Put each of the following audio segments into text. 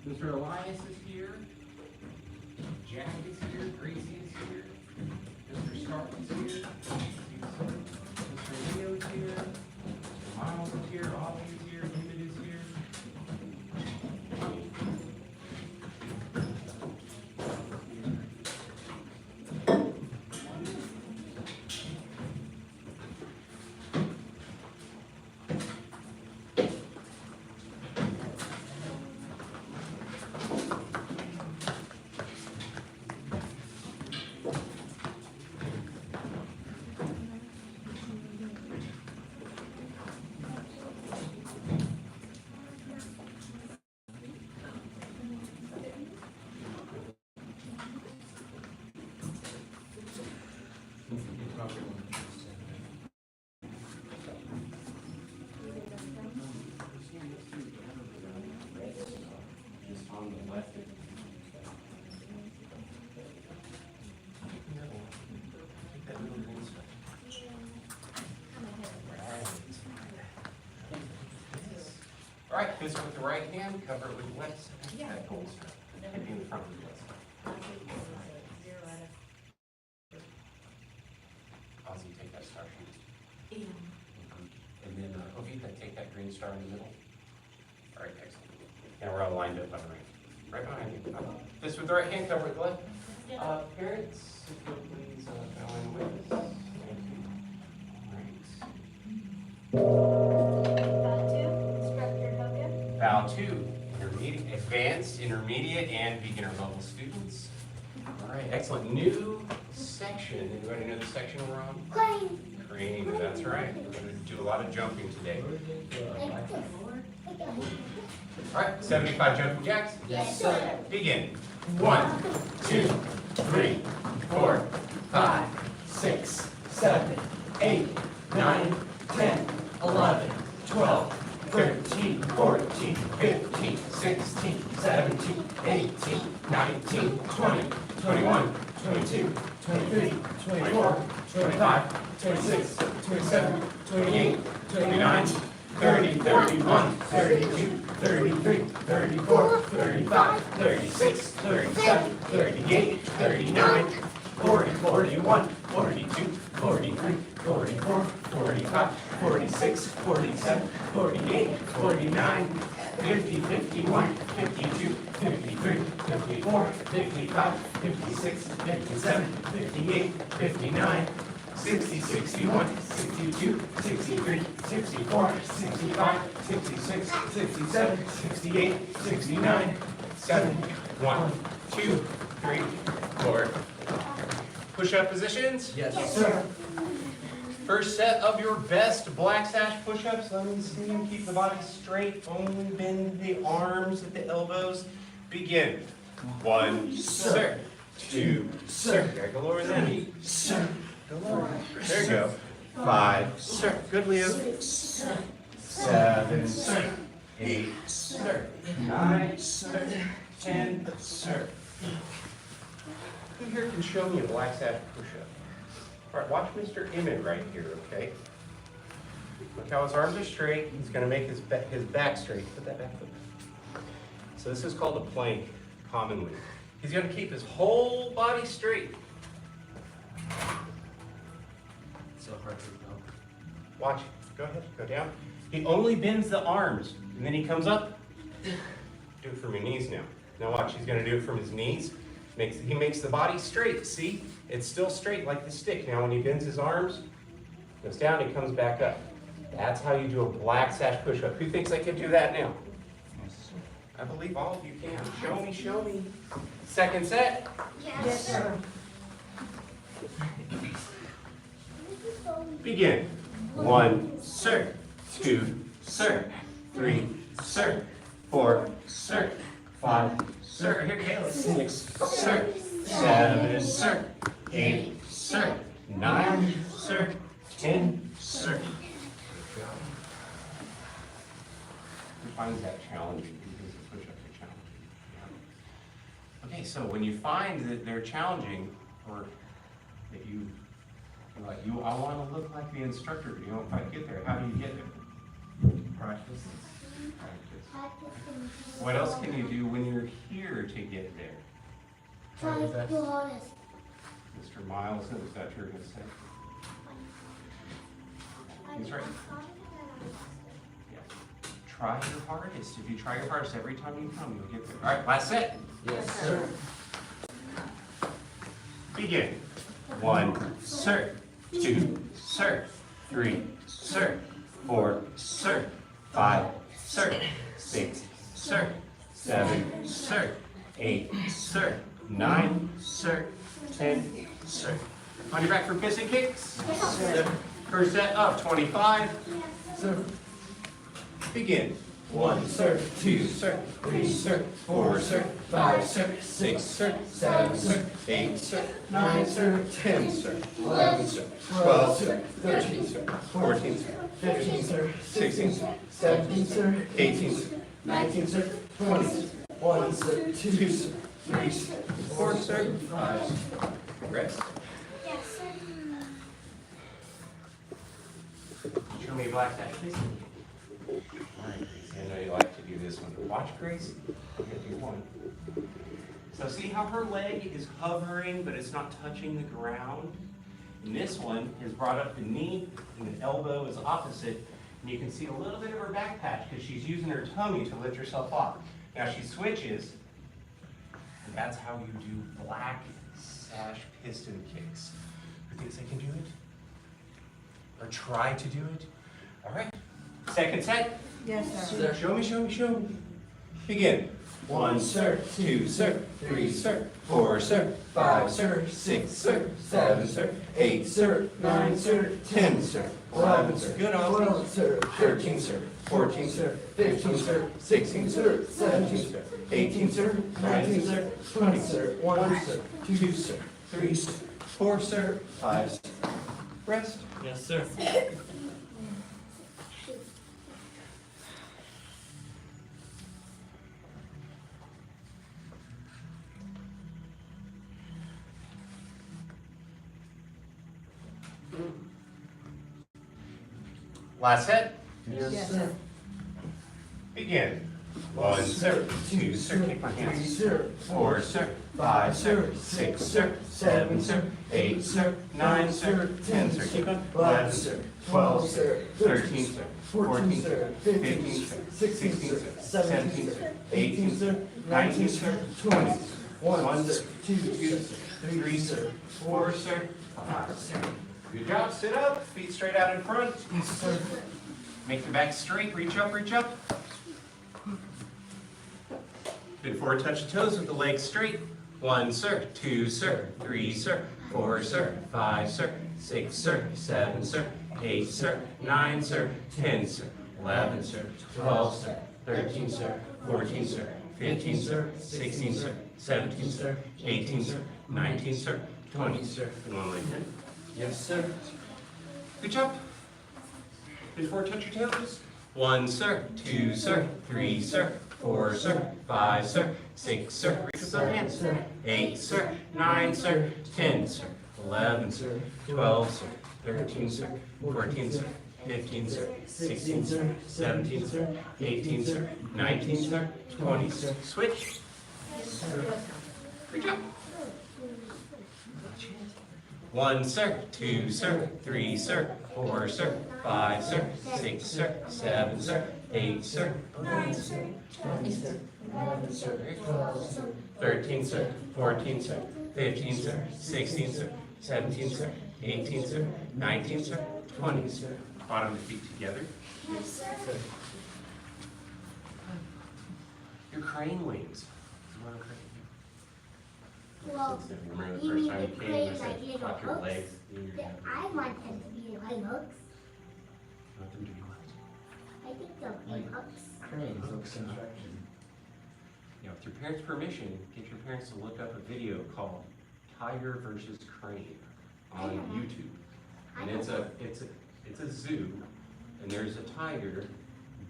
Mr. Elias is here. Jack is here. Gracie is here. Mr. Stark is here. Mr. Leo is here. Mr. Miles is here. Ollie is here. David is here. All right, fist with the right hand, cover it with the left. Yeah, gold strap. And be in front of the left. Ozzy, take that star sheet. And then, Ovita, take that green star in the middle. All right, excellent. And we're all lined up on the right. Right behind you. Fist with the right hand, cover it with the left. Parents, if you'll please bow in with us. Thank you. All right. Bow two, intermediate, advanced, intermediate, and beginner level students. All right, excellent. New section. Anybody know the section we're on? Crane, that's right. We're going to do a lot of jumping today. All right, 75 jumping jacks? Yes, sir. Begin. 1, 2, 3, 4, 5, 6, 7, 8, 9, 10, 11, 12, 13, 14, 15, 16, 17, 18, 19, 20, 21, 22, 23, 24, 25, 26, 27, 28, 29, 30, 31, 32, 33, 34, 35, 36, 37, 38, 39, 40, 41, 42, 43, 44, 45, 46, 47, 48, 49, 50, 51, 52, 53, 54, 55, 56, 57, 58, 59, 60, 61, 62, 63, 64, 65, 66, 67, 68, 69, 7, 1, 2, 3, 4. Push-up positions? Yes, sir. First set of your best black sash push-ups. Let me see them. Keep the body straight. Only bend the arms at the elbows. Begin. 1, sir. 2, sir. Gotta go lower than that. Sir. Go lower. There you go. 5, sir. Good, Leo. 6, 7, sir. 8, sir. 9, sir. 10, sir. Who here can show me a black sash push-up? All right, watch Mr. Emmett right here, okay? Look how his arms are straight. He's going to make his back straight. Put that back foot. So this is called a plank, commonly. He's going to keep his whole body straight. So hard to know. Watch. Go ahead. Go down. He only bends the arms, and then he comes up. Do it from your knees now. Now watch. He's going to do it from his knees. He makes the body straight. See? It's still straight like the stick. Now when he bends his arms, goes down, he comes back up. That's how you do a black sash push-up. Who thinks I can do that now? I believe all of you can. Show me, show me. Second set. Yes, sir. Begin. 1, sir. 2, sir. 3, sir. 4, sir. 5, sir. Here, Caleb. 6, sir. 7, sir. 8, sir. 9, sir. 10, sir. Who finds that challenging? Because the push-ups are challenging. Yeah. Okay, so when you find that they're challenging, or that you're like, I want to look like the instructor, but you don't quite get there, how do you get there? Practice. What else can you do when you're here to get there? Try your hardest. Mr. Miles, is that what you're going to say? He's right. Yeah. Try your hardest. If you try your hardest every time you come, you'll get there. All right, last set. Yes, sir. Begin. 1, sir. 2, sir. 3, sir. 4, sir. 5, sir. 6, sir. 7, sir. 8, sir. 9, sir. 10, sir. On your back for pissing kicks. First set of 25. Sir. Begin. 1, sir. 2, sir. 3, sir. 4, sir. 5, sir. 6, sir. 7, sir. 8, sir. 9, sir. 10, sir. 11, sir. 12, 12, sir. 13, sir. 14, sir. 15, sir. 16, sir. 17, sir. 18, sir. 19, sir. 20, sir. 1, sir. 2, sir. 3, sir. 4, sir. 5. Rest. Yes, sir. Show me a black dash, please. All right, Gracie, I know you like to do this one. Watch Gracie. I'm gonna do one. So see how her leg is hovering, but it's not touching the ground? And this one has brought up the knee, and the elbow is opposite. And you can see a little bit of her back patch because she's using her tummy to lift herself off. Now she switches, and that's how you do black sash piston kicks. Who thinks they can do it? Or try to do it? All right. Second set. Yes, Sir. Show me, show me, show me. Begin. 1, sir. 2, sir. 3, sir. 4, sir. 5, sir. 6, sir. 7, sir. 8, sir. 9, sir. 10, sir. 11, sir. Good on. 12, sir. 13, sir. 14, sir. 15, sir. 16, sir. 17, sir. 18, sir. 19, sir. 20, sir. 1, sir. 2, sir. 3, sir. 4, sir. 5, sir. Rest. Yes, sir. Last set. Yes, sir. Begin. 1, sir. 2, sir. Kick my 3, hands. sir. 4, sir. 5, sir. 6, sir. 7, sir. 8, sir. 9, sir. 10, sir. Keep going. 11, sir. 12, sir. 13, sir. 14, sir. 15, sir. 16, sir. 17, sir. 18, sir. 19, sir. 20, sir. 1, sir. 2, sir. 3, sir. 4, sir. 5, sir. Good job. Sit up. Feet straight out in front. Yes, sir. Make the back straight. Reach up, reach up. Good forward touch the toes with the legs straight. 1, sir. 2, sir. 3, sir. 4, sir. 5, sir. 6, sir. 7, sir. 8, sir. 9, sir. 10, sir. 11, sir. 12, sir. 13, sir. 14, sir. 15, sir. 16, sir. 17, sir. 18, sir. 19, sir. 20, sir. And one leg in. Yes, sir. Good job. Before touch your toes. 1, sir. 2, sir. 3, sir. 4, sir. 5, sir. 6, sir. Reach with both hands. 8, sir. 9, sir. 10, sir. 11, sir. 12, sir. 13, sir. 14, sir. 15, sir. 16, sir. 17, sir. 18, sir. 19, sir. 20, sir. Switch. Good job. 1, sir. 2, sir. 3, sir. 4, sir. 5, sir. 6, sir. 7, sir. 8, sir. 9, sir. 20, sir. 11, sir. 12, sir. 13, sir. 14, sir. 15, sir. 16, sir. 17, sir. 18, sir. 19, sir. 20, sir. Bottom of the feet together. Yes, sir. Your crane wings. You want a crane? Well, Remember the you first mean time the you came, crane I said, like flop your hooks? legs. You I want them to be like hooks. want them to be what? I think they'll be Like- hooks. Crane, hooks and traction. You know, with your parents' permission, get your parents to look up a video called Tiger versus Crane on YouTube. And it's a zoo, and there's a tiger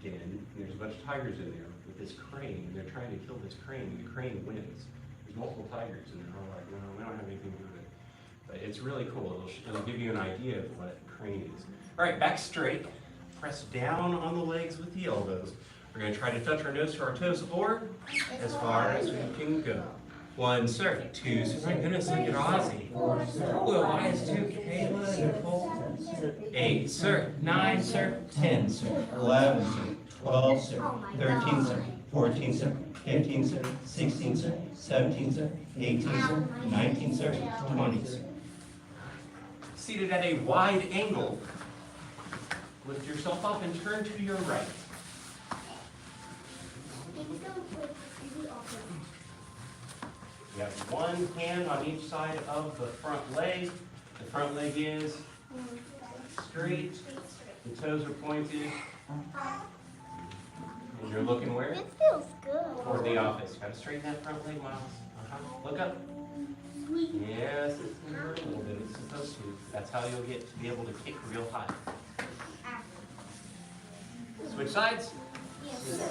den, and there's a bunch of tigers in there with this crane, and they're trying to kill this crane, and the crane wins. There's multiple tigers, and they're all like, no, we don't have anything to do with it. But it's really cool. It'll give you an idea of what a crane is. All right, back straight. Press down on the legs with the elbows. We're going to try to touch our nose to our toes or as far as we can go. 1, sir. 2, sir. My goodness, look at Ozzy. Little eyes too. Kayla, Nicole. 8, sir. 9, sir. 10, sir. 11, sir. 12, sir. 13, sir. 14, sir. 15, sir. 16, sir. 17, sir. 18, sir. 19, sir. 20, sir. Seated at a wide angle. Lift yourself up and turn to your right. You have one hand on each side of the front leg. The front leg is straight. The toes are pointed. And you're looking where? It feels good. Toward the office. Got to straighten that front leg, Miles. Look up. Yes, it's moving a little bit. It's supposed to. That's how you'll get to be able to kick real high. Switch sides. Yes, sir.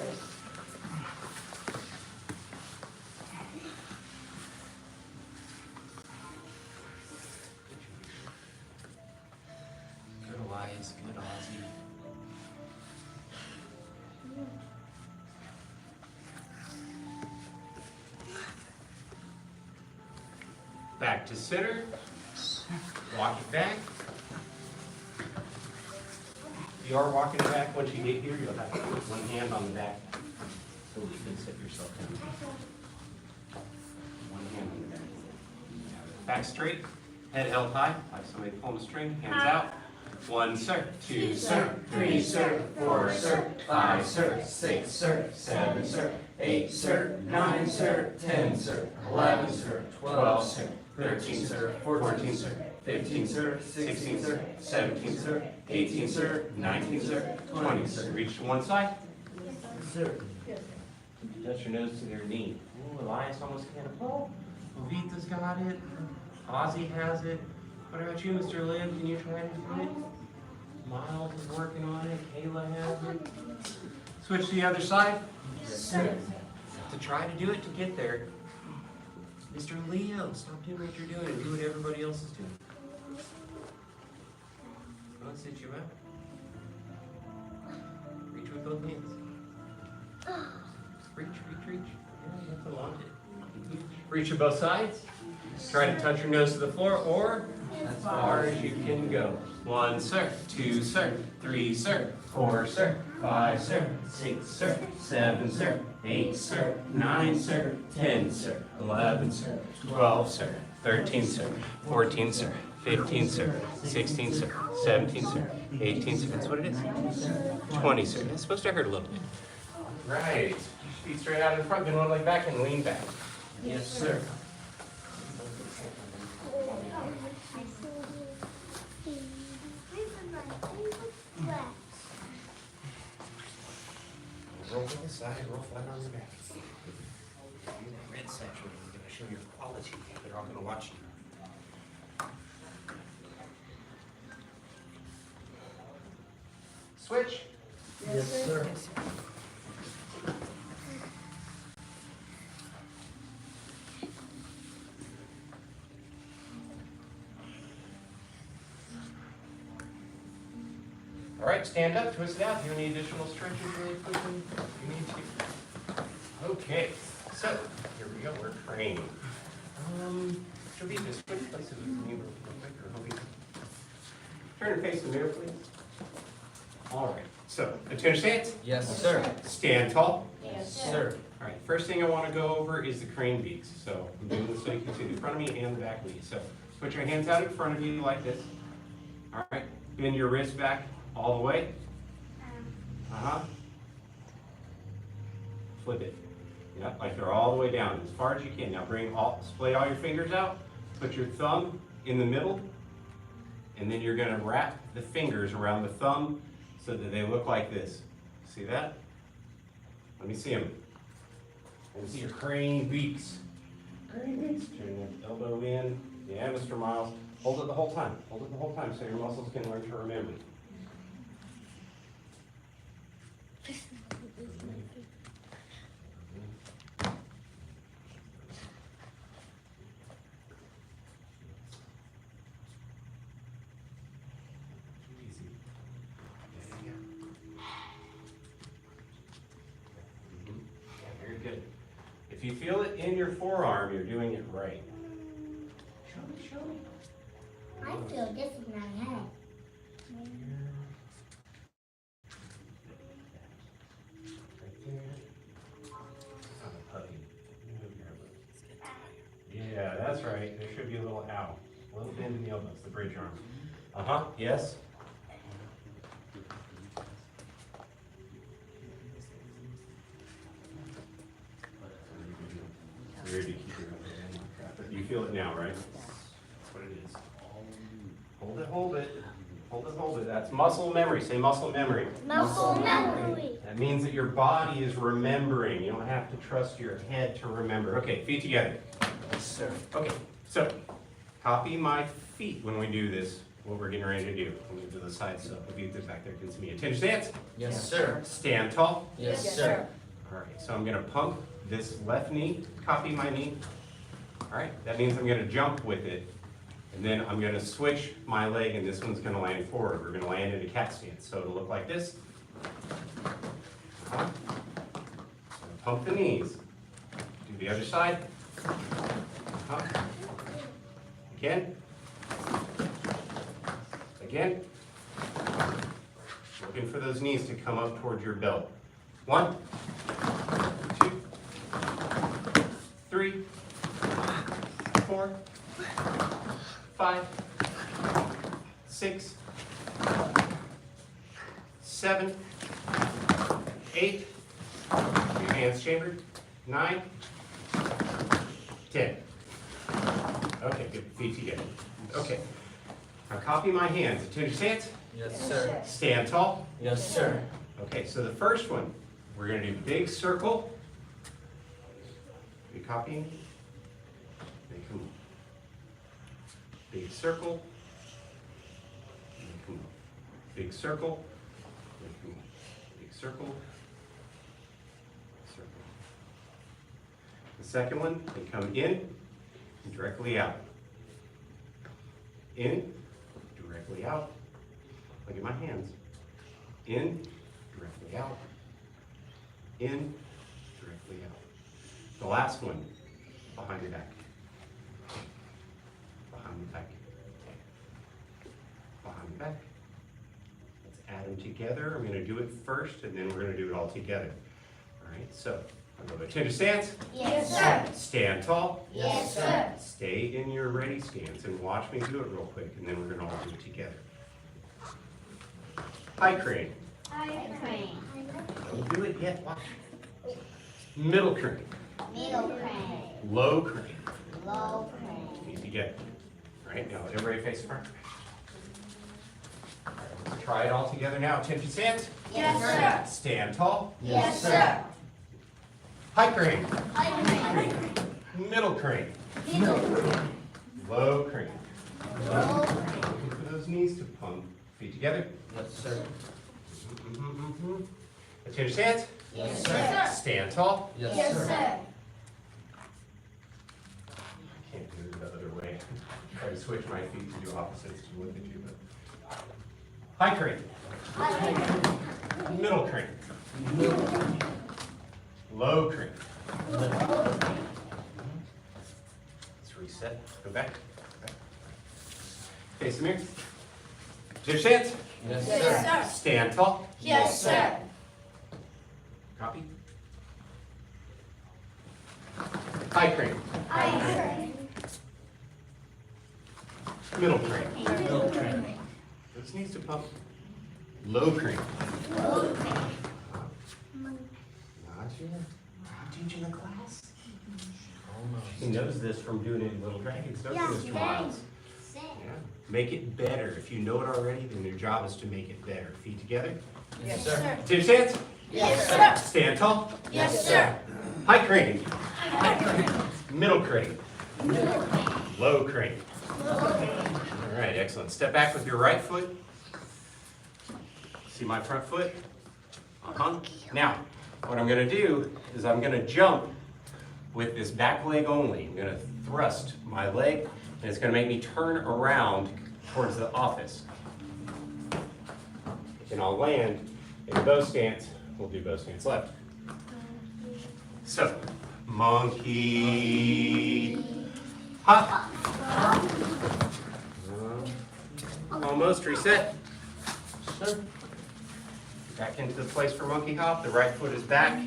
Good Elias, good Ozzy. Back to center. Walk it back. If you are walking it back, once you get here, you'll have to put one hand on the back so you can sit yourself down. One hand on the back. Back straight, head held high, like somebody pulling a string, hands out. 1, sir. 2, sir. 3, sir. 4, sir. 5, sir. 6, sir. 7, sir. 8, sir. 9, sir. 10, sir. 11, sir. 12, sir. 13, sir. 14, sir. 15, sir. 16, sir. 17, sir. 18, sir. 19, sir. 20, sir. Reach to one side. Sir. Touch your nose to their knee. Ooh, Elias almost can't pull. Vita's got it. Ozzy has it. What about you, Mr. Lynn? Can you try to do it? Miles is working on it. Kayla has it. Switch to the other side. Yes, sir. To try to do it to get there. Mr. Leo, stop doing what you're doing and do what everybody else is doing. I'll sit you out. Reach with both hands. Reach. Yeah, you have to launch it. Reach to both sides. Try to touch your nose to the floor or as far as you can go. 1, sir. 2, sir. 3, sir. 4, sir. 5, sir. 6, sir. 7, sir. 8, sir. 9, sir. 10, sir. 11, sir. 12, sir. 13, sir. 14, sir. 15, sir. 16, sir. 17, sir. 18, sir. That's what it is. 20, sir. It's supposed to hurt a little bit. Right. Feet straight out in front, then one leg back and lean back. Yes, sir. Roll to the side, roll flat on the back. In that red section, we're going to show your quality. They're all going to watch you. Switch. Yes, sir. All right, stand up, twist it out. Do you have any additional stretches really quickly? You need to. Okay, so here we go. We're training. Should we just switch places with me real quick, or will we? Turn and face the mirror, please. All right. So, attention stance. Yes, sir. Stand tall. Yes, Sir. All right. First thing I want to go over is the crane beaks. So I'm doing this so you can see the front of me and the back of me. So put your hands out in front of you like this. All right. Bend your wrist back all the way. Flip it. Yep, like they're all the way down as far as you can. Now splay all your fingers out. Put your thumb in the middle, and then you're going to wrap the fingers around the thumb so that they look like this. See that? Let me see them. Let me see your crane beaks. Crane beaks. Turn your elbow in. Yeah, Mr. Miles. Hold it the whole time. Hold it the whole time so your muscles can learn to remember. Easy. There you go. you feel it in your forearm, you're doing it right. Show me. I feel this in my head. Right there. On the puppy. Yeah, that's right. There should be a little ow. A little bend in the elbows, the bridge arm. Uh-huh, yes. Weird to keep your elbow in like that, but you feel it now, right? That's what it is. Hold it, hold it. Hold it, hold it. That's muscle memory. Say muscle memory. Muscle memory. That means that your body is remembering. You don't have to trust your head to remember. Okay, feet together. Yes, sir. Okay, so copy my feet when we do this, what we're getting ready to do. I'll move to the side so the beat back there can see me. Attention stance. Yes, sir. Stand tall. Yes, sir. All right, so I'm going to pump this left knee, copy my knee. All right, that means I'm going to jump with it. And then I'm going to switch my leg, and this one's going to land forward. We're going to land in a cat stance. So it'll look like this. So pump the knees. Do the other side. Again. Again. Looking for those knees to come up towards your belt. 1, 2, 3, 4, 5, 6, 7, 8, your hands chambered, 9, 10. Okay, good, feet together. Okay, now copy my hands. Attention stance. Yes, sir. Stand tall. Yes, sir. Okay, so the first one, we're going to do big circle. Are you copying? Okay, come on. Big circle. Come on. Big circle. Come on. Big circle. Circle. The second one, they come in and directly out. In, directly out. Look at my hands. In, directly out. In, directly out. The last one, behind your back. Behind your back. Behind your back. Let's add them together. I'm going to do it first, and then we're going to do it all together. All right, so I'll go to attention stance. Yes, sir. Stand tall. Yes, sir. Stay in your ready stance and watch me do it real quick, and then we're going to all do it together. High crane. High crane. Don't do it yet. Watch. Middle crane. Middle crane. Low crane. Low crane. Feet together. All right, now everybody face the front. All right, let's try it all together now. Attention stance. Yes, sir. Stand tall. Yes, sir. High crane. High crane. Middle crane. Middle crane. Low crane. Low crane. Looking for those knees to pump. Feet together. Yes, sir. Attention stance. Yes, sir. Stand tall. Yes, Yes, sir. sir. I can't do it the other way. Try to switch my feet to do opposites to look at you, but. High crane. Middle crane. Low crane. Let's reset. Go back. Face the mirror. Attention stance. Yes, Yes, sir. sir. Stand tall. Yes, sir. Copy. High crane. High crane. Middle crane. Middle crane. This needs to pump. Low crane. Low crane. Not yet. Are you teaching the class? Almost. He knows this from doing it in Little Dragons, don't you, Mr. Miles? Sing. Yeah. Make it better. If you know it already, then your job is to make it better. Feet together. Yes, sir. Attention stance. Yes, sir. Stand tall. Yes, sir. High crane. High crane. Middle crane. Middle crane. Low crane. Low crane. All right, excellent. Step back with your right foot. See my front foot? Uh-huh. Now, what I'm going to do is I'm going to jump with this back leg only. I'm going to thrust my leg, and it's going to make me turn around towards the office. And I'll land in bow stance. We'll do bow stance left. So, Monkey. Hop. Almost. Reset. Sir. Back into the place for monkey hop. The right foot is back.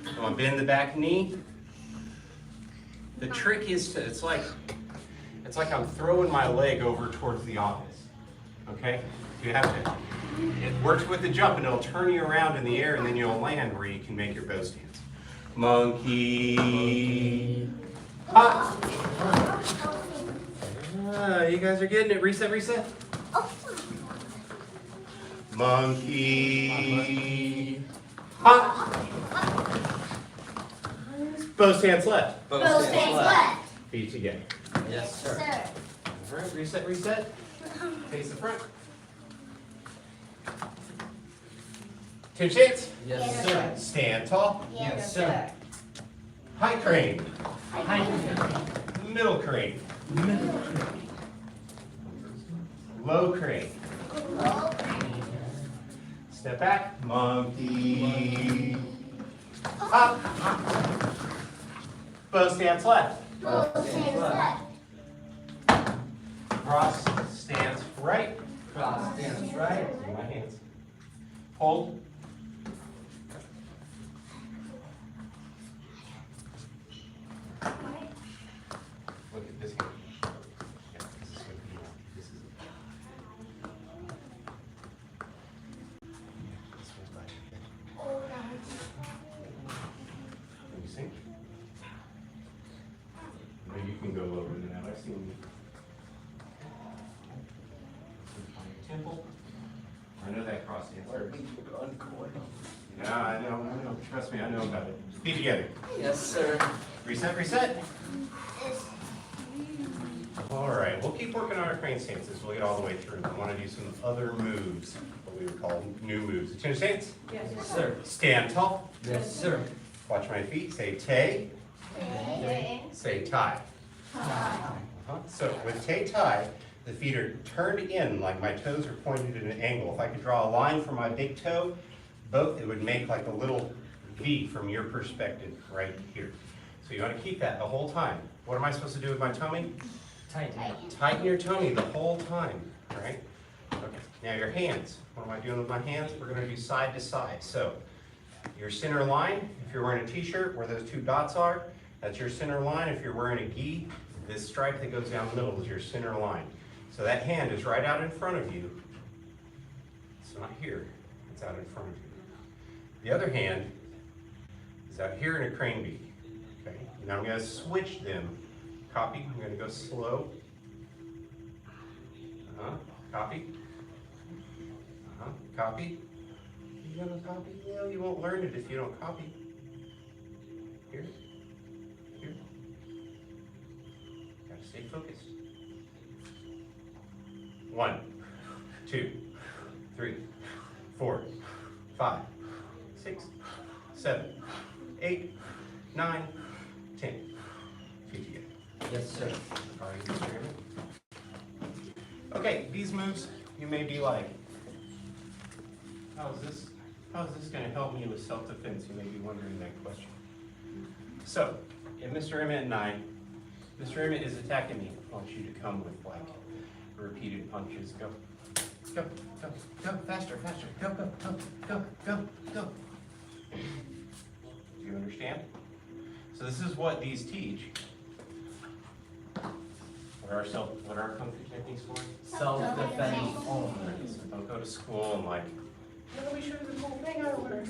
I'm gonna bend the back knee. The trick is to, it's like I'm throwing my leg over towards the office. Okay? You have to, it works with the jump and it'll turn you around in the air and then you'll land where you can make your bow stance. Monkey. Hop. You guys are getting it. Reset, reset. Monkey. Hop. Bow stance left. Bow stance left. Feet together. Yes, sir. All right, reset, reset. Face the front. Two stance. Yes, sir. Stand tall. Yes, sir. High crane. High. Middle crane. Middle. Low crane. Step back. Monkey. Up. Bow stance left. Bow stance left. Cross stance right. Cross stance right. In my hands. Hold. Look at this hand. Yeah, this is going to be, this is it. This one's right. Can you sing? No, you can go lower than that. I've seen you. Temple. I know that cross stance hurts. Yeah, I know. Trust me, I know about it. Feet together. Yes, sir. Reset, reset. All right, we'll keep working on our crane stances. We'll get all the way through. I want to do some other moves, what we would call new moves. Attention stance. Yes, sir. Stand tall. Yes, sir. Watch my feet. Say tay. Say tie. So with tay tie, the feet are turned in like my toes are pointed at an angle. If I could draw a line from my big toe, both, it would make like a little V from your perspective right here. So you want to keep that the whole time. What am I supposed to do with my tummy? Tighten. Tighten your tummy the whole time, all right? Okay, now your hands. What am I doing with my hands? We're going to do side to side. So your center line, if you're wearing a t-shirt where those two dots are, that's your center line. If you're wearing a gi, this stripe that goes down the middle is your center line. So that hand is right out in front of you. It's not here, it's out in front of you. The other hand is out here in a crane beak. Okay, now I'm going to switch them. Copy, I'm going to go slow. Copy. Copy. You gonna copy? No, you won't learn it if you don't copy. Here. Here. Gotta stay focused. 1, 2, 3, 4, 5, 6, 7, 8, 9, 10. Feet together. Yes, sir. All right, Mr. Chairman. Okay, these moves, you may be like, how is this going to help me with self-defense? You may be wondering that question. So, if Mr. Emmett and Mr. Emmett is attacking me, I want you to come with like repeated punches. Go, go, go, go, faster, faster. Go, go, go, go, go, go. Do you understand? So this is what these teach. What are Kung Fu techniques for? Self-defense only. So don't go to school and like, let me show you this whole thing over there.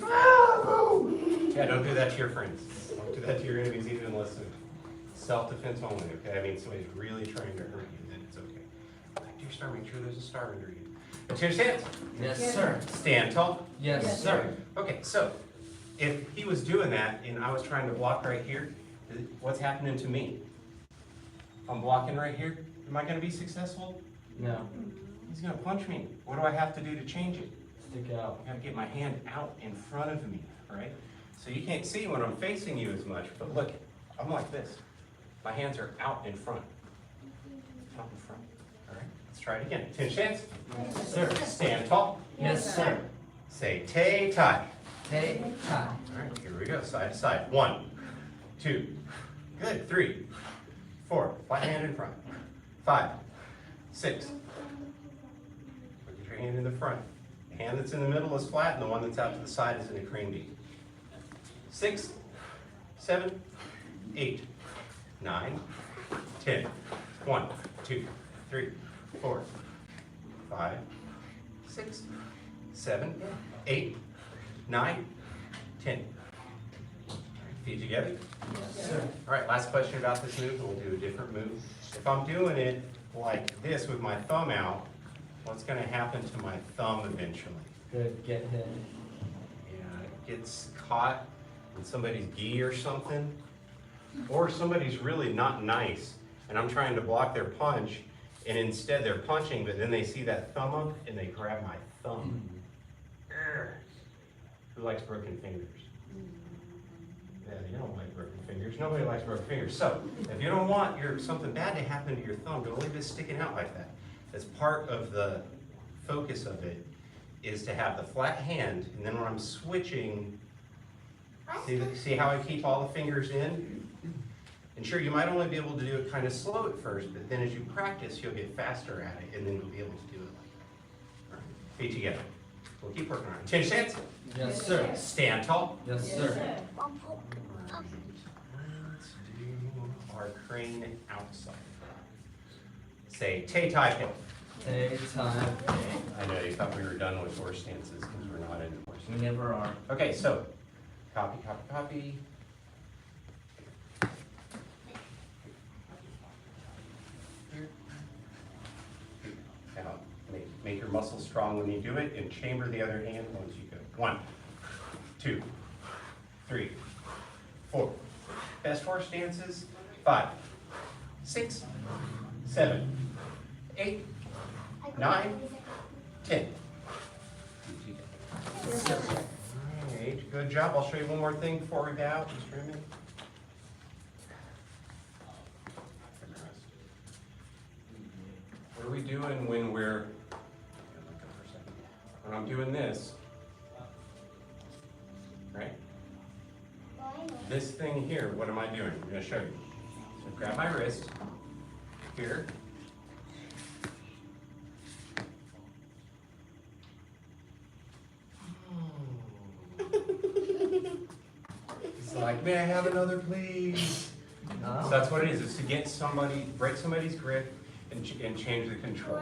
Yeah, don't do that to your friends. Don't do that to your enemies even listen. Self-defense only, okay? I mean, somebody's really trying to hurt you, then it's okay. Like, dear star, make sure there's a star under you. Attention stance. Yes, sir. Stand tall. Yes, sir. Okay, so if he was doing that and I was trying to block right here, what's happening to me? I'm blocking right here. Am I going to be successful? No. He's going to punch me. What do I have to do to change it? Stick out. I got to get my hand out in front of me, right? So you can't see when I'm facing you as much, but look, I'm like this. My hands are out in front. Out in front. All right, let's try it again. Attention stance. Yes, sir. Stand tall. Yes, sir. Say tay tie. Tay tie. All right, here we go, side to side. 1, 2. Good. 3, 4. Flat hand in front. 5, 6. Put your hand in the front. The hand that's in the middle is flat, and the one that's out to the side is in a crane beat. 6, 7, 8, 9, 10. 1, 2, 3, 4, 5, 6, 7, 8, 9, 10. Feet together? Yes, sir. All right, last question about this move, and we'll do a different move. If I'm doing it like this with my thumb out, what's going to happen to my thumb eventually? Good, get hit. Yeah, it gets caught in somebody's gi or something, or somebody's really not nice, and I'm trying to block their punch, and instead they're punching, but then they see that thumb up, and they grab my thumb. Urgh. Who likes broken fingers? Yeah, you don't like broken fingers. Nobody likes broken fingers. So, if you don't want something bad to happen to your thumb, don't leave it sticking out like that. As part of the focus of it is to have the flat hand, and then when I'm switching, see how I keep all the fingers in? And sure, you might only be able to do it kind of slow at first, but then as you practice, you'll get faster at it, and then you'll be able to do it like that. All right, feet together. We'll keep working on it. 10 stance. Yes, sir. Stand tall. Yes, sir. Let's do our crane outside. Say, tay tai pin. Take time. I know, you thought we were done with horse stances because we're not in horse We stances. never are. Okay, so, copy, copy, copy. Now, make your muscles strong when you do it, and chamber the other hand once you go. 1, 2, 3, 4. Best horse stances. 5, 6, 7, 8, 9, 10. Alright, good job. I'll show you one more thing before we bow. Just for a minute. What are we doing when when I'm doing this? Right? This thing here, what am I doing? I'm going to show you. So grab my wrist here. It's like, may I have another, please? No. So that's what it is. It's to get somebody, break somebody's grip and change the control.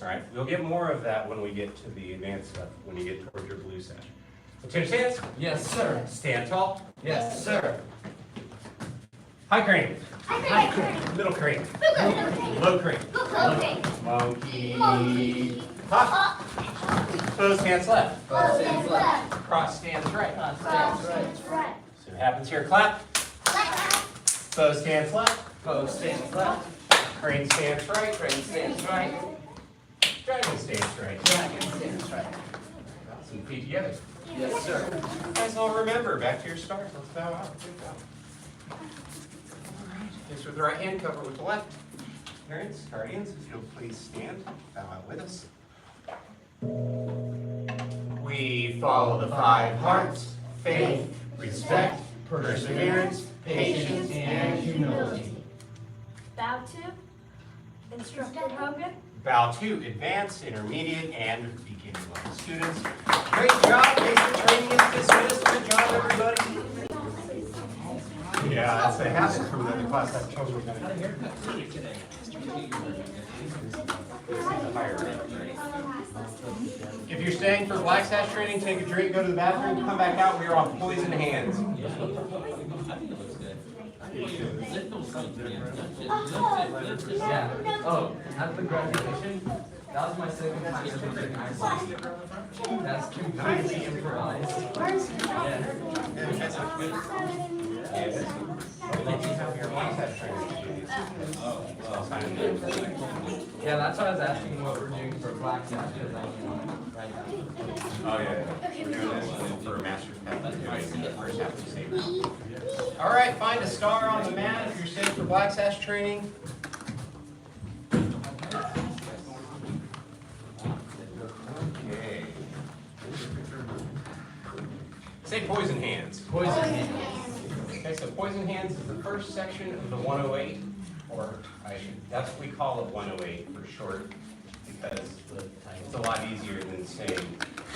All right, we'll get more of that when we get to the advanced stuff, when you get towards your blue section. Attention stance. Yes, sir. Stand tall. Yes, sir. High crane. High crane. Middle crane. Go Low crane. crane. Monkey. Monkey. Hop. Close stance left. Both stands left. Cross stance right. Cross stands right. Right. So what happens here? Clap. Close stance left. Both stands left. Crane stance right. Crane stands right. Dragon stance right. Dragon stands right. Some feet together. Yes, sir. You guys all remember, back to your start. Let's bow out. Good bow. Fix with the right hand, cover with the left. Parents, guardians, if you'll please stand, bow out with us. We follow the 5 hearts: faith, respect, perseverance, patience, and humility. Bow to Instructor Hogan. Bow to advanced, intermediate, and beginning level students. Great job, basic training is dismissed. Good job, everybody. Yeah, that's a habit from the other class. I've chosen to get out of here. If you're staying for black sash training, take a drink, go to the bathroom, come back out. We are on poisoned hands. Yeah. Oh, at the graduation, that was my second time ever doing ice. That's completely improvised. Yeah. Yes. Let you have your black sash training. Yeah, that's why I was asking what we're doing for black sash, because I mean, right now. Oh, yeah. We're doing this for a master's path. We're doing the first half of the same. All right, find a star on the mat if you're sitting for black sash training. Okay. Say poison hands. Poison hands. Okay, so poison hands is the first section of the 108, that's what we call it 108 for short, because it's a lot easier than saying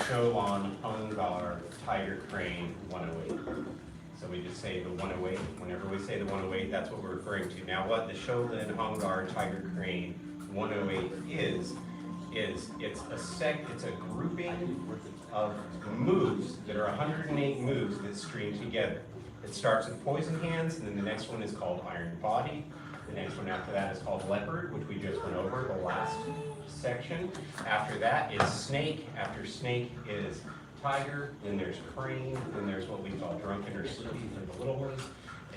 Sholon, Hungar, Tiger Crane, 108. So we just say the 108. Whenever we say the 108, that's what we're referring to. Now what the Sholon, Hungar, Tiger Crane 108 is it's a grouping of moves that are 108 moves that string together. It starts with poison hands, and then the next one is called iron body. The next one after that is called leopard, which we just went over the last section. After that is snake. After snake is tiger. Then there's crane. Then there's what we call drunken or sleepy for the little ones.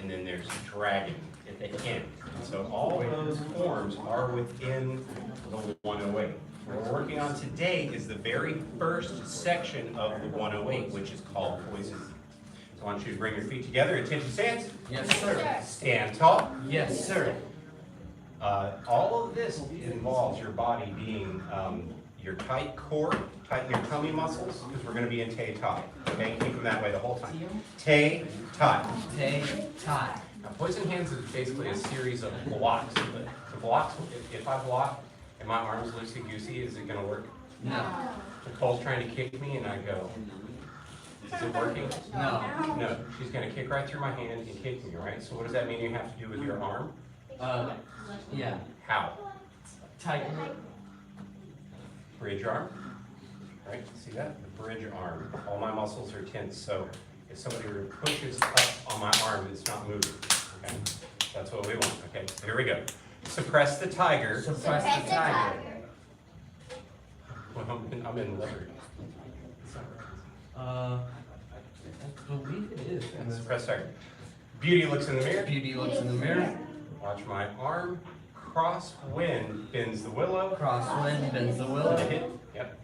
And then there's dragon at the end. And so all those forms are within the 108. What we're working on today is the very first section of the 108, which is called poison. So I want you to bring your feet together. Attention stance. Yes, sir. Stand tall. Yes, sir. All of this involves your body being your tight core, tighten your tummy muscles, because we're going to be in Tay Tai. Okay, keep them that way the whole time. Tay Tai. Tay Tai. Now, poison hands is basically a series of blocks. The blocks, if I block and my arm's loosey-goosey, is it going to work? No. Nicole's trying to kick me, and I go, is it working? No. No, she's going to kick right through my hand and kick me, right? So what does that mean you have to do with your arm? Yeah. How? Tighten. Bridge arm, right? See that? The bridge arm. All my muscles are tense, so if somebody pushes up on my arm, it's not moving. Okay? That's what we want. Okay, so here we go. Suppress the tiger. Suppress the tiger. Well, I'm in leopard. I believe it is. Suppress tiger. Beauty looks in the mirror. Beauty looks in the mirror. Watch my arm. Cross wind bends the willow. Cross wind bends the willow. The hip. Yep.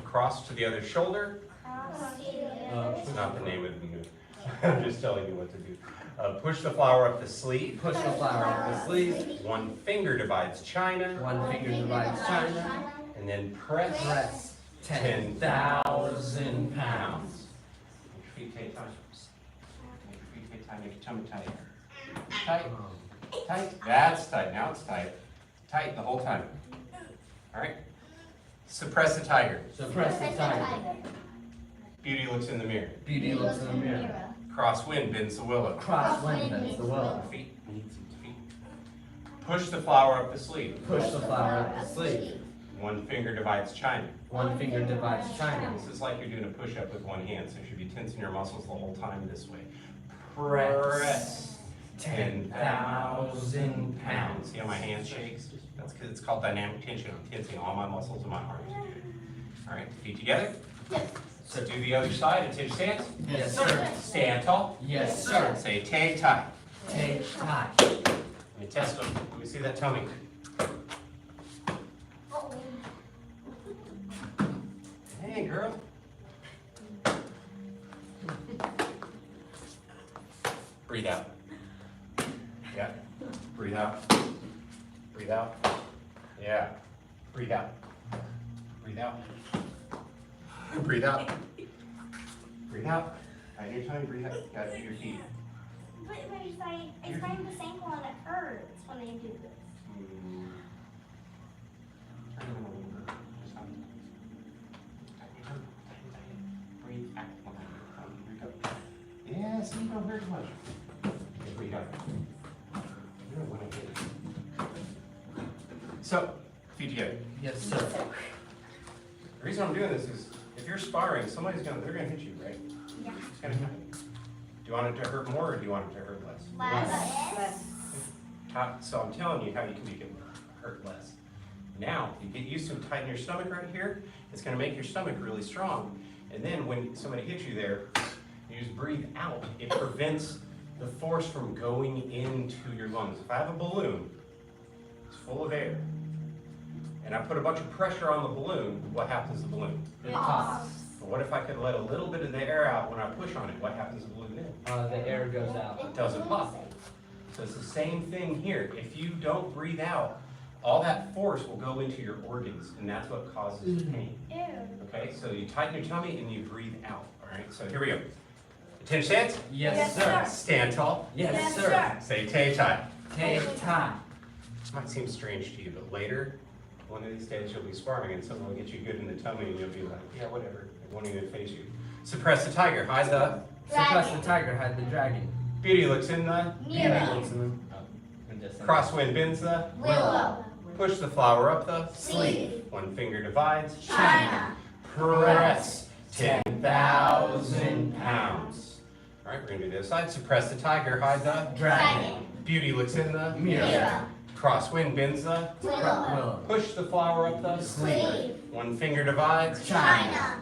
Cross to the other shoulder. It's not the name of the move. I'm just telling you what to do. Push the flower up the sleeve. Push the flower up the sleeve. One finger divides China. One finger divides China. And then press. Press 10,000 pounds. Make your feet tight. Make your feet tight. Make your tummy tight. Tight. Tight. That's tight. Now it's tight. Tight the whole time. All right. Suppress the tiger. Suppress the tiger. Beauty looks in the mirror. Beauty looks in the mirror. Cross wind bends the willow. Cross wind bends the willow. Feet. Push the flower up the sleeve. Push the flower up the sleeve. One finger divides China. One finger divides China. This is like you're doing a push-up with one hand, so you should be tensing your muscles the whole time this way. Press 10,000 pounds. See how my hand shakes? That's because it's called dynamic tension. I'm tensing all my muscles in my arms. All right, feet together. So do the other side. Attention stance. Yes, sir. Stand tall. Yes, sir. Say Tay Tai. Tay Tai. Let me test them. Let me see that tummy. Hey, girl. Breathe out. Yeah. Breathe out. Breathe out. Yeah. Breathe out. Breathe out. Breathe out. Breathe out. Tighten your tummy. Breathe out. Gotta do your feet. But it's like the same one that hurts when they do this. Turn them a little bit. Just tighten your tummy. Tighten. Breathe out. Breathe out. Yeah, see, you don't hurt as much. Okay, breathe out. You don't want to hit it. So, feet together. Yes, sir. The reason I'm doing this is, if you're sparring, they're gonna hit you, right? Yeah. It's gonna happen. Do you want it to hurt more, or do you want it to hurt less? Less. So I'm telling you how you can make it hurt less. Now, you get used to tightening your stomach right here, it's gonna make your stomach really strong. And then when somebody hits you there, you just breathe out. It prevents the force from going into your lungs. If I have a balloon, it's full of air, and I put a bunch of pressure on the balloon, what happens to the balloon? It pops. But what if I could let a little bit of the air out when I push on it? What happens to the balloon then? The air goes out. It doesn't pop. So it's the same thing here. If you don't breathe out, all that force will go into your organs, and that's what causes pain. Ew. Okay, so you tighten your tummy and you breathe out. All right, so here we go. Attention stance. Yes, Yes, sir. sir. Stand tall. Yes, Yes, sir. sir. Say tay tie. Take time. This might seem strange to you, but later, one of these days you'll be sparring and someone will get you good in the tummy and you'll be like, yeah, whatever. It won't even face you. Suppress the tiger. Hide the. Suppress the tiger, hide the dragon. Beauty looks in the. Mirror. Crosswind bends the. Willow. Push the flower up the. Sleeve. One finger divides. China. Press 10,000 pounds. All right, we're gonna do the other side. Suppress the tiger, hide the. Dragon. Beauty looks in the. Mirror. Crosswind bends the. Willow. Push the flower up the. Sleeve. One finger divides. China.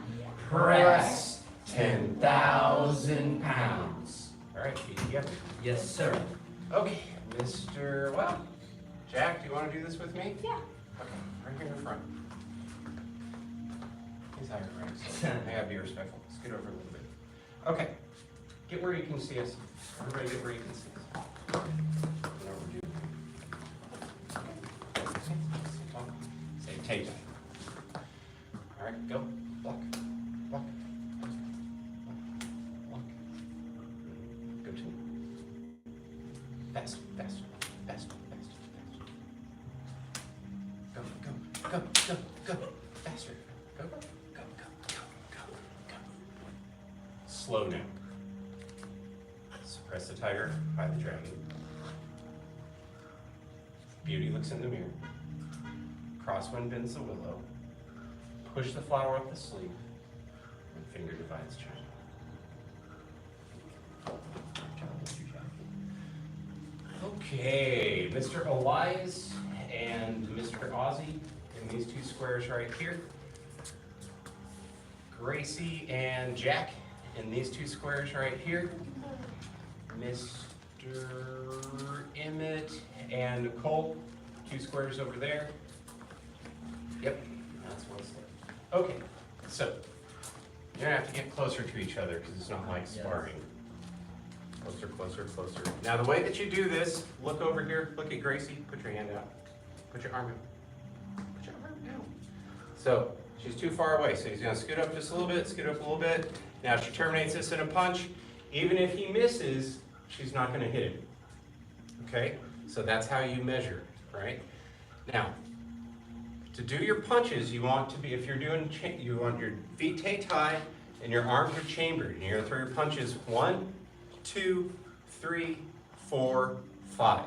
Press 10,000 pounds. All right, feet together. Yes, sir. Okay, Mr. Well, Jack, do you want to do this with me? Yeah. Okay, right here in the front. He's higher, right? So I gotta be respectful. Scoot over a little bit. Okay, get where you can see us. Everybody get where you can see us. What we're doing. Say tay tie. All right, go. Block. Block. Block. Go to. Fast, fast, fast, fast, fast. Go, go, go, go, go. Faster. Go, go, go, go, go, go. Slow now. Suppress the tiger, hide the dragon. Beauty looks in the mirror. Crosswind bends the willow. Push the flower up the sleeve. And finger divides China. Okay, Mr. Elias and Mr. Ozzy in these two squares right here. Gracie and Jack in these two squares right here. Mr. Emmett and Nicole, two squares over there. Yep, that's one step. Okay, so you're gonna have to get closer to each other because it's not like sparring. Closer, closer, closer. Now the way that you do this, look over here, look at Gracie, put your hand out. Put your arm out. Put your arm down. So she's too far away, so he's gonna scoot up just a little bit, scoot up a little bit. Now she terminates this in a punch. Even if he misses, she's not gonna hit him. Okay, so that's how you measure, right? Now, to do your punches, you want to be, if you're doing, you want your feet tay tie and your arms are chambered. And you're gonna throw your punches 1, 2, 3, 4, 5.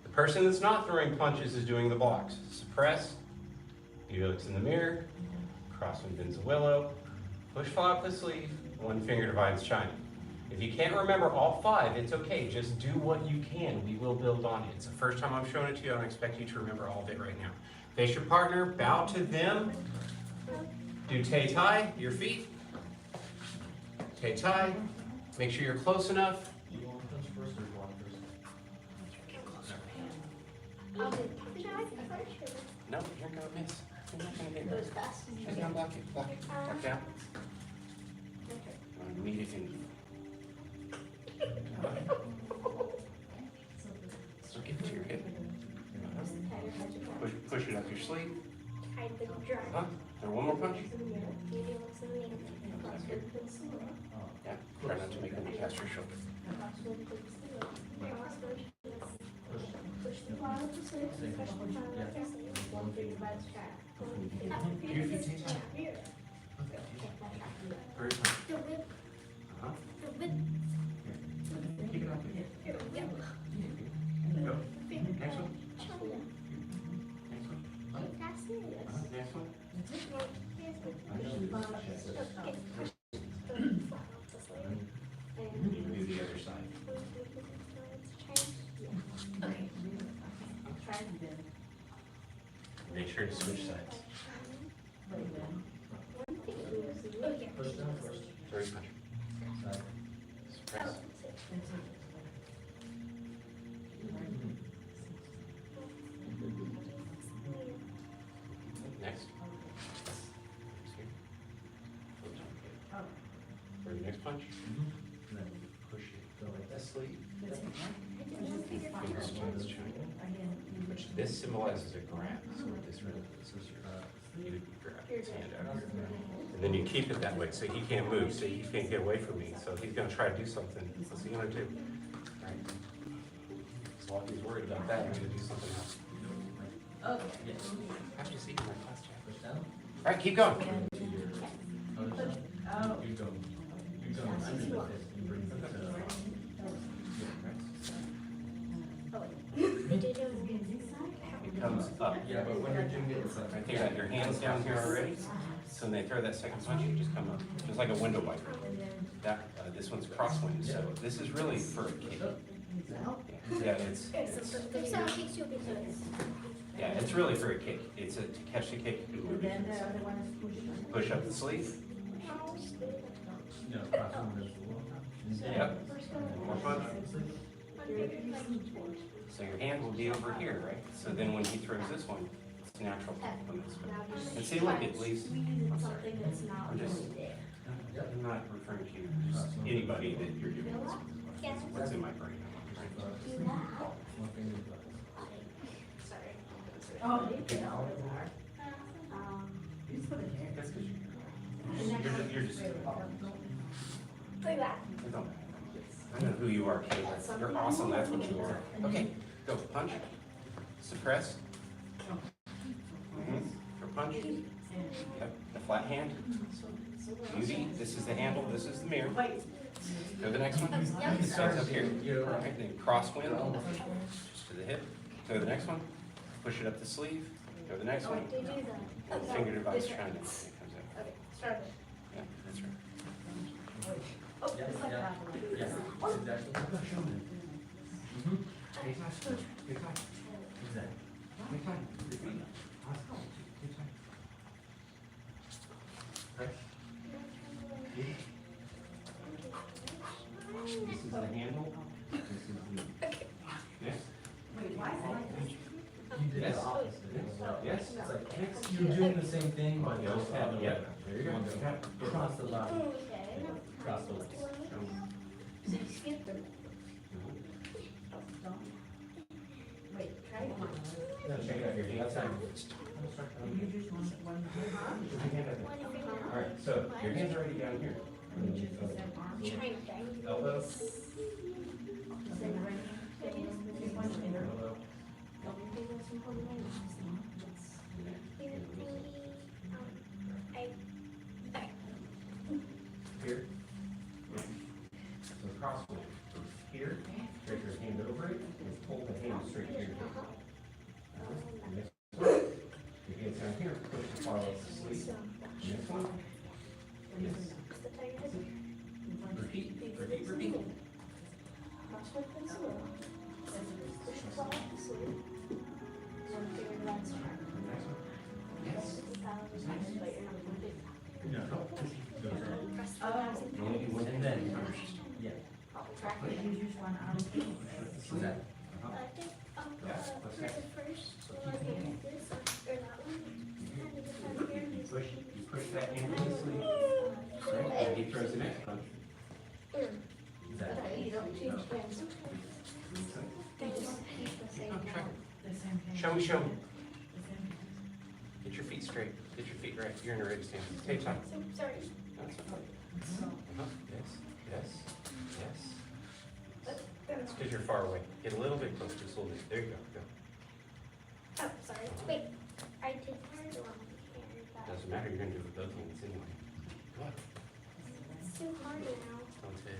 The person that's not throwing punches is doing the blocks. Suppress, he looks in the mirror, crosswind bends the willow, push flower up the sleeve, one finger divides China. If you can't remember all 5, it's okay. Just do what you can. We will build on it. It's the first time I'm showing it to you. I don't expect you to remember all of it right now. Face your partner, bow to them. Do tay tie, your feet. Tay tie. Make sure you're close enough. You want punch first or block first? Get closer. No, you're gonna miss. You're not gonna hit her. She's gonna block it. Block it. Block down. You wanna meet it in. So get to your hip. Push it up your sleeve. Huh? There one more punch? Yeah, try not to make them past your shoulder. Your feet take time. Very fine. Uh-huh. Keep it up. Go. Next one. Next one. Next one. Do the other side. Make sure to switch sides. Push down first. Third punch. Side. Suppress. Next. For your next punch, And then push it. go like This this. sleeve. Fingers towards China. Which this symbolizes a grab. So what this really is your You grab his hand out here. And then you keep it that way, so he can't move, so he can't get away from me. So he's gonna try to do something. What's he gonna do? All right. So while he's worried about that, I'm gonna do something else. Oh, yes. I have to see you in my class, Jack. Push down. All right, keep going. Other side. You go. You go under the fist. You bring it to the It comes up. Yeah, but when you're doing it, it's like Right there, your hands down here already. So when they throw that second punch, you just come up, just like a window wiper. That, this one's crosswind, so this is really for a kick. Yeah, it's really for a kick. It's to catch the kick and move it. Push up the sleeve. no, crosswind is the wall. Yep. More punch. So your hand will be over here, right? So then when he throws this one, it's natural on this one. And see, look, it leaves. I'm sorry. I'm not referring to you, just anybody that you're doing this with. What's in my brain? One finger left. That's because you're just. It don't matter. I know who you are, Kayla. You're awesome, that's what you are. Okay, go, punch, suppress. For punch. Yep, the flat hand. Beauty, this is the handle, this is the mirror. Go to the next one. It starts up here. Right, then crosswind, just to the hip. Go to the next one. Push it up the sleeve. Go to the next one. Finger device trying to, it comes out. Okay, start it. Yeah, that's right. Yeah, yeah, yeah. Exactly. This is the handle. This is the. Yes. You did Yes. the opposite. Yes. It's like, you're doing the same thing, but Yeah, just the other way. yeah. There you go. Cross the line. Cross the legs. No, check it out here. That's how All right, so your hand's already down here. Elbow. Elbow. Here. So crosswind. Here, straight your hand over it, and pull the hand straight here. Next one. Your hand's down here, push the far left sleeve. Next one. Yes. Repeat, repeat, repeat. Next one. Yes. No. You only do one And then, first. yeah. Is that? You push that hand in the sleeve. Right, and he throws the next punch. Exactly. Show me. Get your feet straight. Get your feet right. You're in a ready stance. Take time. Sorry. That's okay. Yes. It's because you're far away. Get a little bit closer, just a little bit. There you go. Oh, sorry. Wait. I did Doesn't matter. You're gonna do it with both hands anyway. Go on. It's too hard now. Don't say it.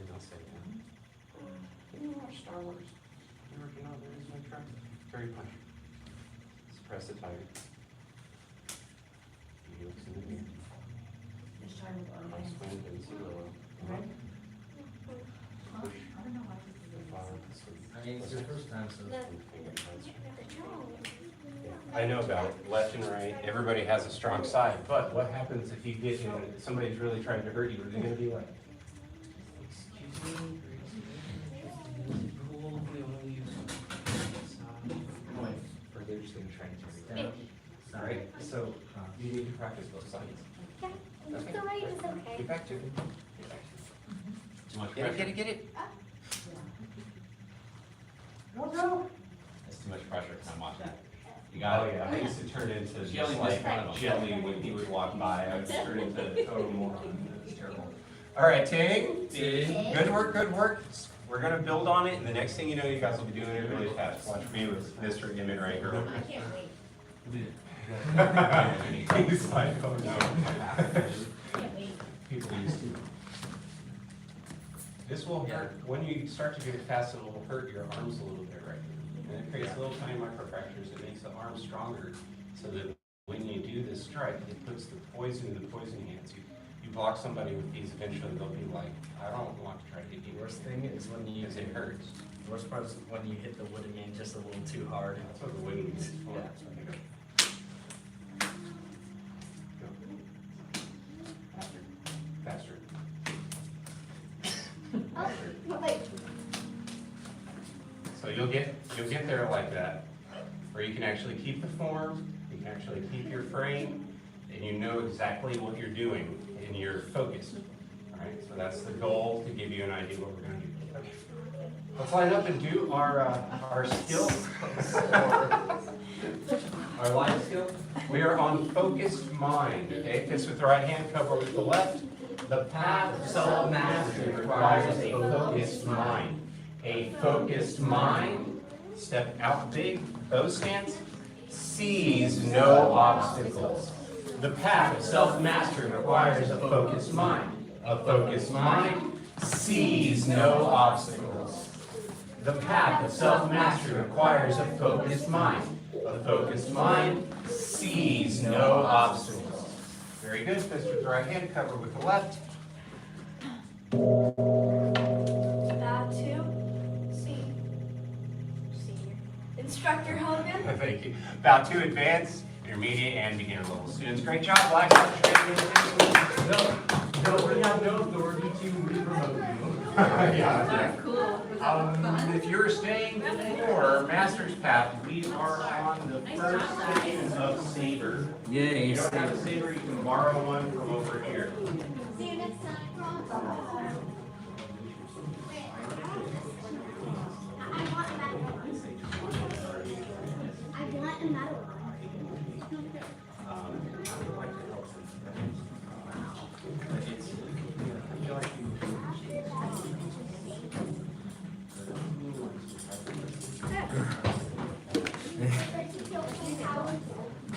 You watch Star Wars. You're working on there is no track. Carry punch. Suppress the tiger. He looks in the mirror. Crosswind and zero. Push. The far up the sleeve. I mean, it's your first time, so. I know about it, left and right, everybody has a strong side, but what happens if you get in, somebody's really trying to hurt you, are they gonna be like, excuse me? Cool, we only use one side. Or they're just gonna try to tear you down. Alright, so you need to practice both sides. Yeah, the right is okay. Get back to it. Too much Get it, get it. That's too much pressure, 'cause I'm watching. You got it. I used to turn into Jelly just like just- jelly when he would walk by. I would turn into a total moron. It was terrible. All right, Ting. Good work, good work. We're gonna build on it, and the next thing you know, you guys will be doing it really fast. Watch me with Mr. Emmett right here. I can't wait. He's like, oh no. Can't wait. People used to. This will hurt. When you start to do it fast, it will hurt your arms a little bit right here. And it creates little tiny microfractures. It makes the arm stronger so that when you do this strike, it puts the poison in the poison hands. You block somebody with these, eventually they'll be like, I don't want to try to get you. The worst thing is when you, Because it hurts. the worst part is when you hit the wooden man just a little too hard. That's what the wooden is for. Yeah. Faster. Faster. Oh, wait. So you'll get there like that, where you can actually keep the form, you can actually keep your frame, and you know exactly what you're doing, and you're focused. All right, so that's the goal, to give you an idea what we're going to do. Okay, let's line up and do our skills. Our life skill. We are on focused mind. Okay, fist with the right hand, cover with the left. The path of self-mastery requires a focused mind. A focused mind, step out big, bow stance, sees no obstacles. The path of self-mastery requires a focused mind. A focused mind sees no obstacles. The path of self-mastery requires a focused mind. A focused mind sees no obstacles. Very good. Fist with the right hand, cover with the left. Bow to senior. Instructor Hogan. Thank you. Bow to advanced, intermediate, and beginner level students. Great job, Black. No, we have no authority to re-promote you. Yeah. Cool. If you're staying for Master's Path, we are on the first section of Saber. Yay, If you don't have a Saber, you can borrow one from over here. See you next time. I want another one. I would like to help them. But it's, I feel like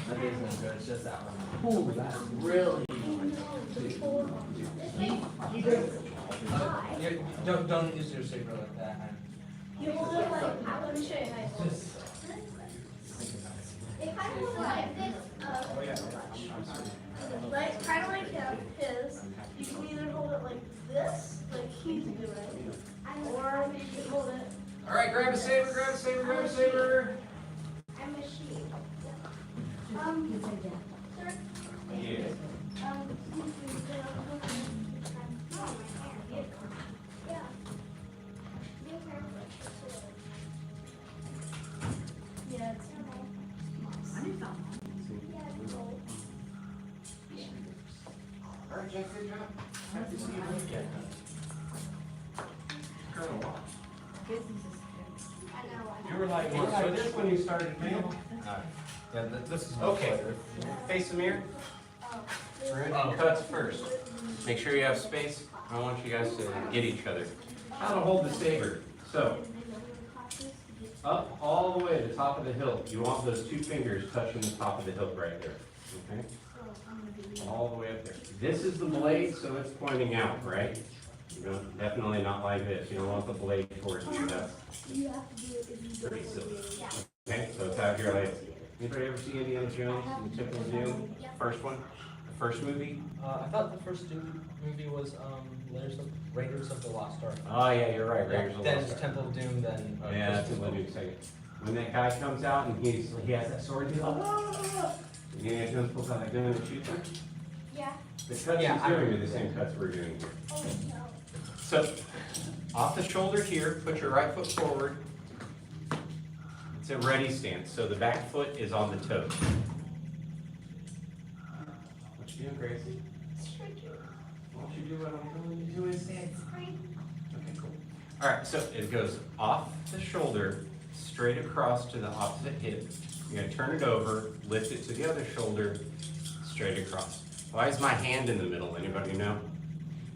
That isn't good, it's just that one. Ooh, that's really. Don't use your saber like that, man. You hold it like, I want to show you how you hold it. Just If I hold it like this, Oh, yeah. Like, kind of like his. You can either hold it like this, like he's doing, or you can hold it. All right, grab a saber, grab a saber, grab a saber. I'm a sheep. Sir, Yeah. Yeah. yeah, it's All right, Jack, good job. Happy to see you again. Colonel Watts. You were like this when you started, man? yeah, this is Okay. Face the mirror. Cuts first. Make sure you have space. I want you guys to get each other. How to hold the saber. So, up all the way to the top of the hilt. You want those two fingers touching the top of the hilt right there. Okay? All the way up there. This is the blade, so it's pointing out, right? You don't, definitely not like this. You don't want the blade towards you. That's pretty silly. Okay, so it's out here like this. Anybody ever see Indiana Jones and the Temple of Doom? First one? The first movie? I thought the first movie was Raiders of the Lost Ark. Oh, yeah, you're right. Raiders of the Then Lost it's Ark. Temple of Doom, then. Yeah, that's Christmas what Movie. we second. When that guy comes out and he has that sword, he's like, ah! And Indiana Jones pulls out that gun and shoots him. Yeah. The cuts Yeah, he's I doing are remember the same cuts we're doing here. Oh, no. So, off the shoulder here, put your right foot forward. It's a ready stance, so the back foot is on the toe. What you doing, Gracie? Why don't you do what I'm telling you to do instead? Okay, cool. All right, so it goes off the shoulder, straight across to the opposite hip. You're gonna turn it over, lift it to the other shoulder, straight across. Why is my hand in the middle? Anybody know?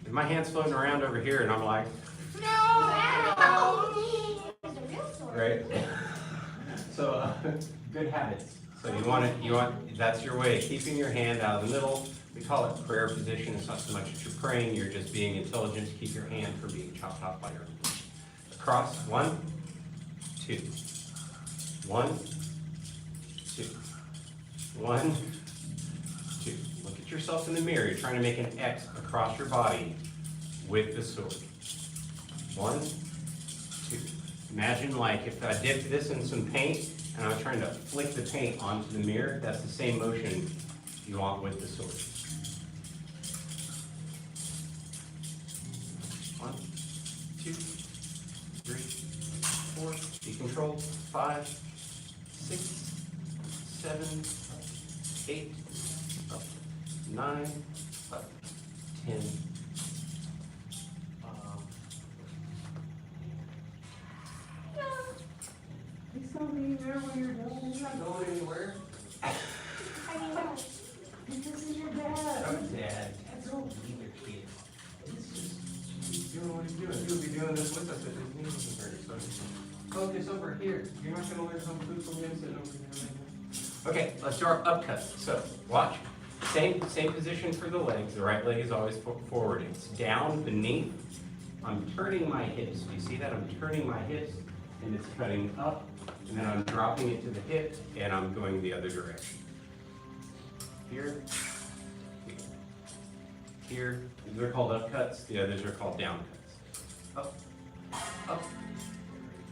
If my hand's floating around over here and I'm like, right? So good habits. So that's your way of keeping your hand out of the middle. We call it prayer position. It's not so much that you're praying, you're just being intelligent to keep your hand from being chopped off by your hand. Across, 1, 2. 1, 2. 1, 2. Look at yourself in the mirror. You're trying to make an X across your body with the sword. 1, 2. Imagine like if I dipped this in some paint and I was trying to flick the paint onto the mirror, that's the same motion you want with the sword. 1, 2, 3, 4. Be controlled. 5, 6, 7, 8, up, 9, up, 10. He's still being there when you're done. He's not going anywhere. This is your dad. I'm dad. Dad's all either kid. He's doing what he's doing. He'll be doing this with us if his knee wasn't hurt. So focus over here. You're not going to learn some food from him sitting over here. Okay, let's do our upcuts. So watch. Same position for the legs. The right leg is always forward. It's down beneath. I'm turning my hips. Do you see that? I'm turning my hips and it's cutting up. And then I'm dropping it to the hip and I'm going the other direction. Here, here. These are called upcuts. The others are called downcuts. Up, up.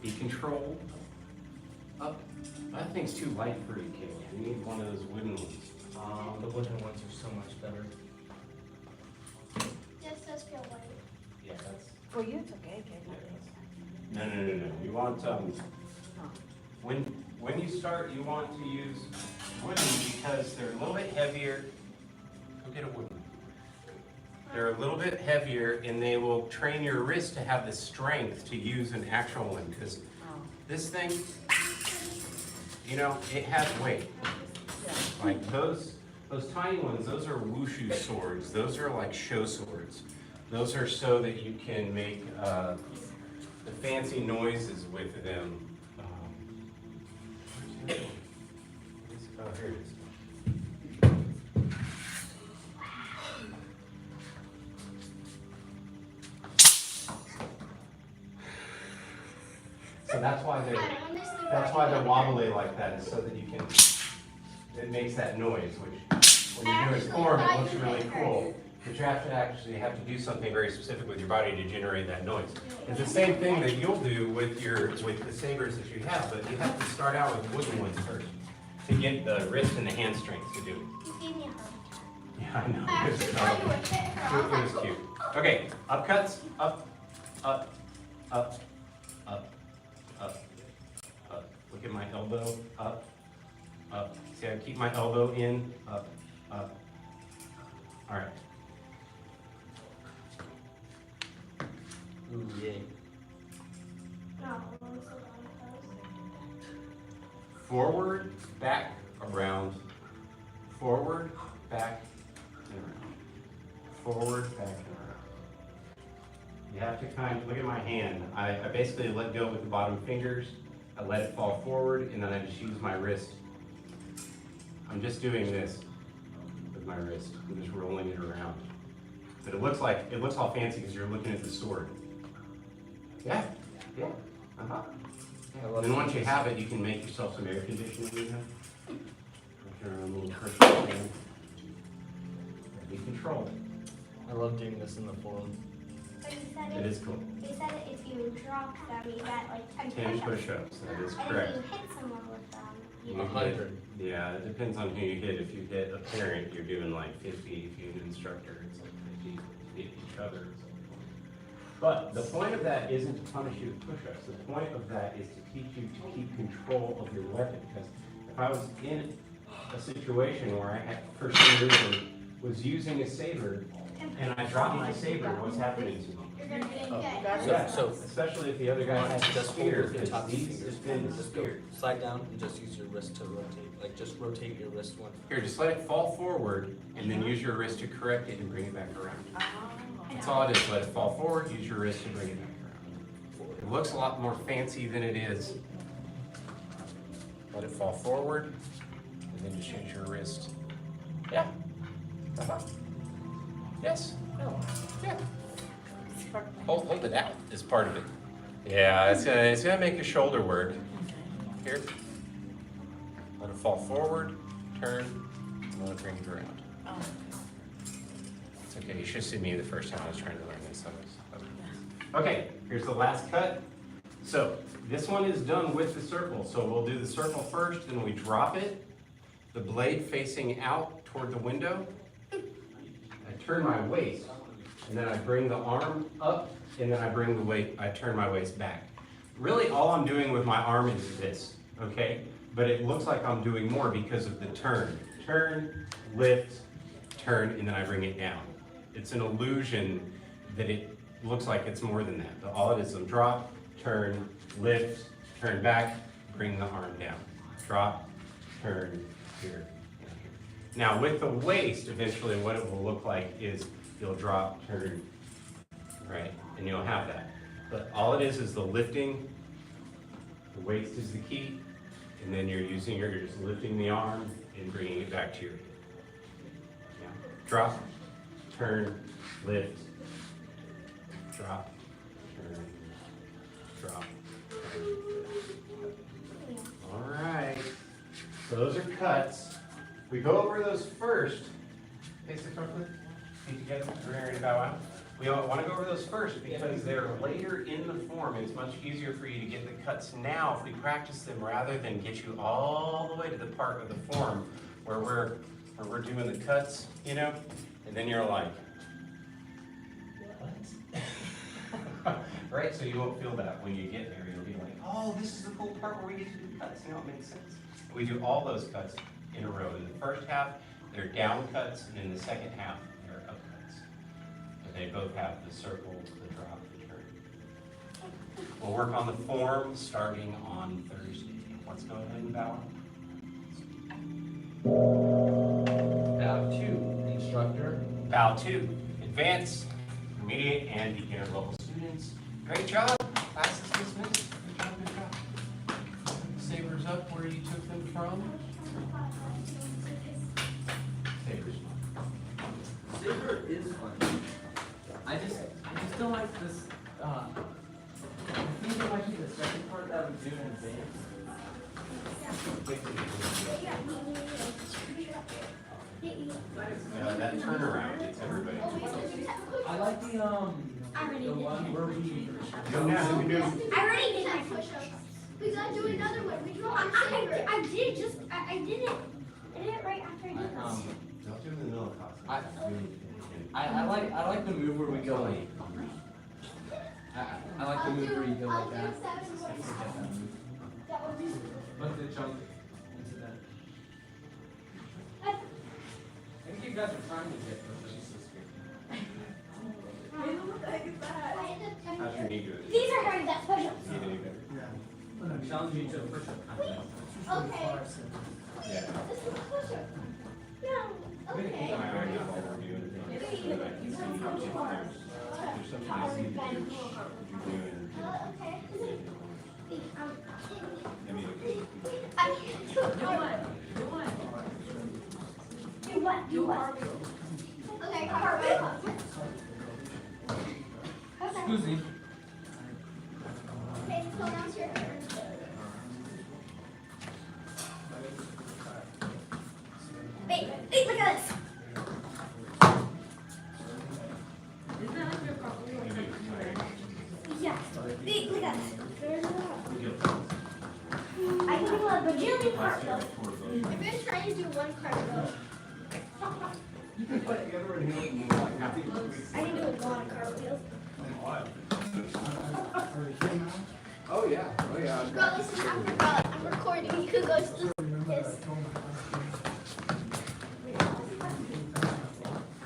Be controlled. Up. That thing's too light for you, kid. You need one of those wooden ones. The wooden ones are so much better. This does feel light. Yeah, that's. For you, it's okay, kid. No. You want when you start, you want to use wooden because they're a little bit heavier. Go get a wooden. They're a little bit heavier, and they will train your wrist to have the strength to use an actual one. Because this thing, you know, it has weight. Like those tiny ones, those are wushu swords. Those are like show swords. Those are so that you can make the fancy noises with them. Oh, here it is. So that's why they're wobbly like that, is so that you can. It makes that noise, which when you do its form, it looks really cool. But you actually have to do something very specific with your body to generate that noise. It's the same thing that you'll do with the sabers that you have, but you have to start out with wooden ones first to get the wrist and the hand strength to do it. You gave me a heart attack. Yeah, I know. I It was actually thought you were hit her. It was cute. Okay, upcuts, up, up, up, up, up, up. Look at my elbow, up, up. See, I keep my elbow in, up, up. All right. Ooh, yay. No, I'm so bad. Forward, back, around. Forward, back, and around. Forward, back, and around. You have to kind of, look at my hand. I basically let go with the bottom fingers. I let it fall forward, and then I just use my wrist. I'm just doing this with my wrist. I'm just rolling it around. But it looks all fancy because you're looking at the sword. Yeah, yeah, uh-huh. And then once you have it, you can make yourself some air conditioning with it. Your own little personal thing. Be controlled. I love doing this in the fold. But you said It is cool. You said if you drop them, you got like 10 10 push-ups. push-ups, that is And correct. if you hit someone with them, you You get 100. Yeah, it depends on who you hit. If you hit a parent, you're doing like 50. If you hit an instructor, it's like 50. Hit each other, it's like 20. But the point of that isn't to punish you with push-ups. The point of that is to teach you to keep control of your weapon. Because if I was in a situation where I had, for some reason, was using a saber and I dropped my saber, what's happening to me? you're gonna get okay. Yeah, So- especially if the other guy has Just spear, hold your because top these fingers spin and the just go spear. slide down and just use your wrist to rotate. Like just rotate your wrist one. Here, just let it fall forward, and then use your wrist to correct it and bring it back around. That's all it is, let it fall forward, use your wrist to bring it back around. It looks a lot more fancy than it is. Let it fall forward, and then just use your wrist. Yeah. Uh-huh. Yes. Yeah. Hold it out is part of it. Yeah, it's gonna make your shoulder work. Here. Let it fall forward, turn, and let it bring it around. It's okay, you should see me the first time I was trying to learn this. Okay, here's the last cut. So this one is done with the circle. So we'll do the circle first, then we drop it, the blade facing out toward the window. I turn my waist, and then I bring the arm up, and then I bring the weight, I turn my waist back. Really, all I'm doing with my arm is this, okay? But it looks like I'm doing more because of the turn. Turn, lift, turn, and then I bring it down. It's an illusion that it looks like it's more than that. But all it is drop, turn, lift, turn back, bring the arm down. Drop, turn, here, and here. Now with the waist, eventually what it will look like is you'll drop, turn, right? And you'll have that. But all it is the lifting, the waist is the key, and then you're just lifting the arm and bringing it back to your hip. Now, drop, turn, lift, drop, turn, drop, turn. All right, so those are cuts. We go over those first. Face the front foot, feet together, rear and bow out. We want to go over those first because they're later in the form. It's much easier for you to get the cuts now if we practice them rather than get you all the way to the part of the form where we're doing the cuts, you know? And then you're like, what? Right? So you won't feel that when you get there. You'll be like, oh, this is the cool part where we get to do cuts. You know, it makes sense. We do all those cuts in a row. In the first half, they're down cuts, and in the second half, they're up cuts. But they both have the circle, the drop, the turn. We'll work on the form starting on Thursday. Let's go ahead and bow. Bow to instructor. Bow 2, advanced, intermediate, and beginner level students. Great job. Class is dismissed. Good job, good job. Sabers up where you took them from. Sabers. Saber is fun. I just don't like this. I think it might be the second part that we do in advance. That turnaround gets everybody. I like the one where we. Go now, we do. I already did my Push-ups. We gotta do another one. We draw on Saber. I did just, I did it. I did it right after I did this. Don't do the middle class. I like the move where we go like. I like the move where you go like that. I forget that move. But the jump into that. I think you guys are trying to get this. What the heck is that? How's your knee doing? These are hard, that's push-ups. You did better. Challenge you to a push-up contest. Okay. Yeah. This is a push-up. No. Okay. I already have all reviewed it. So that I can see you get there's something I see that you're doing. Okay. Maybe I can't do it. Do what? Do what? Okay, cartwheel. Excuse me. Okay, so now it's your turn. Wait, look at this. Yeah. Wait, look at this. I can do a bajillion cartwheels. I've been trying to do one cartwheel. I can do a lot of cartwheels. Oh, yeah. Oh, yeah. Girl, listen, I'm recording. You could go to this.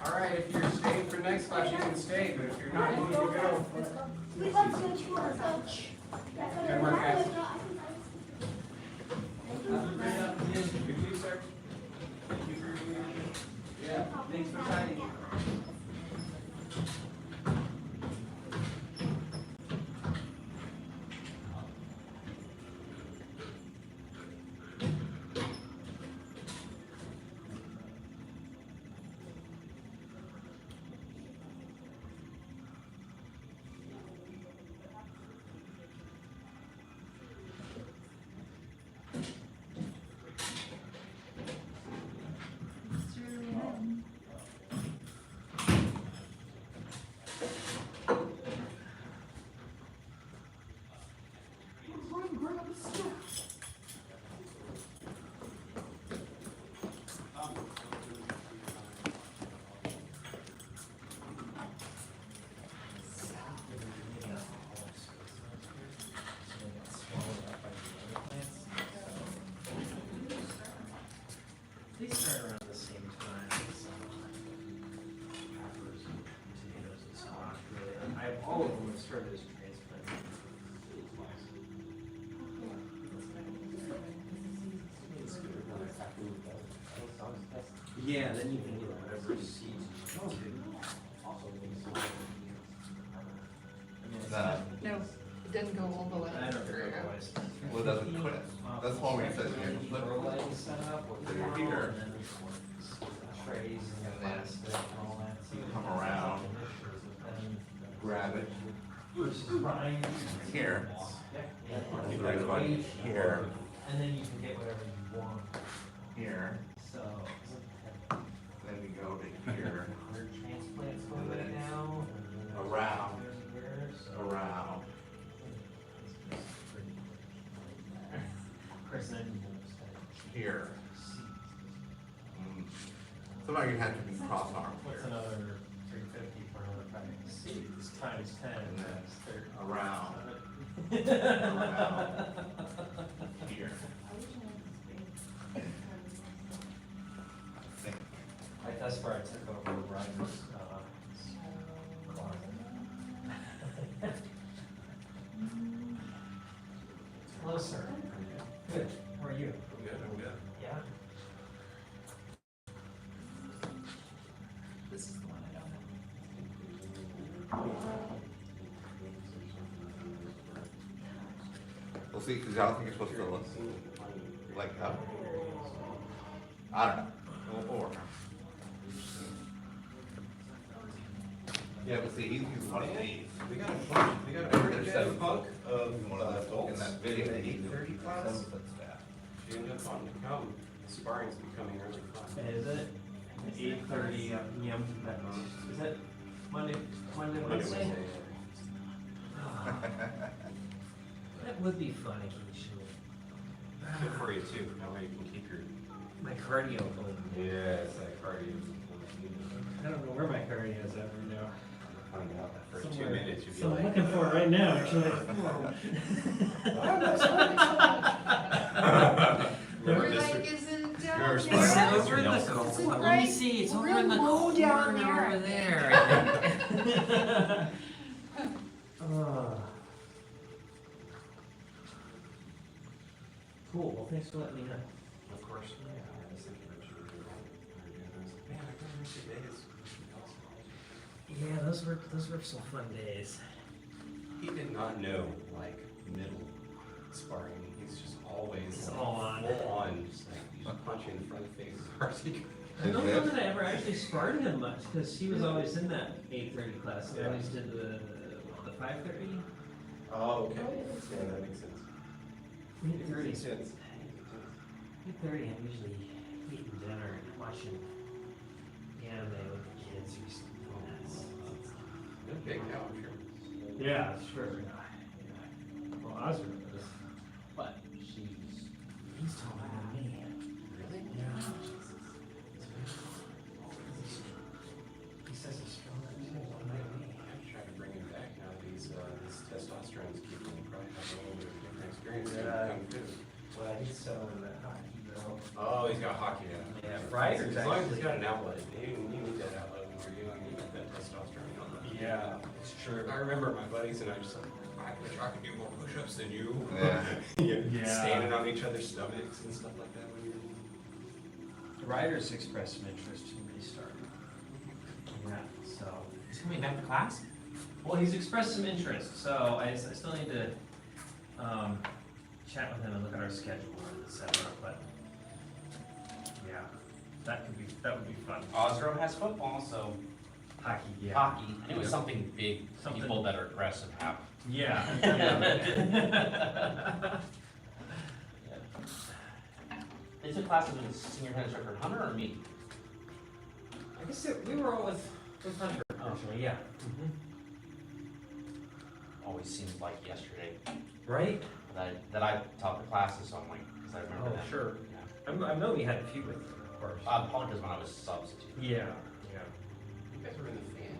All right, if you're staying for next nice spot, you can stay, but if you're not, you need to go. Wait, let's go to our coach. Good work, guys. Good you, sir. Thank you for your leadership. Yeah, thanks for signing. They start around the same time. Peppers and potatoes and squash, really. All of them have started as transplant. Yeah, then you can get whatever seeds you want to. No, it doesn't go all the way I don't through. know what it was. Well, it doesn't quit. That's one way it says you can flip. Rolling setup with the They're here. and then trays and And then plastic and all that. So you come around, grab it Versus buying. here, Yeah. you bring one here, And then you can get whatever you want, here, so. then we go to here, 100 transplants And going then right it's now. around, Years. around. Chris, then you Here. Somebody had to be cross-armed What's here, another 350 for another pack of seeds times 10, And then that's 30. around, here. I think. Like that's where I took over Roger's, closet. Hello, sir. Good, how are you? I'm good, I'm good. Yeah? This is the one I don't have. We'll see, because I don't think you're supposed to look like that. I don't know. Or. Yeah, but see, he's one of these. We got a bunch, we got a pretty good book of One of the adults in that video. in the 8:30 class. Staff. She ended up wanting to come. Sparring's becoming really fun. Is it? 8:30 p.m. Is that Monday, Wednesday? That would be fun occasionally. Good for you too, that way you can keep your. My cardio going. Yes, that cardio is I don't know where my cardio is at right now. Find out that first 2 Somewhere. minutes, you'll be So I'm like. looking for it right now, actually. Remember We're Mr. like, is it down Yours there? was- It's over in the It's corner. Let me right- see, it's over real in the low down corner over there. there. Cool, well, thanks for letting me know. Of course, yeah, I was thinking that you were doing this. Man, I can't miss your days. Yeah, those were some fun days. He did not know, like, middle sparring. He's just always It's like, all on. full on, just like, you just punch in front of the face as hard as you can. I don't know that I ever actually sparred him much, because he was always in that 8:30 class, I always did the 5:30. Oh, okay. Yeah, that makes sense. 8:30. Makes sense. 8:30, I'm usually eating dinner and watching anime with the kids or something. They're big now, I'm sure. Yeah, sure. Well, Oscar is, but he's taller than me. Really? Yeah. He says he's stronger too, like me. I'm trying to bring him back now that he's, his testosterone's keeping him, probably have a little bit of a different experience. Yeah. Kung Fu. Well, he's so in that hockey belt. Oh, he's got hockey now. Yeah, Ryder's As long as he's actually- got an outlet, you need that outlet when you're young, you need that testosterone. Yeah, it's true. I remember my buddies and I just like, I wish I could do more push-ups than you. Yeah. Yeah. Standing on each other's stomachs and stuff like that when you're. The writers expressed some interest in restarting. Yeah, so. He's coming back to class? Well, he's expressed some interest, so I still need to, chat with him and look at our schedule and et cetera, but, yeah, that would be fun. Osro has football, so Hockey, yeah. hockey. I knew it was something big, Something- people that are aggressive have. Yeah, yeah. They took classes with senior head instructor Hunter or me? I guess we were all with Hunter, actually, yeah. Always seems like yesterday Right? that I taught the classes, so I'm like, because I remember Oh, that. sure. Yeah. I know we had a few with him, of course. Probably because when I was substitute. Yeah, yeah. You guys were in the fan.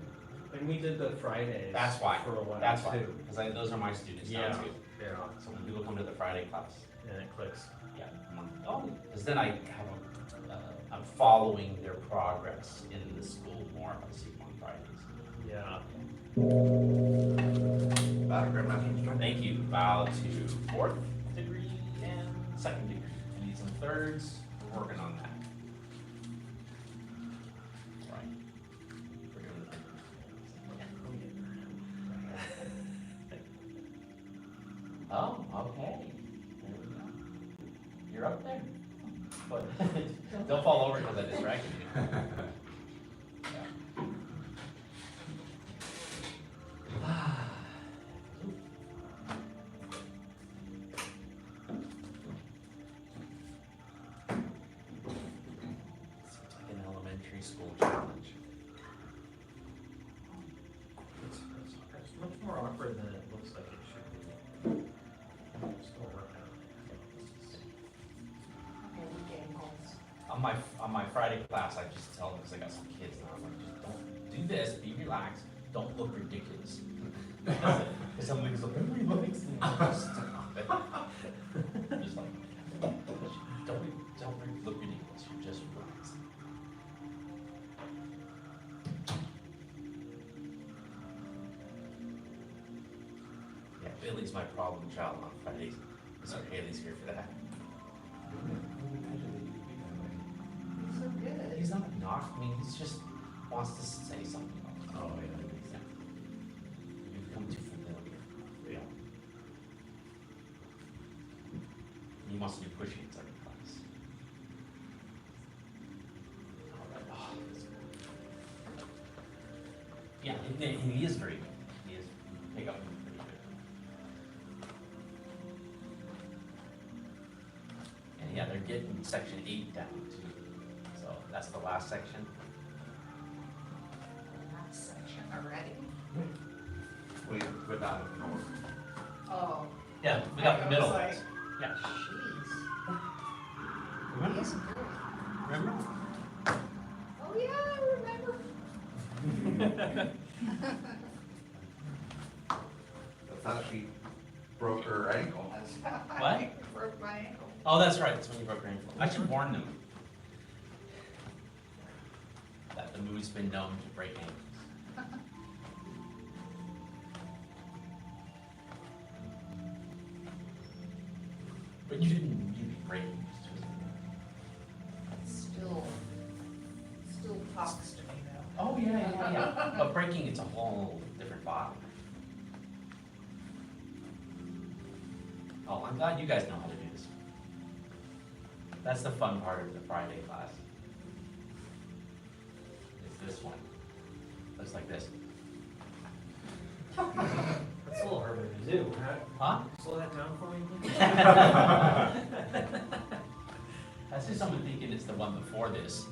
And we did the Fridays. That's why. For a while, That's why. too. Because those are my students now Yeah, too. yeah, So when people come to the Friday class, and it clicks. yeah, I'm like, oh, because then I have I'm following their progress in the school more if I see them on Fridays. Yeah. Grandmaster instructor. Thank you. Bow to fourth degree and second degree. These and thirds, we're working on that. Right. We're doing that. Oh, okay. There we go. You're up there. But don't fall over because I distracted you. Seems like an elementary school challenge. It's much more awkward than it looks like it should be. Still working On my Friday class, I just tell them, because I got some kids now, I'm like, just don't do this, be relaxed, don't look ridiculous. Because some niggas like, everybody looks, and I'm just, stop it. I'm just like, don't look ridiculous, you're just relaxed. Yeah, Billy's my problem child on Fridays, so Haley's here for that. So good. He's not a knock, I mean, he's just wants to say something. Oh, yeah. You become too familiar. Yeah. He wants to do pushing inside the class. All right. Oh, that's good. Yeah, and he is very good. He is pick up pretty good. And yeah, they're getting section 8 down too. So that's the last section. Last section already. But not in order. Oh. Yeah, we got the I middle was ones. like, Yeah. jeez. Remember? He's good. Remember? Oh, yeah, I remember. That's how she broke her ankle. That's how What? I broke my ankle. Oh, that's right, that's when you broke your ankle. I should warn them. That the move's been known to break ankles. But you didn't break it. Still talks to me though. Oh, yeah. But breaking, it's a whole different bottle. Oh, I'm glad you guys know how to do this. That's the fun part of the Friday class. It's this one. Looks like this. That's a little harder to do, Huh? Slow that down for me, please. That's just someone thinking it's the one before this.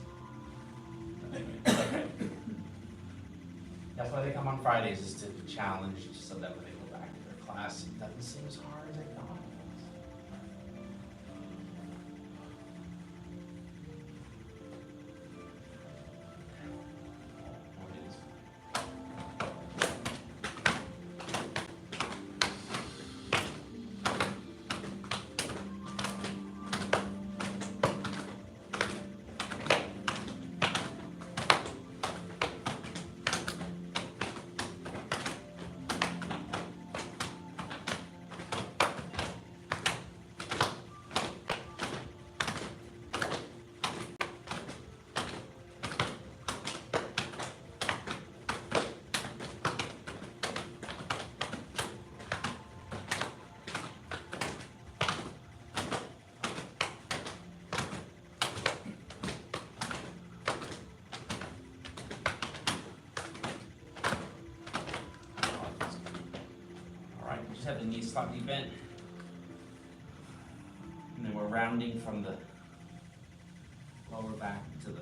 Okay. That's why they come on Fridays, is to be challenged, so that when they go back to their class, it doesn't seem as hard as they thought it was. Oh, it is. knees slightly bent. And then we're rounding from the lower back to the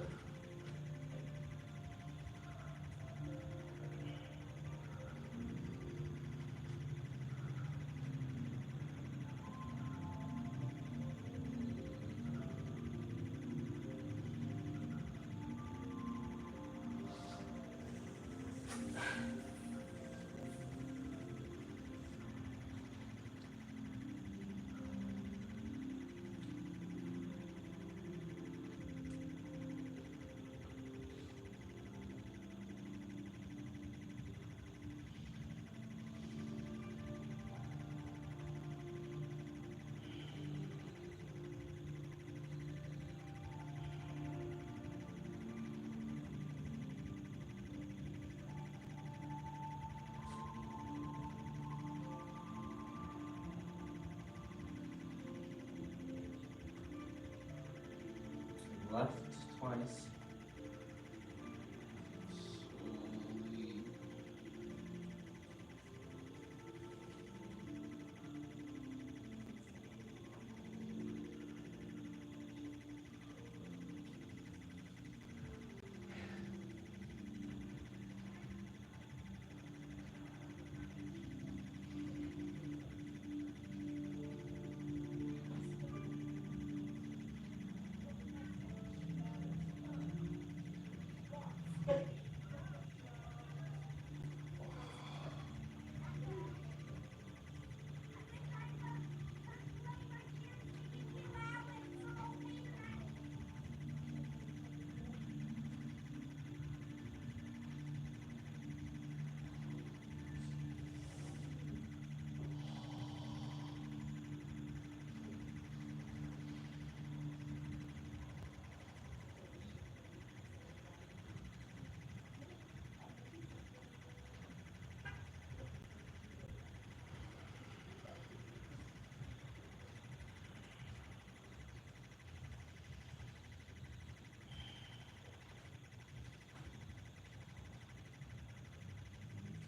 left twice.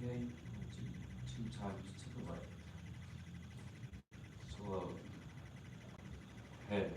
Slowly. Okay, two times to the right. Slow. Head.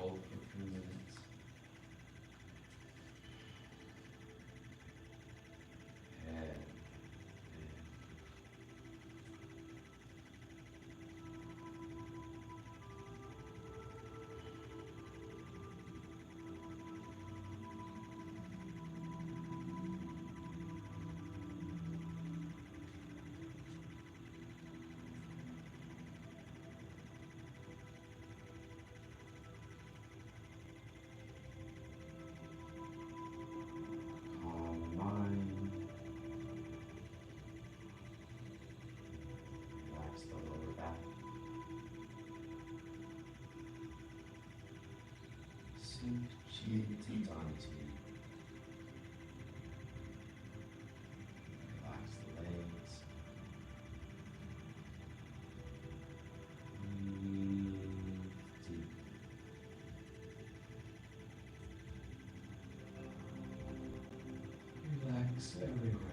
hold for 2 minutes. Head. Calm mind. Relax the lower back. Sink cheek onto you. Relax the legs. Breathe deep. Relax everywhere.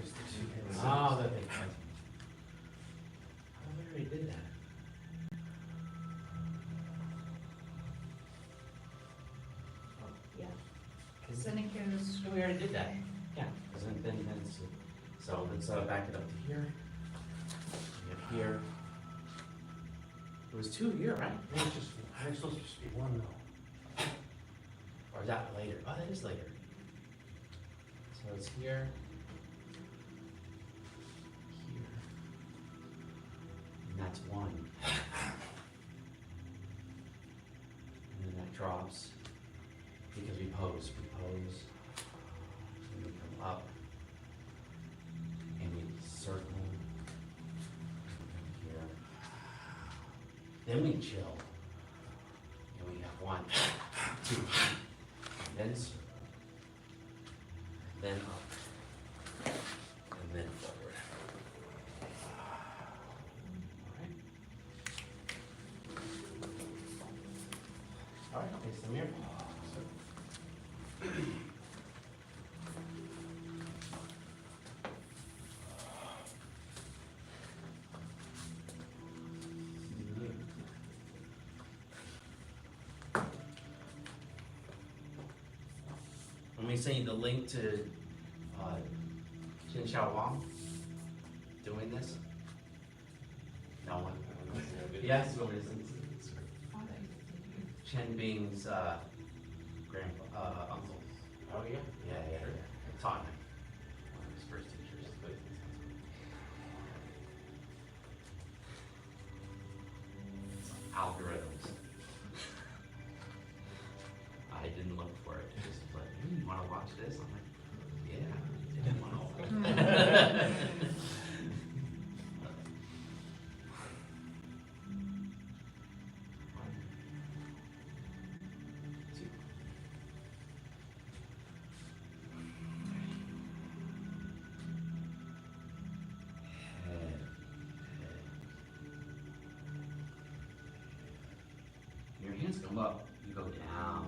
just the two pins. Oh, that makes sense. Oh, we already did that. Yeah. Cause then it goes, So we already did that. Yeah, because then, so let's back it up to here. We have here. It was 2 here, right? I think it's just, I think it's supposed to just be one though. Or is that later? Oh, that is later. So it's here. Here. And that's 1. And then that drops because we pose. And we come up. And we circle. Here. Then we chill. And we have 1, 2, and then circle. And then up. And then forward. All right, face the mirror. Let me send you the link to Chin Xiao Wang doing this. No one? Yes, you want me to send it? Chen Bing's uncle. Oh, yeah? Yeah. Taught him. One of his first teachers. Algorithms. I didn't look for it. Just like, you want to watch this? I'm like, yeah. I didn't want to. Your hands come up, you go down.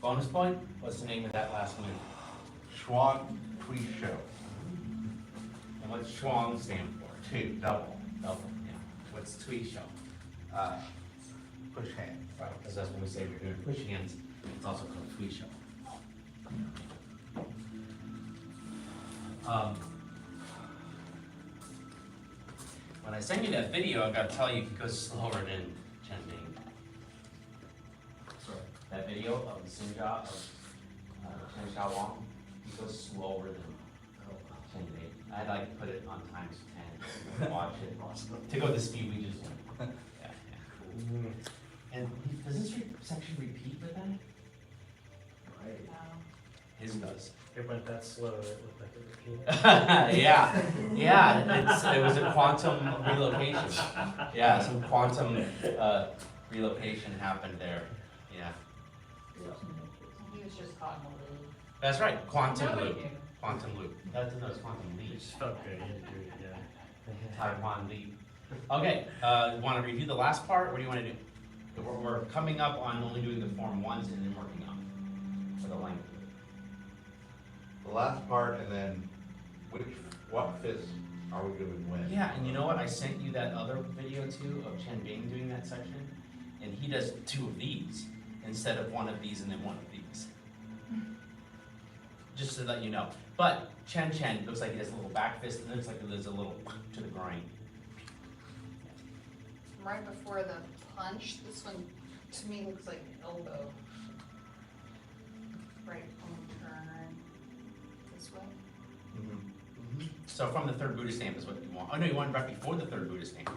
Bonus point, what's the name of that last move? Schwang Tui Show. And what's Schwang stand for? Two, double. Double, yeah. What's Tui show? Push hand. Right, because that's when we say we're doing push hands, it's also called Tui show. When I send you that video, I've got to tell you it goes slower than Chen Bing. Sorry. That video of the Sinja of Chen Xiaowang, it goes slower than Chen Bing. I'd like to put it on times 10, watch it, to go the speed we just went. Yeah, yeah. And does this section repeat with that? Right. His does. It went that slow, it looked like it repeated. Yeah, it was a quantum relocation. Yeah, some quantum relocation happened there, yeah. He was just caught in a loop. That's right, quantum Nobody loop, knew. quantum loop. That's quantum It leap, just felt good, you had to do it again. Taiwan leap. Okay, want to review the last part? What do you want to do? We're coming up on only doing the form once and then working on for the length. The last part, and then what fist are we doing when? Yeah, and you know what? I sent you that other video too of Chen Bing doing that section, and he does two of these instead of one of these and then one of these. Just so that you know. But Chen looks like he has a little back fist, and it looks like there's a little to the groin. Right before the punch, this one to me looks like an elbow. Right on the turn this way. So from the third Buddha stamp is what you want. Oh no, you want right before the third Buddha stamp.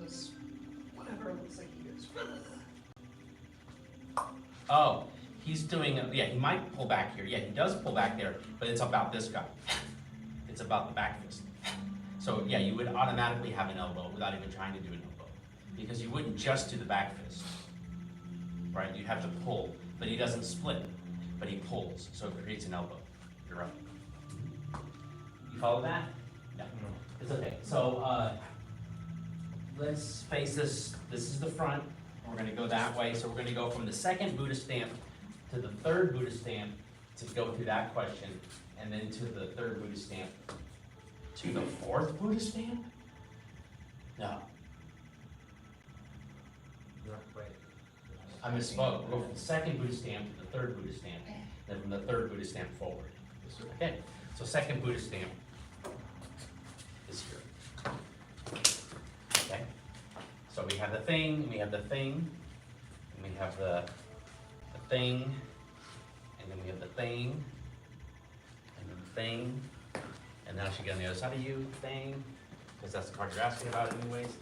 This, whatever it looks like he goes. Oh, he's doing, yeah, he might pull back here. Yeah, he does pull back there, but it's about this guy. It's about the back fist. So yeah, you would automatically have an elbow without even trying to do an elbow. Because you wouldn't just do the back fist, right? You'd have to pull, but he doesn't split, but he pulls, so it creates an elbow. You're right. You follow that? No, it's okay. So let's face this. This is the front. We're going to go that way. So we're going to go from the second Buddha stamp to the third Buddha stamp to go through that question, and then to the third Buddha stamp to the fourth Buddha stamp? No, Wait. I misspoke. We'll go from the second Buddha stamp to the third Buddha stamp, then from the third Buddha stamp forward. Okay, so second Buddha stamp is here. Okay, so we have the thing, and we have the thing, and we have the thing, and then we have the thing, and then the thing, and now she get on the other side of you, thing, because that's the part you're asking about anyways.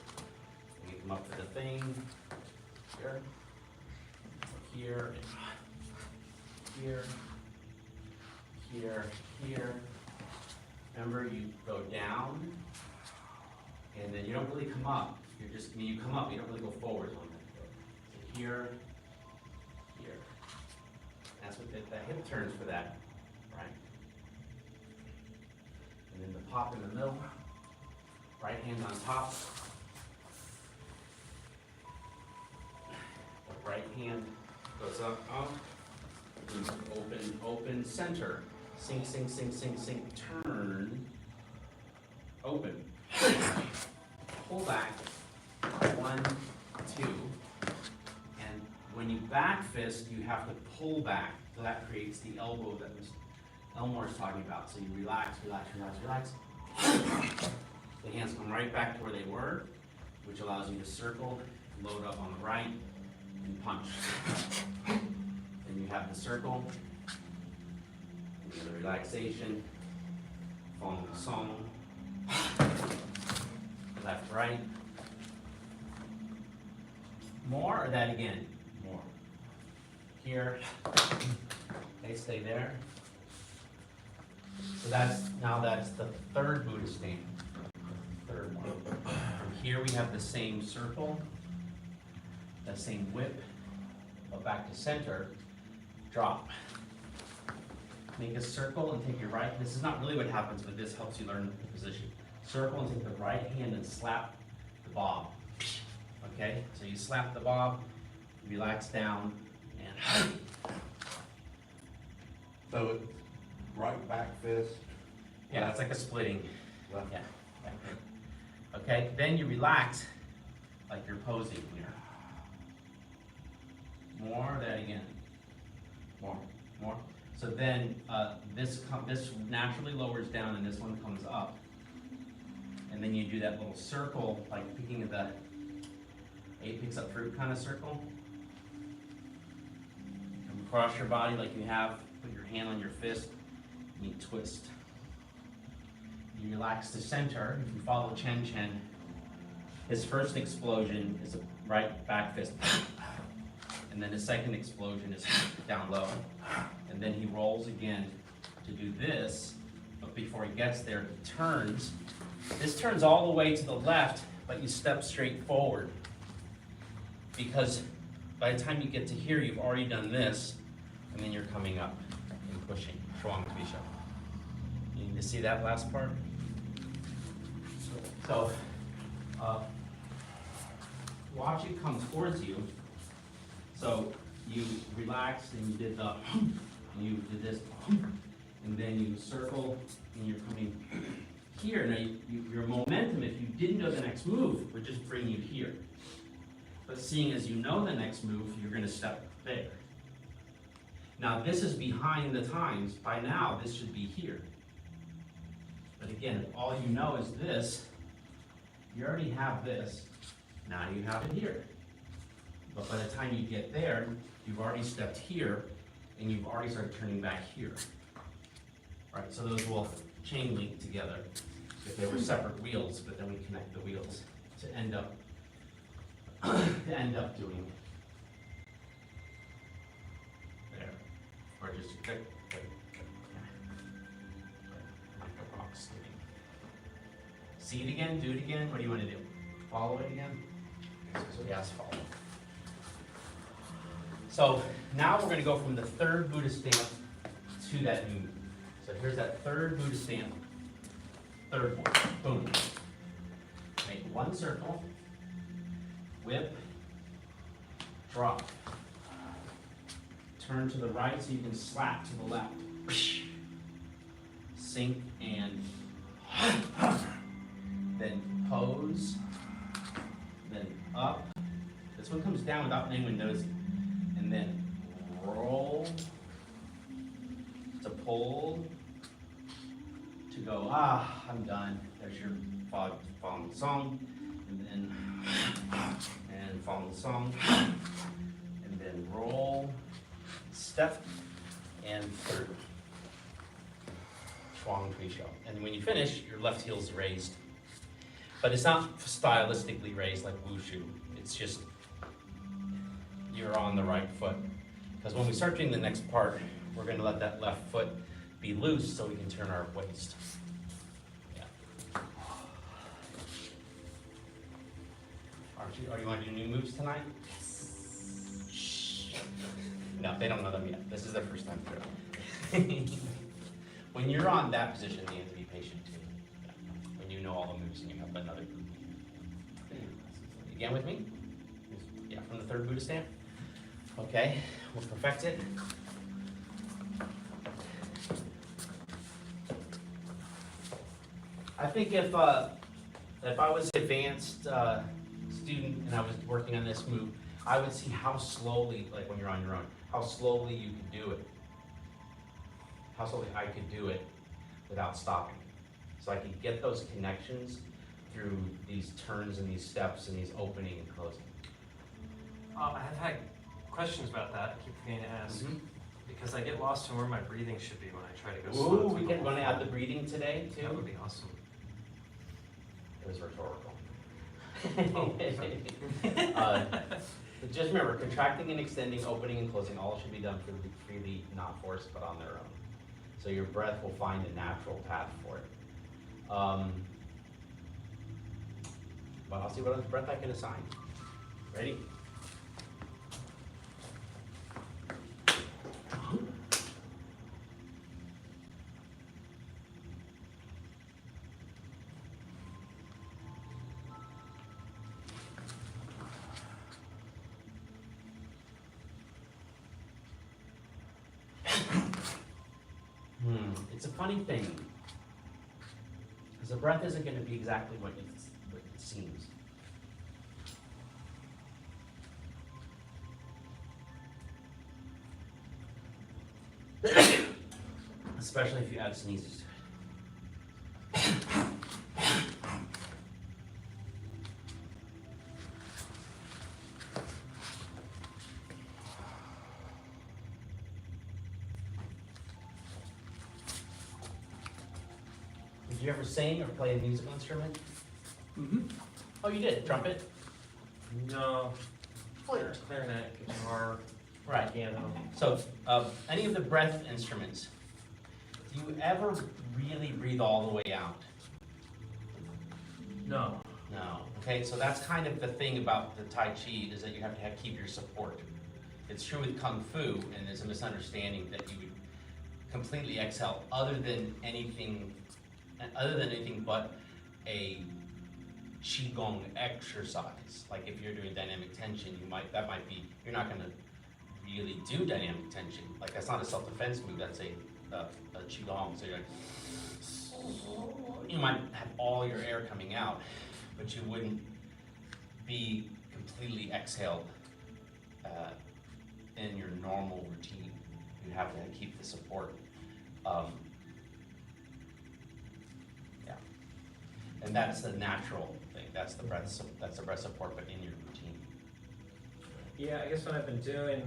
And you come up to the thing, here, here, here, here. Remember, you go down, and then you don't really come up. You're just, I mean, you come up, you don't really go forward on that. So here, here. That's what the hip turns for that, right? And then the pop in the middle, right hand on top. The right hand goes up, open, center. Sink, sink, sink, sink, sink, turn, open. Pull back, 1, 2. And when you back fist, you have to pull back. So that creates the elbow that Elmore's talking about. So you relax, relax, relax, relax. The hands come right back to where they were, which allows you to circle, load up on the right, and punch. Then you have the circle, the relaxation, following the song, left, right. More or that again? More. Here, okay, stay there. So that's the third Buddha stamp. Third one. From here we have the same circle, the same whip, but back to center, drop. Make a circle and take your right, this is not really what happens, but this helps you learn the position. Circle and take the right hand and slap the bob. Okay, so you slap the bob, relax down, So it's right back fist. Yeah, it's like a splitting. Left. Yeah. Okay, then you relax like you're posing here. More of that again. More. So then this naturally lowers down and this one comes up. And then you do that little circle, like picking of the ape picks up fruit kind of circle. Come across your body like you have, put your hand on your fist, and you twist. You relax the center. If you follow Chen Chen, his first explosion is a right back fist. And then the second explosion is down low. And then he rolls again to do this, but before he gets there, he turns. This turns all the way to the left, but you step straight forward. Because by the time you get to here, you've already done this, and then you're coming up and pushing. Shuang Tvisha. You need to see that last part? So, watch it come towards you. So you relaxed and you did the, and you did this, and then you circle and you're coming here. Now your momentum, if you didn't know the next move, would just bring you here. But seeing as you know the next move, you're gonna step there. Now this is behind the times. By now, this should be here. But again, if all you know is this, you already have this. Now you have it here. But by the time you get there, you've already stepped here, and you've already started turning back here. Right, so those will chain link together if they were separate wheels, but then we connect the wheels to end up doing there. Or just click, like a rock skipping. See it again, do it again, what do you want to do? Follow it again? Yes, follow. So now we're going to go from the third Buddha stamp to that new. So here's that third Buddha stamp, third one, boom. Make one circle, whip, drop. Turn to the right so you can slap to the left. Sink and then pose, then up. This one comes down without anyone noticing. And then roll to pull to go, I'm done. There's your falling song. And then falling song. And then roll, step, and third. Shuang Tui Xiao. And when you finish, your left heel's raised. But it's not stylistically raised like wushu. It's just you're on the right foot. Because when we start doing the next part, we're going to let that left foot be loose so we can turn our waist. Yeah. Are you want to do new moves tonight? Shh. No, they don't know them yet. This is their first time through. When you're on that position, you have to be patient too. Yeah. When you know all the moves and you have another group. Again with me? Yeah, from the third Buddha stamp. Okay, we'll perfect it. I think if I was an advanced student and I was working on this move, I would see how slowly, like when you're on your own, how slowly you could do it. How slowly I could do it without stopping. So I could get those connections through these turns and these steps and these opening and closing. I have had questions about that. I keep forgetting to ask. Because I get lost in where my breathing should be when I try to go slow. Ooh, we can want to add the breathing today too? That would be awesome. It was rhetorical. Just remember, contracting and extending, opening and closing, all should be done freely, not forced, but on their own. So your breath will find a natural path for it. But I'll see what other breath I can assign. Ready? It's a funny thing. Because the breath isn't going to be exactly what it seems. Especially if you add sneezes to it. Did you ever sing or play a musical instrument? Mm-hmm. Oh, you did? Trumpet? No. Clarinet, guitar, Right. piano. So, any of the breath instruments, do you ever really breathe all the way out? No. No. Okay, so that's kind of the thing about the Tai Chi, is that you have to keep your support. It's true with Kung Fu, and there's a misunderstanding that you would completely exhale other than anything but a Qigong exercise. Like if you're doing dynamic tension, that might be, you're not gonna really do dynamic tension. Like that's not a self-defense move, that's a Qigong. So you're like, you might have all your air coming out, but you wouldn't be completely exhaled in your normal routine. You have to keep the support. And that's the natural thing. That's the breath support, but in your routine. Yeah, I guess when I've been doing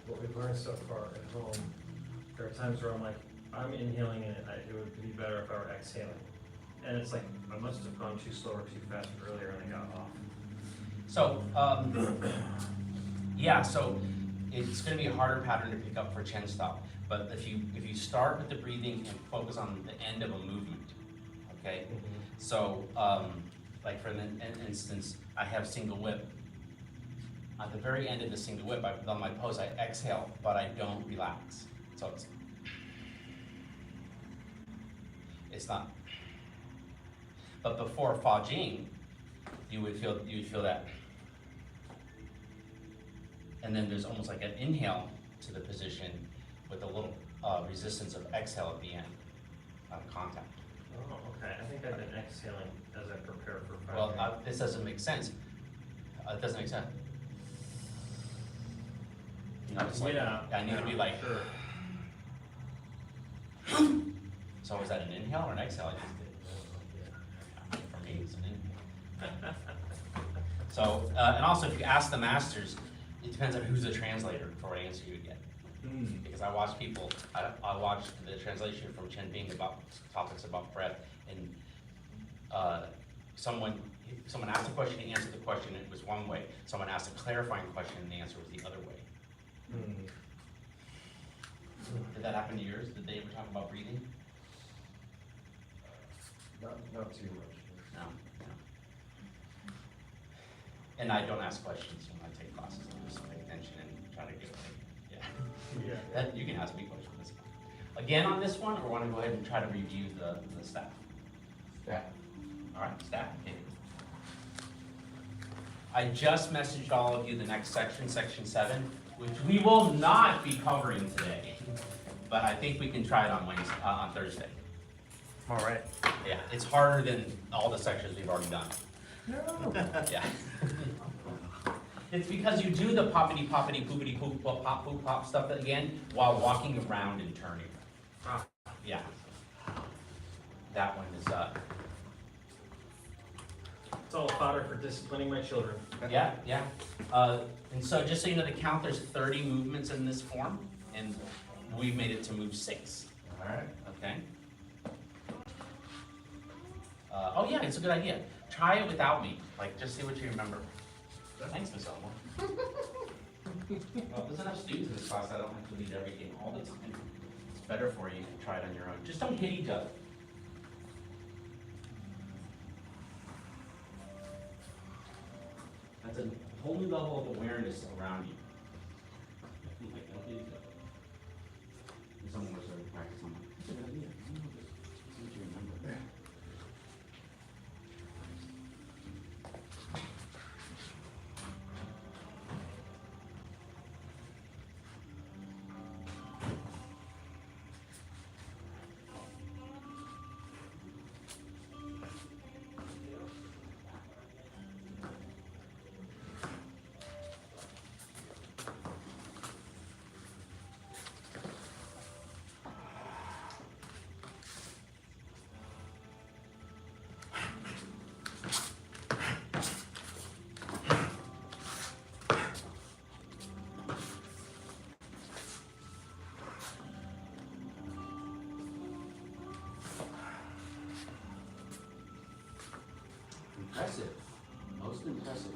what we've learned so far at home, there are times where I'm like, I'm inhaling and it would be better if I were exhaling. And it's like, I must have gone too slow or too fast earlier and I got off. So, yeah, so it's gonna be a harder pattern to pick up for Chen stop. But if you start with the breathing and focus on the end of a movement, okay? So, like for instance, I have single whip. At the very end of the single whip, on my pose, I exhale, but I don't relax. So it's not. But before Fa Jing, you would feel that. And then there's almost like an inhale to the position with a little resistance of exhale at the end, contact. Oh, okay. I think I've been exhaling as I prepare for Fa Well, Jing. this doesn't make sense. It doesn't make sense. You know, it's like, Yeah. I need to be like, Sure. So was that an inhale or an exhale I just did? For me, it's an inhale. So, and also if you ask the masters, it depends on who's the translator before I answer you again. Because I watch people, I watched the translation from Chen Bing about topics about breath, and someone asked a question, he answered the question, and it was one way. Someone asked a clarifying question, and the answer was the other way. Did that happen to yours? Did they ever talk about breathing? Not too much. No. And I don't ask questions when I take classes. I just pay attention and try to get Yeah. That, you can ask me questions. Again on this one, or want to go ahead and try to review the staff? Yeah. All right, staff. Okay. I just messaged all of you the next section, section 7, which we will not be covering today, but I think we can try it on Thursday. All right. Yeah, it's harder than all the sections we've already done. No. Yeah. It's because you do the poppity poppity poopity poop pop pop poop pop stuff again while walking around and turning. Ah. Yeah. That one is It's all fodder for disciplining my children. yeah. And so just so you know, the count, there's 30 movements in this form, and we've made it to move 6. All right. Okay. Oh yeah, it's a good idea. Try it without me. Like, just see what you remember. Thanks, Miss Elmore. Well, there's enough students in this class, I don't have to lead everything all the time. It's better for you to try it on your own. Just don't hit each other. That's a whole new level of awareness around you. Like, don't hit each other. If someone was starting to practice, I'm like, that's a good idea. See what you remember. Impressive, most impressive.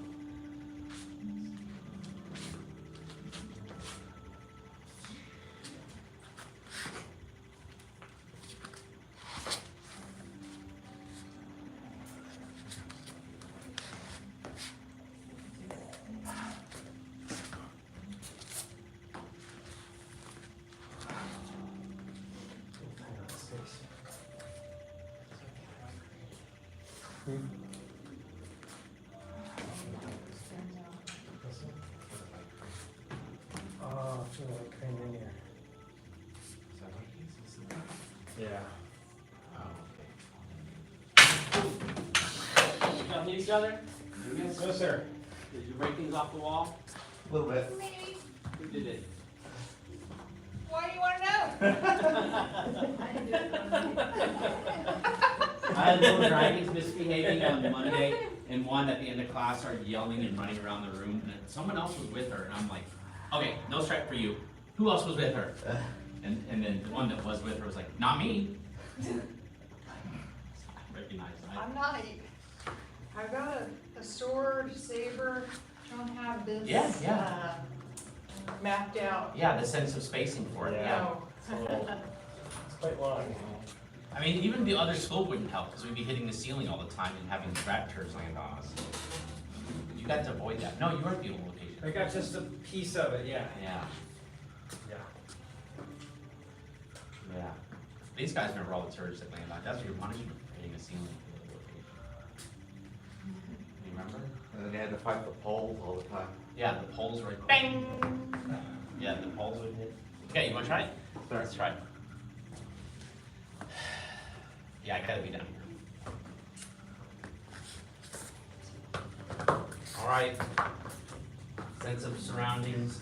Oh, I feel like crane in here. Yeah. You got these together? No, sir. Did you break things off the wall? A little bit. Maybe. Who did it? Why do you wanna know? I didn't do it. I had little dragons misbehaving on Monday, and one at the end of class started yelling and running around the room, and someone else was with her, and I'm like, okay, no strike for you. Who else was with her? And then the one that was with her was like, not me. Recognize that. I'm not. I've got a sword, saber, don't have this. Yeah. Mapped out. Yeah, the sense of spacing for it, yeah. No. It's a little, it's quite long. I mean, even the other school wouldn't help, because we'd be hitting the ceiling all the time and having rat turds land on us. You got to avoid that. No, you weren't the only location. I got just a piece of it, yeah. Yeah, Yeah. yeah. These guys remember all the turds that land on. That's what your punishment for hitting the ceiling for the location. You remember? And then you had to fight the poles all the time. Yeah, the poles were like, bang! Yeah, the poles would hit. Okay, you wanna try it? Let's try it. Yeah, I gotta be down here. All right. Sense of surroundings.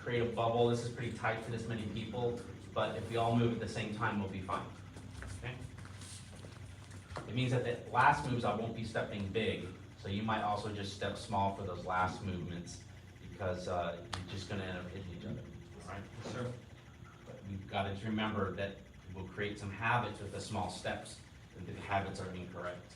Create a bubble. This is pretty tight for this many people, but if we all move at the same time, we'll be fine. Okay? It means that the last moves I won't be stepping big, so you might also just step small for those last movements because you're just gonna end up hitting each other. All right? Sure. But we've got to remember that we'll create some habits with the small steps, and the habits are incorrect.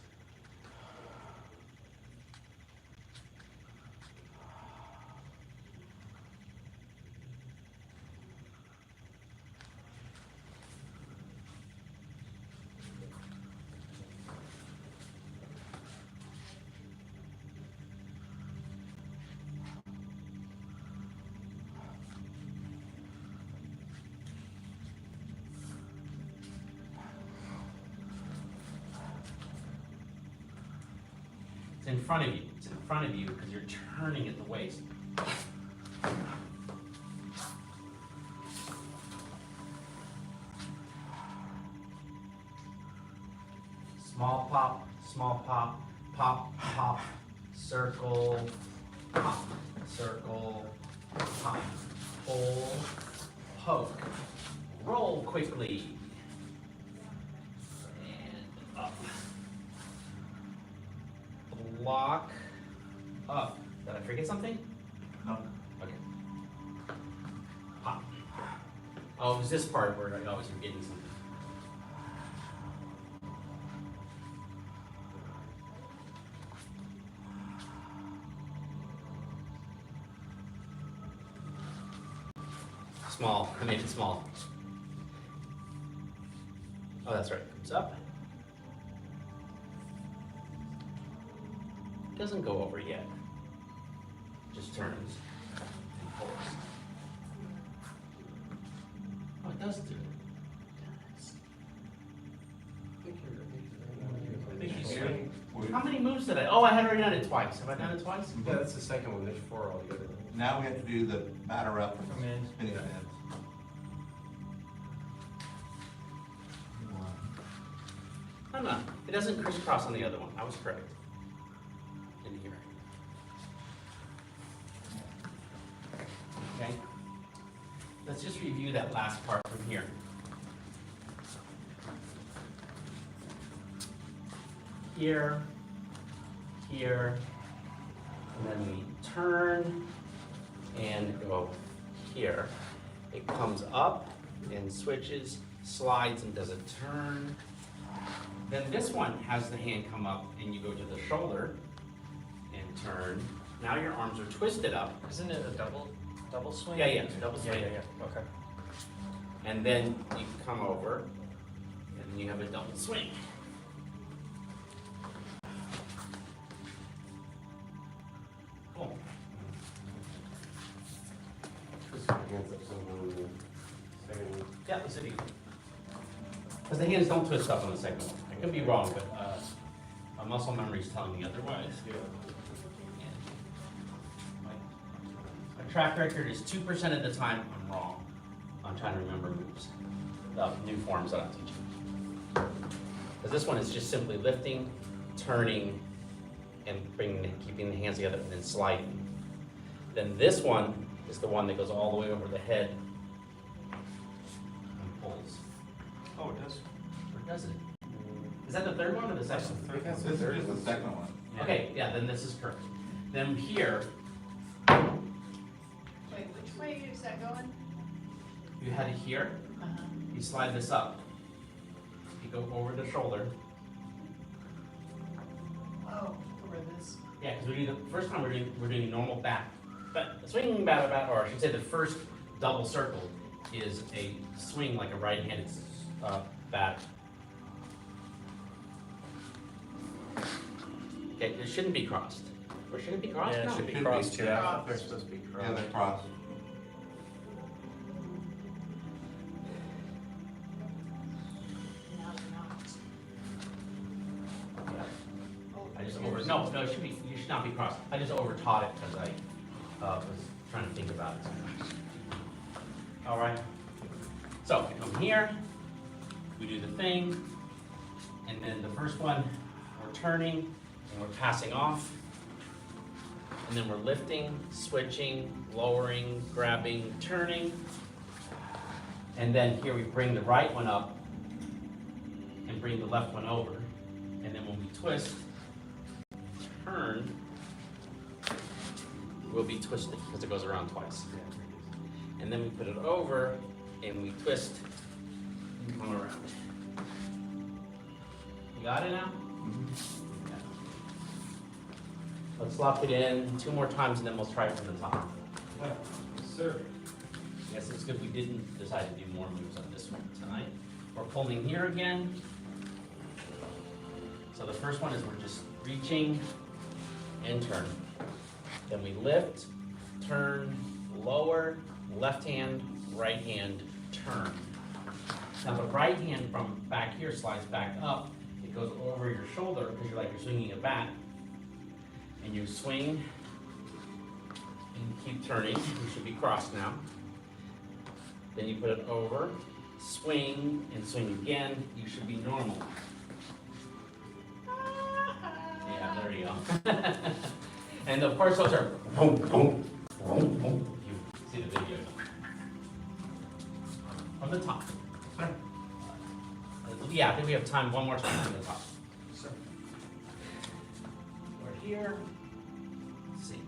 It's in front of you. It's in front of you because you're turning at the waist. Small pop, pop, pop, circle, pop, circle, pop, pull, poke, roll quickly, and up. Block up. Did I forget something? No. Okay. Pop. Oh, it was this part where I was forgetting something. Small. I made it small. Oh, that's right. Comes up. Doesn't go over yet. Just turns and pulls. Oh, it does do it. I think he's doing. How many moves did I? Oh, I had already done it twice. Have I done it twice? Yeah, that's the second one. There's 4 altogether. Now we have to do the batter up and Come in. spinning Yeah. heads. Oh, no. It doesn't crisscross on the other one. I was correct. In here. Okay. Let's just review that last part from here. Here, here, and then we turn and go here. It comes up and switches, slides and does a turn, Then this one has the hand come up and you go to the shoulder and turn. Now your arms are twisted up. Isn't it a double swing? Yeah, yeah, it's a double swing. Yeah, okay. And then you come over and you have a double swing. Cool. Twist your hands up somehow. Yeah, let's see. Because the hands don't twist up on the second one. I could be wrong, but my muscle memory is telling me otherwise. My track record is 2% of the time I'm wrong. I'm trying to remember moves, new forms that I'm teaching. Because this one is just simply lifting, turning, and keeping the hands together and then sliding. Then this one is the one that goes all the way over the head and pulls. Oh, it does. Or does it? Is that the third one or the second one? I think that's this is the second one. Okay, yeah, then this is correct. Then here, Wait, which way is that going? you had it here, you slide this up. You go over the shoulder. Oh, over this. Yeah, because we do the first time we're doing normal back, but swinging back, or I should say the first double circle is a swing like a right-handed bat. Okay, it shouldn't be crossed. Or should it be crossed? Yeah, it No. should be Should crossed be, too. Yeah, I thought they're supposed to be Yeah, crossed. they're crossed. I just no, it should be, you should not be crossed. I just over taught it because I was trying to think about it. All right. So we come here, we do the thing, and then the first one, we're turning and we're passing off. And then we're lifting, switching, lowering, grabbing, turning. And then here we bring the right one up and bring the left one over. And then when we twist, turn, we'll be twisting because it goes around twice. And then we put it over and we twist and come around. You got it now? Okay. Let's lock it in 2 more times and then we'll try it from the top. Yes, sir. I guess it's good we didn't decide to do more moves on this one tonight. We're pulling here again. So the first one is we're just reaching and turn. Then we lift, turn, lower, left hand, right hand, turn. Now the right hand from back here slides back up. It goes over your shoulder because you're swinging a bat. And you swing and keep turning. You should be crossed now. Then you put it over, swing, and swing again. You should be normal. Yeah, there you go. And of course, those are boom, boom, boom, boom. You see the video. From the top. Yeah, I think we have time, one more time from the top. We're here. Let's see.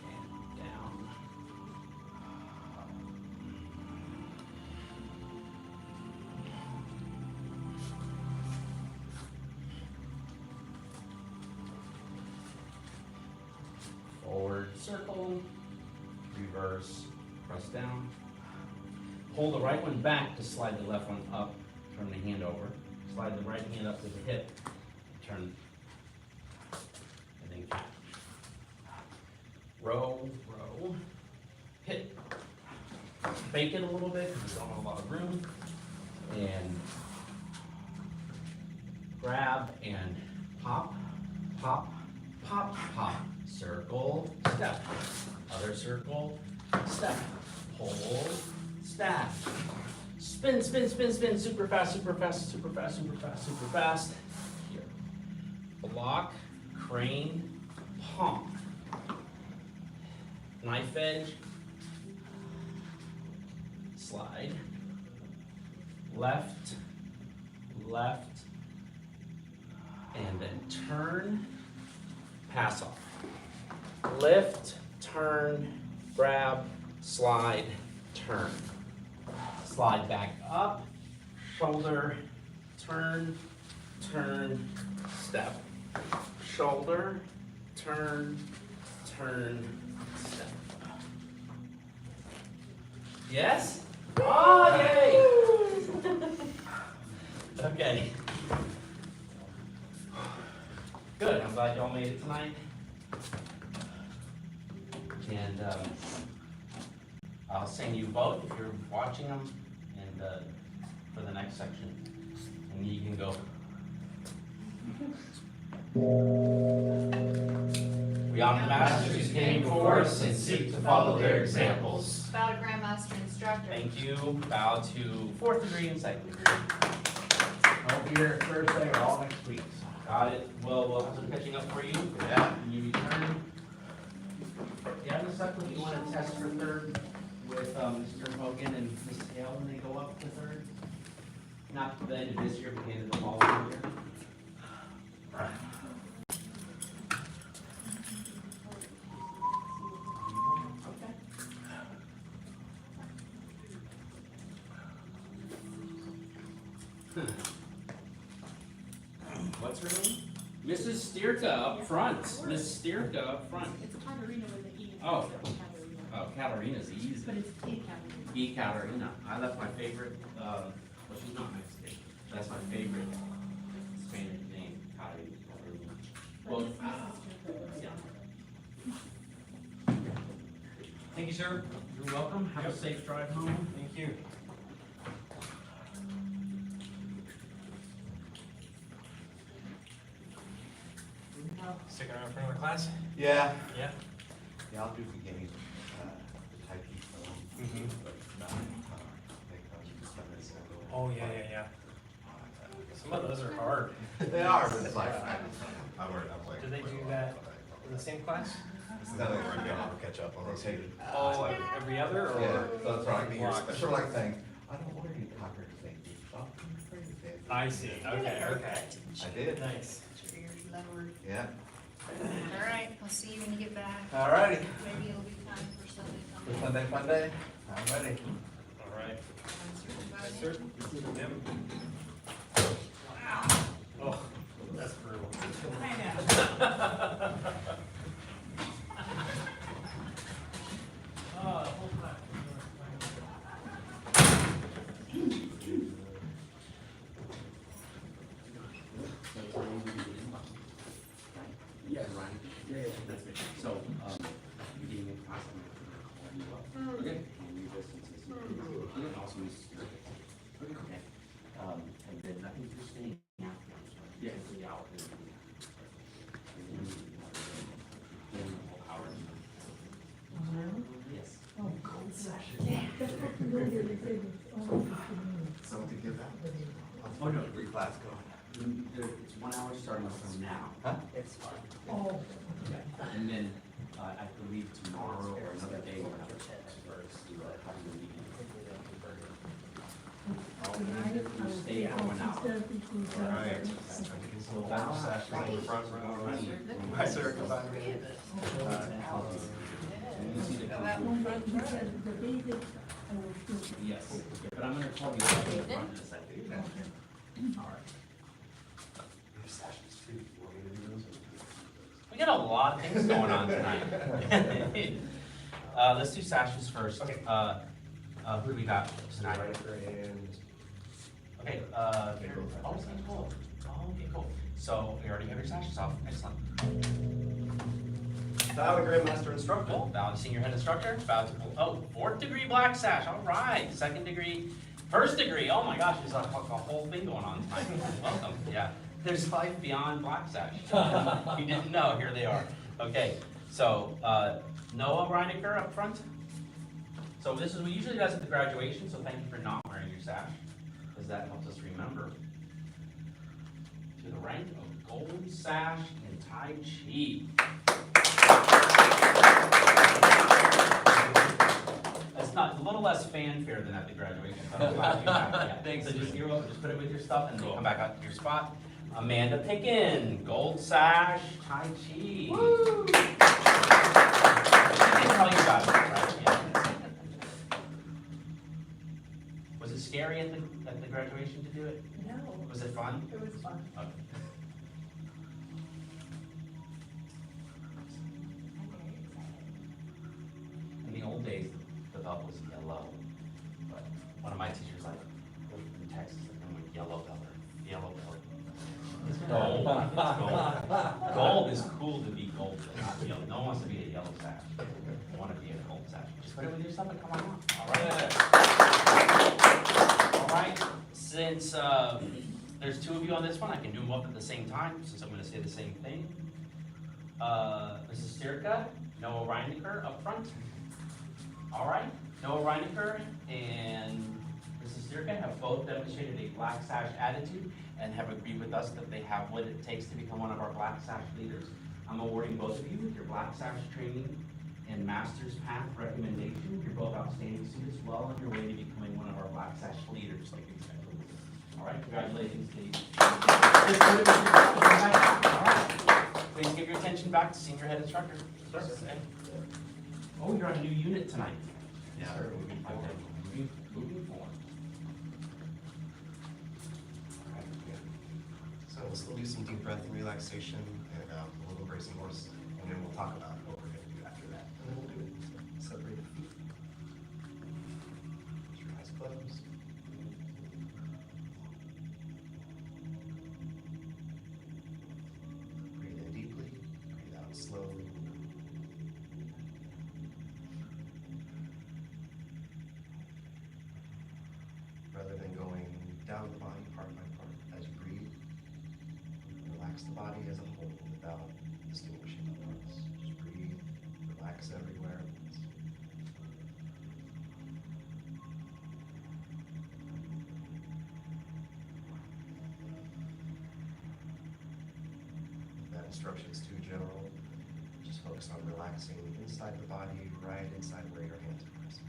And down. Forward circle, reverse, press down. Pull the right one back to slide the left one up, turn the hand over. Slide the right hand up to the hip, turn, and then catch. Row, row, hit. Fake it a little bit because we don't have a lot of room. And grab and pop, pop, pop, pop. Circle, step. Other circle, step. Pull, step. Spin, spin, spin, spin. Super fast, super fast, super fast, super fast, super fast. Here. Block, crane, pump. Knife edge. Slide. Left, left. And then turn, pass off. Lift, turn, grab, slide, turn. Slide back up, shoulder, turn, turn, step. Shoulder, turn, turn, step. Yes? Oh, yay! Okay. Good, I'm glad y'all made it tonight. And I'll send you both if you're watching them and for the next section. And you can go. We honor the masters who came before us and seek to follow their examples. Bow to Grandmaster Instructor. Thank you. Bow to 4th degree and 2nd degree. I'll be here Thursday or all next week. Got it. Well, we'll have some catching up for you. Yeah. When you return. Do you have a second you want to test for 3rd with Mr. Hogan and Mrs. Hale when they go up to 3rd? Not the end of this year, but the end of the following year. What's her name? Mrs. Stierka up front. Miss Stierka up front. It's Katarina with an E. Oh. Oh, Katarina's easy. But it's E Katarina. E. Katarina. That's my favorite, well, she's not Mexican. That's my favorite Spanish name, Katarina. Well, yeah. Thank you, sir. You're welcome. Have a safe drive home. Thank you. Sticking around for another class? Yeah. Yeah. Yeah, I'll do the game, the Tai Chi film. But not, because Oh, yeah. Some of those are hard. they are, but it's like, I'm like. Do they do that in the same class? No, we're gonna catch up on those. Oh, like every other or? Yeah, so that's right. block? Sort of like saying, I don't want any cocker to think you stop. I see. Okay. I did. Nice. Your ears lowered. Yeah. All right, I'll see you when you get back. All righty. Maybe it'll be time for Sunday. For Sunday fun day, I'm ready. All right. Yes, Sir? Yep. Oh, that's brutal. Oh, hold on. Yeah, Ryan. Yeah, that's it. So, you gave me a class, I'm gonna call you up. Okay. And you just, you can also use. Okay. And then I think you're staying out. Yeah, it's the hour. Yes. Something to give out? Oh, no. Free class going. It's 1 hour starting from now. Huh? It's fine. Oh. And then, I believe tomorrow or another day, we'll have a test first, having a meeting. You stay for 1 hour. All right. So bow session in the front row. Hi, sir. Come by. You see the yes, but I'm gonna call you up in the front in a second. All right. We got a lot of things going on tonight. Let's do sashes first. Okay. Who do we got tonight? Okay, oh, cool. Oh, okay, cool. So we already have your sashes off. Excellent. Bow to Grandmaster Instructor. Cool. Bow to senior head instructor. Bow to, 4th degree black sash. All right. 2nd degree. 1st degree. Oh my gosh, there's a whole thing going on tonight. Welcome. Yeah. There's life beyond black sash. You didn't know. Here they are. Okay. So Noah Reinecker up front. So this is what usually does at the graduation. So thank you for not wearing your sash, because that helps us remember. To the rank of gold sash in Tai Chi. It's not a little less fanfare than at the graduation. So I'm glad you have it. Yeah. Thanks. So just put it with your stuff and then come back up to your spot. Amanda Pickin, gold sash, Tai Chi. Woo! I can tell you about it, right? Yeah. Was it scary at the graduation to do it? No. Was it fun? It was fun. Okay. I'm very excited. In the old days, the belt was yellow, but one of my teachers like, in Texas, I'm like, yellow belter, yellow belter. It's gold, it's gold. Gold is cool to be gold, but not yellow. No one wants to be a yellow sash. I want to be a gold sash. Just put it with your stuff and come on out. All right. All right. Since there's two of you on this one, I can do them up at the same time, since I'm going to say the same thing. Mrs. Stierka, Noah Reinecker up front. All right. Noah Reinecker and Mrs. Stierka have both demonstrated a Black Sash attitude and have agreed with us that they have what it takes to become one of our Black Sash leaders. I'm awarding both of you with your Black Sash training and Master's Path recommendation. You're both outstanding students, well on your way to becoming one of our Black Sash leaders, like you said. All right, congratulations to you. All right, please give your attention back to senior head instructor. Sir. Oh, you're on a new unit tonight. Yeah, Sir, moving okay. forward. Moving forward. So we'll still do some deep breath and relaxation and a little bracing horse, and then we'll talk about what we're gonna do after that. And then we'll do it. Separate the feet. Keep your eyes closed. Breathe in deeply, breathe out slowly. Rather than going down the body part by part, as you breathe, relax the body as a whole without distinguishing the parts. Just breathe, relax everywhere. If that instruction's too general, just focus on relaxing inside the body, right inside where your hands are pressing.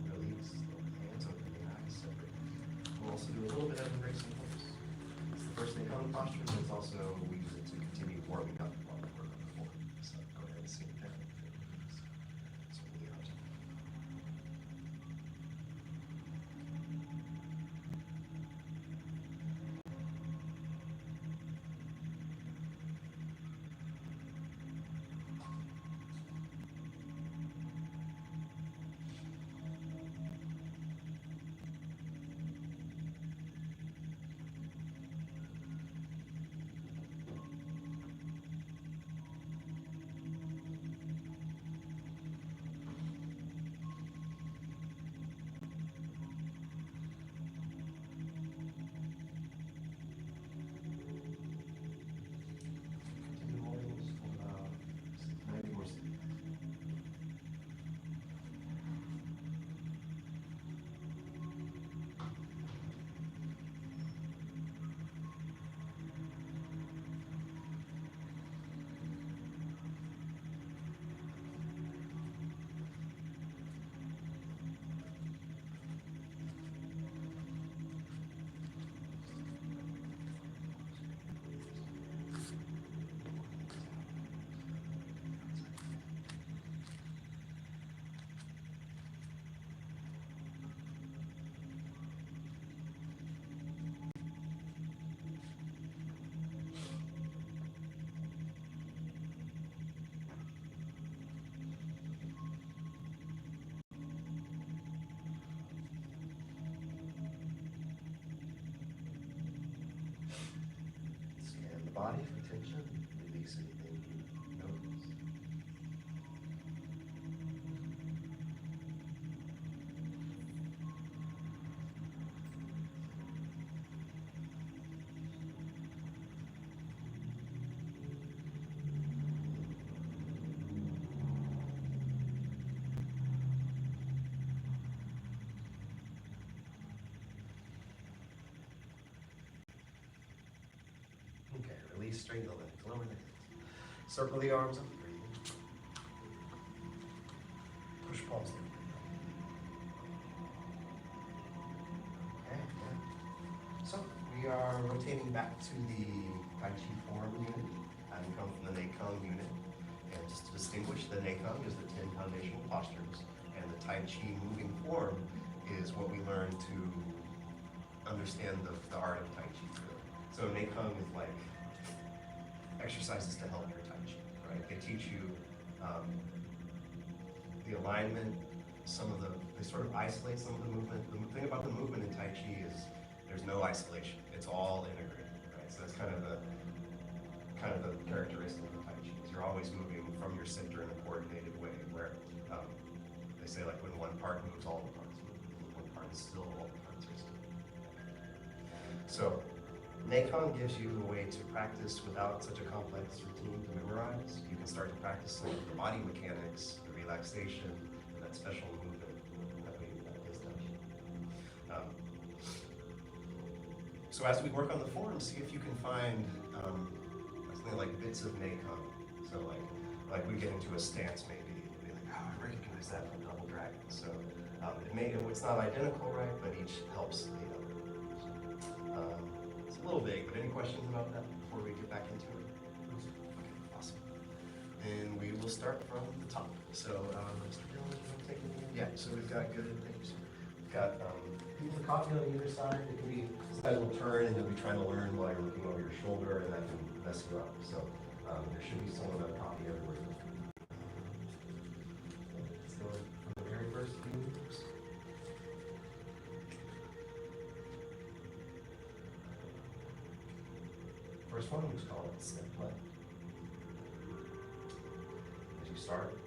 Release, open the hands, open the eyes, separate. We'll also do a little bit of embracing horse. It's the first thing on the posture, but it's also, we use it to continue warming up while we work on the form. So go ahead and sink down. So we'll do our time. Continue holding this for about 90 more seconds. Scan the body for tension, release anything you notice. release, straighten the legs, lower the hips. Circle the arms up, breathe in. Push palms down. Okay, good. So we are rotating back to the Tai Chi form unit, having come from the Neikang unit. And just to distinguish, the Neikang is the 10 foundational postures, and the Tai Chi moving form is what we learn to understand the art of Tai Chi. Really. So Neikang is like exercises to help your Tai Chi, right? They teach you the alignment, they sort of isolate some of the movement. The thing about the movement in Tai Chi is there's no isolation. It's all integrated, right? So that's kind of the characteristic of Tai Chi. Is you're always moving from your center in a coordinated way, where they say like when one part moves, all the parts move. When one part is still, all the parts are still. So Neikang gives you a way to practice without such a complex routine to memorize. You can start to practice some of the body mechanics, the relaxation, and that special movement that is Tai Chi. So as we work on the form, see if you can find something like bits of Neikang. So like we get into a stance maybe, and be like, oh, I recognize that from Double Dragon. So it's not identical, right? But each helps the other. So, it's a little vague, but any questions about that before we get back into it? Okay, awesome. And we will start from the top. So, Mr. Dillon, you want to take it? Yeah, so we've got good things. We've got pieces of coffee on either side. It can be, this guy will turn and you'll be trying to learn while you're looking over your shoulder, and that can mess you up. So, there should be someone on coffee everywhere. Let's go from the very first few moves. First one, we just call it step left. As you start,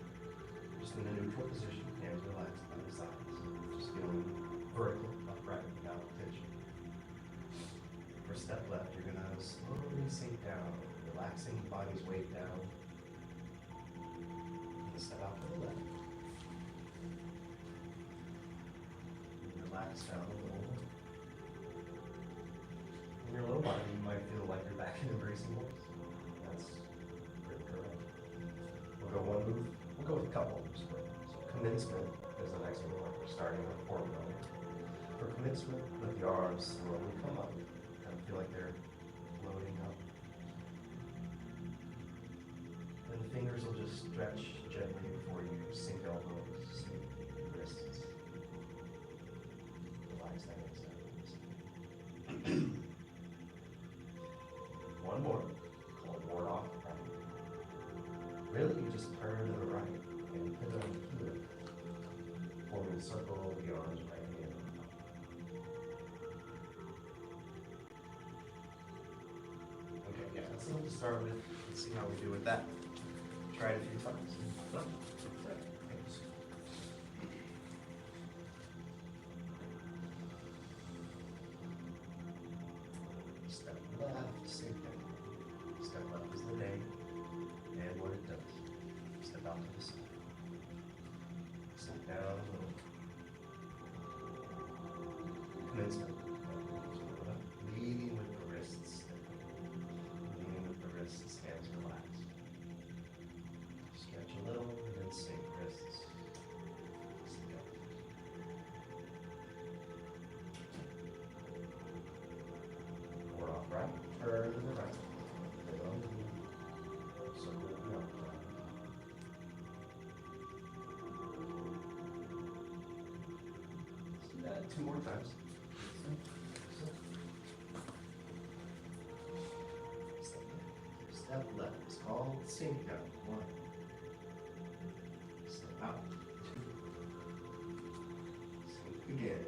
just in a neutral position, hands relaxed by the sides. Just feeling vertical, upright, without tension. For step left, you're gonna slowly sink down, relaxing the body's weight down. And step out to the left. Relax down a little. In your low body, you might feel like you're back in embracing voice. That's pretty correct. We'll go one move. We'll go with a couple moves. So commencement is the next one. We're starting with form going. For commencement, let the arms slowly come up. Kind of feel like they're floating up. And the fingers will just stretch gently before you sink elbows, sink wrists. Relax that exhale. One more, called ward off right. Really, you just turn to the right and pivot on the heel, forming a circle over the arms right hand. Okay, yeah, that's enough to start with. Let's see how we do with that. Try it a few times. Thanks. Step left, sink down. Step left is the name and what it does. Step out to the side. Sink down a little. Commencement. Leading with the wrists. Leading with the wrists, hands relaxed. Stretch a little and then sink wrists. Sink up. Ward off right, turn to the right. Pivot on the knee. Circle the up. Let's do that 2 more times. Step left is called sink down. 1. Step out. 2. Sink again.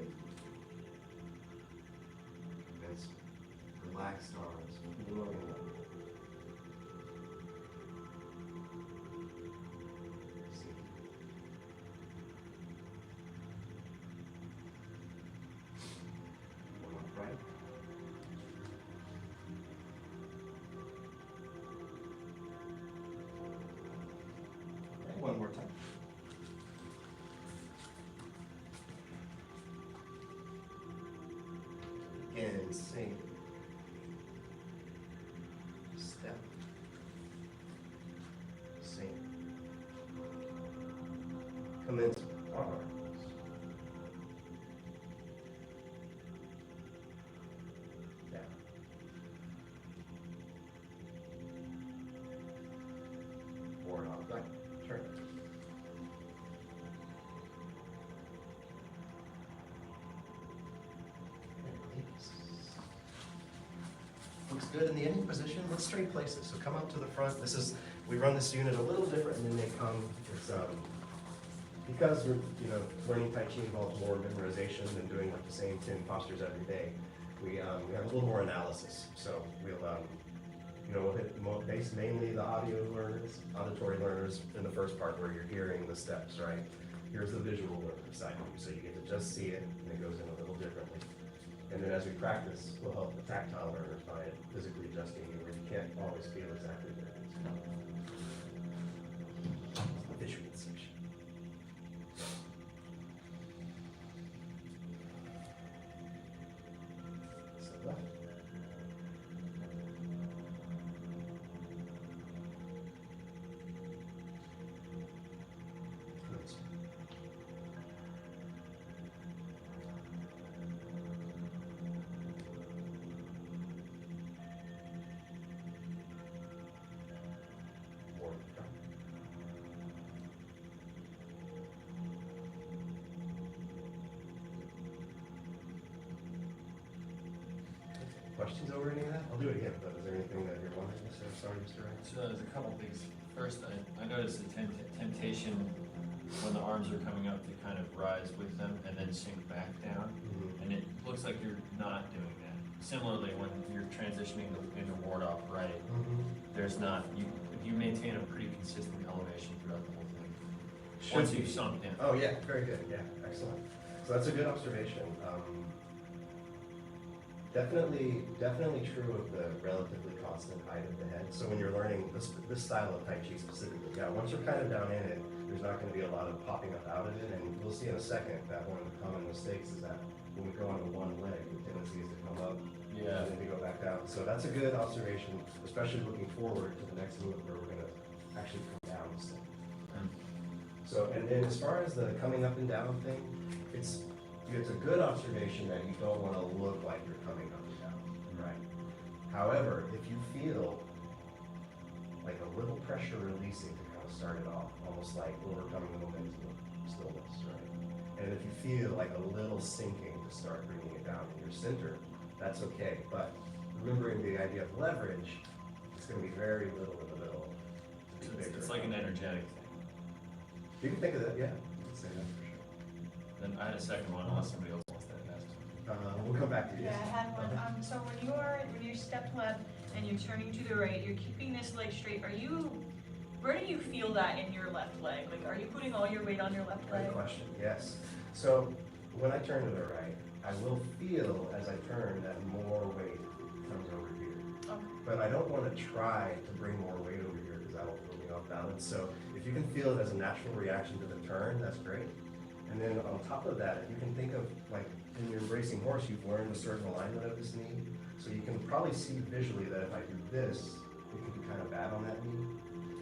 Commence. Relaxed arms, floating up. Sink. One up right. Okay, one more time. Again, sink. step. Same. Commence arms. Down. Forward off, right, turn. Looks good in the ending position. Let's straight places. So come up to the front. We run this unit a little different and then they come. It's because we're learning Tai Chi involves more memorization than doing like the same 10 postures every day. We have a little more analysis. So we'll hit base mainly the auditory learners in the first part where you're hearing the steps, right? Here's the visual learner side of you, so you get to just see it and it goes in a little differently. And then as we practice, we'll help the tactile learners by physically adjusting you where you can't always feel exactly where it is. Visualization. So left. Good. Forward. Questions over any of that? I'll do it again, but is there anything that you're wondering? Sorry, Mr. Wright. So there's a couple things. First, I noticed a temptation when the arms are coming up to kind of rise with them and then sink back down. And it looks like you're not doing that. Similarly, when you're transitioning into ward off right, there's not, you maintain a pretty consistent elevation throughout the whole thing. Once you've sunk in. Oh yeah, very good. Yeah, excellent. So that's a good observation. Definitely true of the relatively constant height of the head. So when you're learning this style of Tai Chi specifically, yeah, once you're kind of down in it, there's not going to be a lot of popping up out of it. And we'll see in a second that one of the common mistakes is that when we go onto one leg, the tendency is to come up and then we go back down. So that's a good observation, especially looking forward to the next move where we're going to actually come down instead. So, and then as far as the coming up and down thing, it's a good observation that you don't want to look like you're coming up and down, right? However, if you feel like a little pressure releasing to kind of start it off, almost like overcoming the momentum of stillness, right? And if you feel like a little sinking to start bringing it down in your center, that's okay. But remembering the idea of leverage, it's going to be very little in the middle. It's like an energetic thing. You can think of that, yeah. You can say that for sure. Then I had a second one unless somebody else wants that asked. We'll come back to you. Yeah, I had one. So when you step left and you're turning to the right, you're keeping this leg straight. Where do you feel that in your left leg? Like, are you putting all your weight on your left leg? Great question, yes. So when I turn to the right, I will feel as I turn that more weight comes over here. Okay. But I don't want to try to bring more weight over here because that'll throw me off balance. So if you can feel it as a natural reaction to the turn, that's great. And then on top of that, if you can think of, like, in your racing horse, you've learned a certain alignment of this knee. So you can probably see visually that if I do this, it can be kind of bad on that knee.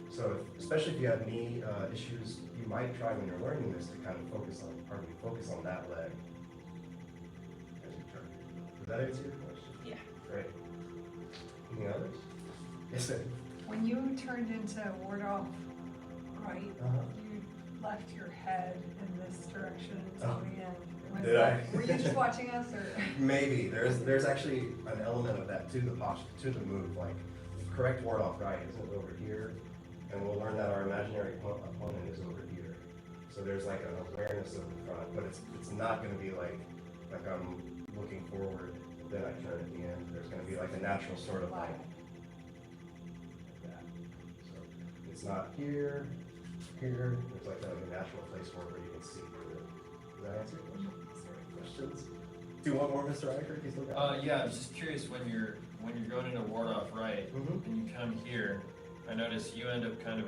So especially if you have knee issues, you might try when you're learning this to kind of focus on that leg as you turn. Does that answer your question? Yeah. Great. Any others? Yes, sir. When you turned into ward off right, you left your head in this direction until the end. Did I? Were you just watching us, or? Maybe. There's actually an element of that to the posture, to the move. Like, correct ward off right isn't over here, and we'll learn that our imaginary opponent is over here. So there's like an awareness of the front, but it's not going to be like I'm looking forward, then I turn at the end. There's going to be like a natural sort of like that. So it's not here. There's like a natural place where you can see through it. Does that answer your question? Questions? Do you want more, Mr. Eicher? You still got Yeah, I was just curious when you're going into ward off right and you come here, I notice you end up kind of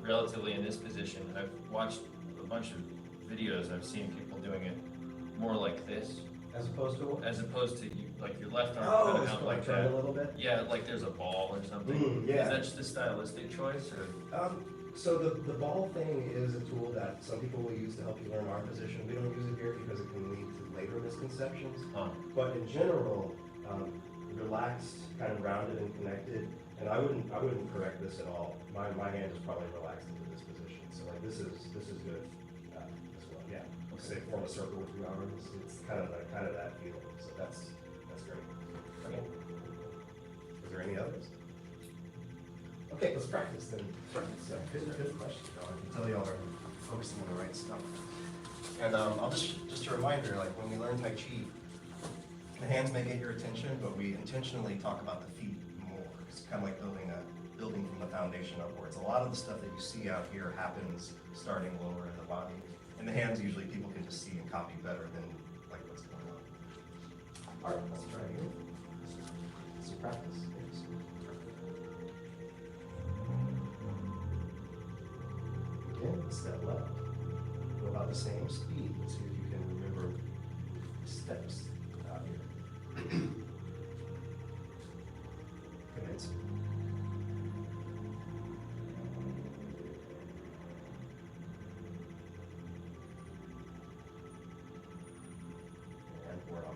relatively in this position. I've watched a bunch of videos. I've seen people doing it more like this. As opposed to what? As opposed to you like your left arm Oh, kind of it's out like like turn that. a little bit? Yeah, like there's a ball or something. Yeah. Is that just a stylistic choice or? So the ball thing is a tool that some people will use to help you learn arm position. We don't use it here because it can lead to later misconceptions. Huh. But in general, relaxed, kind of rounded and connected, and I wouldn't correct this at all. My hand is probably relaxed into this position, so like this is good as well. Yeah, say form a circle with your arms. It's kind of that feel. So that's great. Okay. Is there any others? Okay, let's practice then. So good question, John. I can tell y'all are focusing on the right stuff. And I'll just a reminder, like when we learn Tai Chi, the hands may get your attention, but we intentionally talk about the feet more. It's kind of like building from the foundation upwards. A lot of the stuff that you see out here happens starting lower in the body. And the hands usually people can just see and copy better than like what's going on. All right, let's try again. Let's practice. Again, step left. Go about the same speed. See if you can remember steps out here. Commence. And we're off.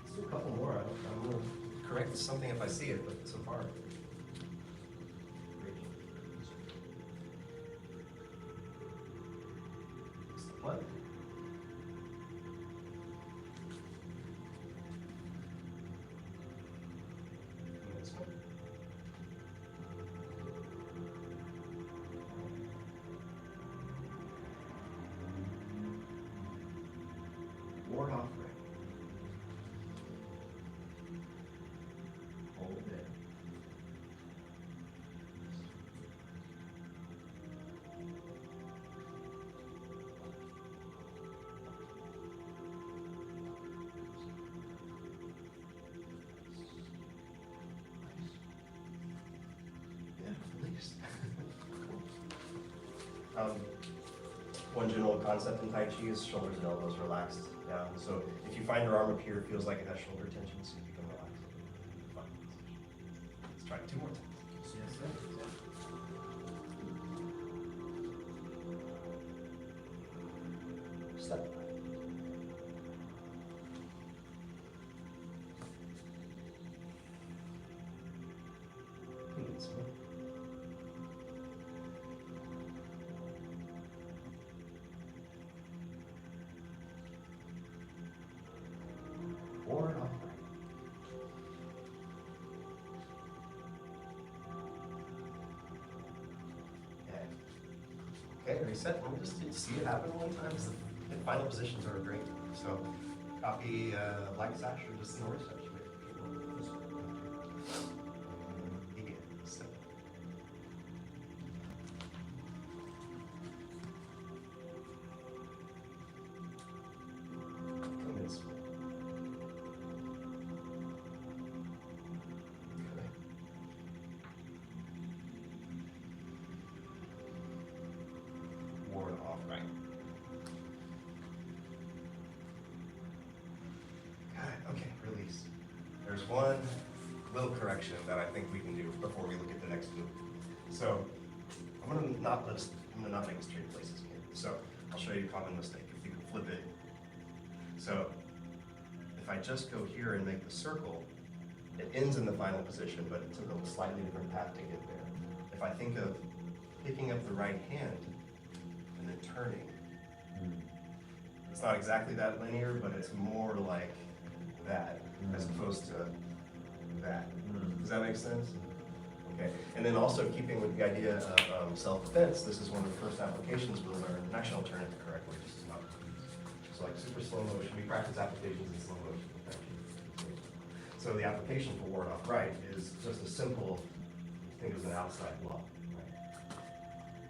Let's do a couple more. I'm going to correct something if I see it, but so far. What? Ward off right. Hold it. Yeah, release. One general concept in Tai Chi is shoulders and elbows relaxed down. So if you find your arm up here, it feels like it has shoulder tension, see if you can relax it. Fine. Let's try it 2 more times. Yes, sir. Step back. This one. Forward off right. Okay, reset. Let me just see it happen one time. The final positions are great. So copy like Sash or just in order Sash. Begin. Step. Commence. Ward off right. Got it. Okay, release. There's one little correction that I think we can do before we look at the next move. So I'm gonna not make us trade places again. So I'll show you a common mistake. If you can flip it. So if I just go here and make the circle, it ends in the final position, but it took a slightly different path to get there. If I think of picking up the right hand and then turning, it's not exactly that linear, but it's more like that as opposed to that. Does that make sense? Okay, and then also keeping with the idea of self-defense, this is one of the first applications we'll learn. And actually, I'll turn it the correct way, just not. So like super slow motion, we practice applications in slow motion. So the application for ward off right is just a simple, think of as an outside block. Right?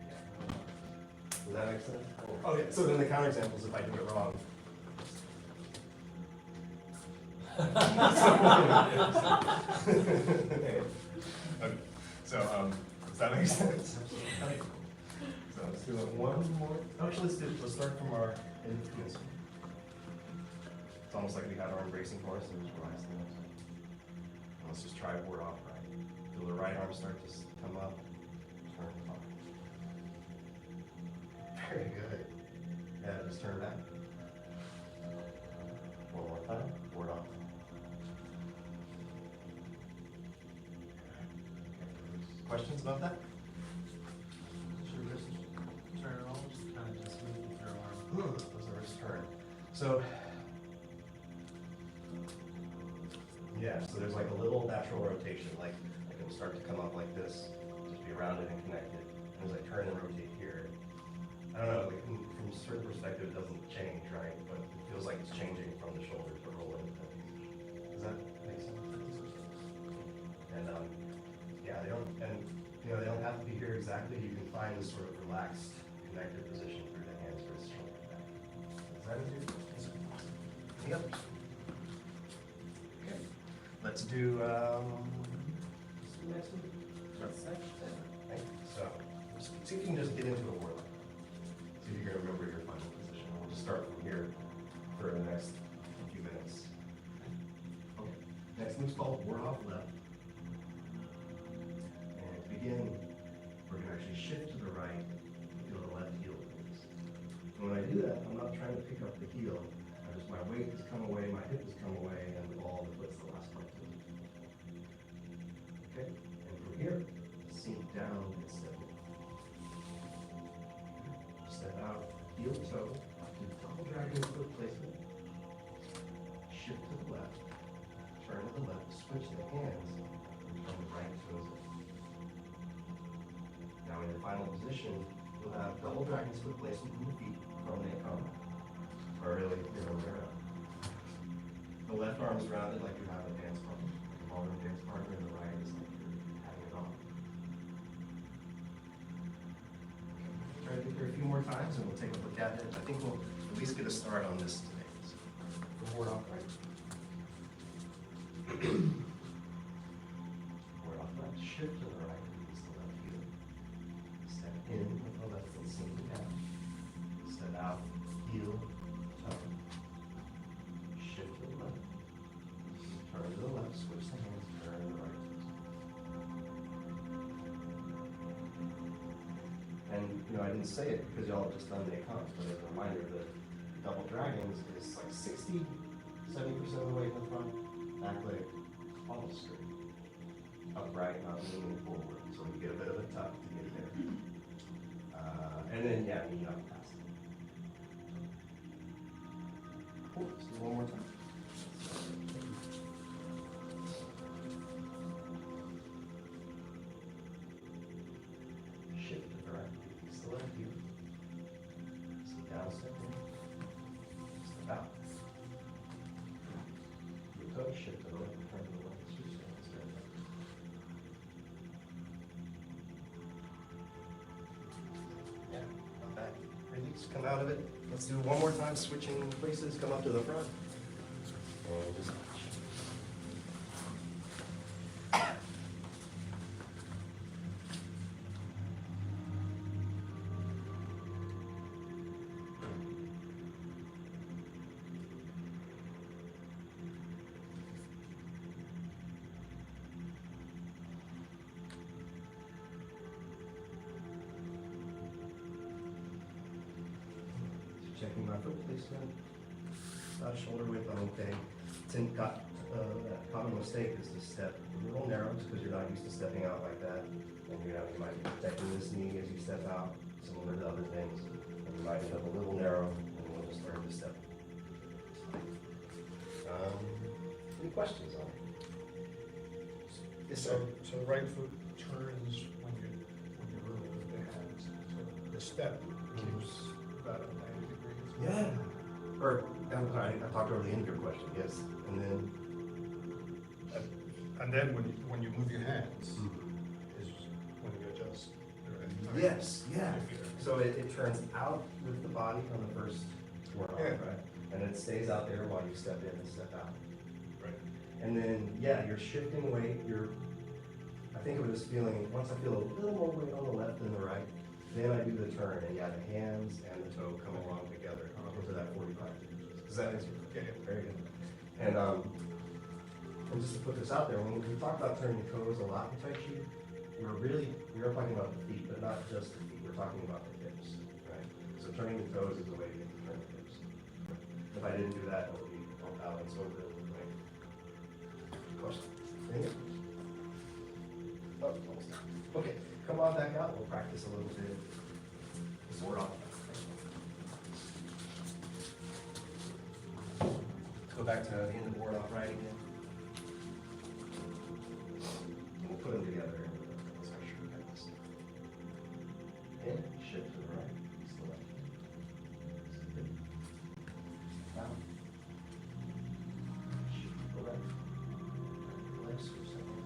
Yeah. Does that make sense? Oh yeah, so then the counterexamples, if I do it wrong. Okay. So Does that make sense? Okay. So let's do it one more. Actually, let's start from our this. It's almost like we had our embracing horse and just relax the nose. Let's just try board off right. Feel the right arm start to come up, turn up. Very good. Yeah, just turn back. One more time, board off. Questions about that? Should we just turn it on, just kind of just move with your arm? Let's wrist turn. So, yeah, so there's like a little natural rotation, like it'll start to come up like this, just be rounded and connected. And as I turn and rotate here, I don't know, like from a certain perspective, it doesn't change, right? But it feels like it's changing from the shoulder to rolling. Does that make sense? And yeah, they don't, and you know, they don't have to be here exactly. You can find this sort of relaxed, connected position through the hands, wrist, shoulder, back. Is that easy? Any others? Okay. Let's do the next one. Okay. So, see if you can just get into a warlock. See if you can remember your final position. We'll just start from here for the next few minutes. Okay. Next move's called ward off left. And to begin, we're going to actually shift to the right, feel the left heel release. And when I do that, I'm not trying to pick up the heel. My weight has come away, my hip has come away, and the ball that puts the last part to it. Okay? And from here, sink down and step in. Step out, heel toe, do double dragon foot placement. Shift to the left, turn to the left, switch the hands, and turn the right toes in. Now in your final position, you'll have double dragon foot placement in the feet from the combat. Or really, you know, the left arm is rounded like you have a dance partner, a modern dance partner, and the right is like you're having it on. Okay. Try to get there a few more times and we'll take a look at it. I think we'll at least get a start on this today. So, board off right. Board off right, shift to the right, release the left heel. Step in with the left foot sinking down. Step out, heel. Shift to the left. Turn to the left, switch the hands, turn to the right. And, you know, I didn't say it because y'all have just done the econs, but as a reminder, the double dragons is like 60, 70% of the way in the front, back leg almost straight. Upright, not leaning forward, so you get a bit of a tuck to get there. And then, yeah, knee up past it. Cool. Let's do one more time. Shift to the right, release the left heel. Step down, step in. Step out. Your toe, shift to the left, turn to the left, switch hands, turn back. Yeah, not bad. Release, come out of it. Let's do one more time, switching places, come up to the front. And just checking my foot placement. Not shoulder width, I'm okay. That common mistake is to step a little narrow because you're not used to stepping out like that. And you might be protecting this knee as you step out, similar to other things. And you might end up a little narrow and we'll just learn to step. Any questions on it? Yes, sir. So right foot turns when you really move the hands. So the step moves about 90 degrees. Yeah. Or, I talked over the end of your question, yes. And then when you move your hands is when you adjust. Yes, yeah. So it turns out with the body on the first word, right? And it stays out there while you step in and step out. Right. And then, yeah, you're shifting weight, you're I think of it as feeling, once I feel a little more weight on the left than the right, then I do the turn, and yeah, the hands and the toe come along together into that 45 degrees. Does that answer? Okay, very good. And just to put this out there, when we talk about turning the toes a lot in Tai Chi, we are talking about the feet, but not just the feet. We're talking about the hips, right? So turning the toes is a way to get to turn the hips. If I didn't do that, I would be off balance over the right. Question? Any? Oh, almost. Okay, come on back out. We'll practice a little bit. Sword off. Let's go back to the end of the board off right again. We'll put them together. Let's make sure we got this. And shift to the right. To the left. Down. Shift to the left. Left switch that way.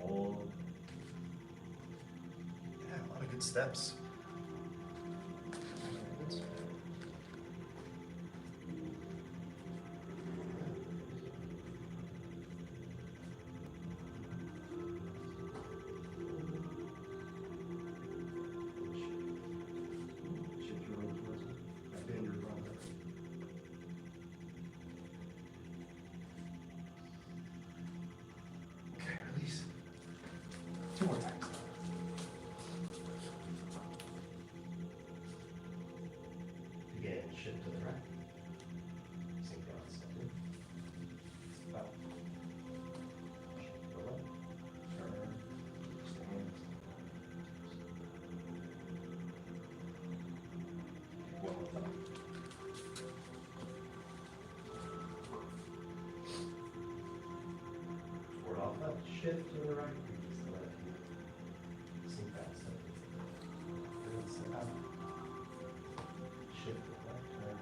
Hold. Yeah, a lot of good steps. Okay, release. 2 more times. Again, shift to the right. Sink down, step in. Step out. Shift to the left. Turn. Stand. One more time. Forward off left. Shift to the right. Release the left heel. Sink down, step in. Release, step out. Shift to the left, turn.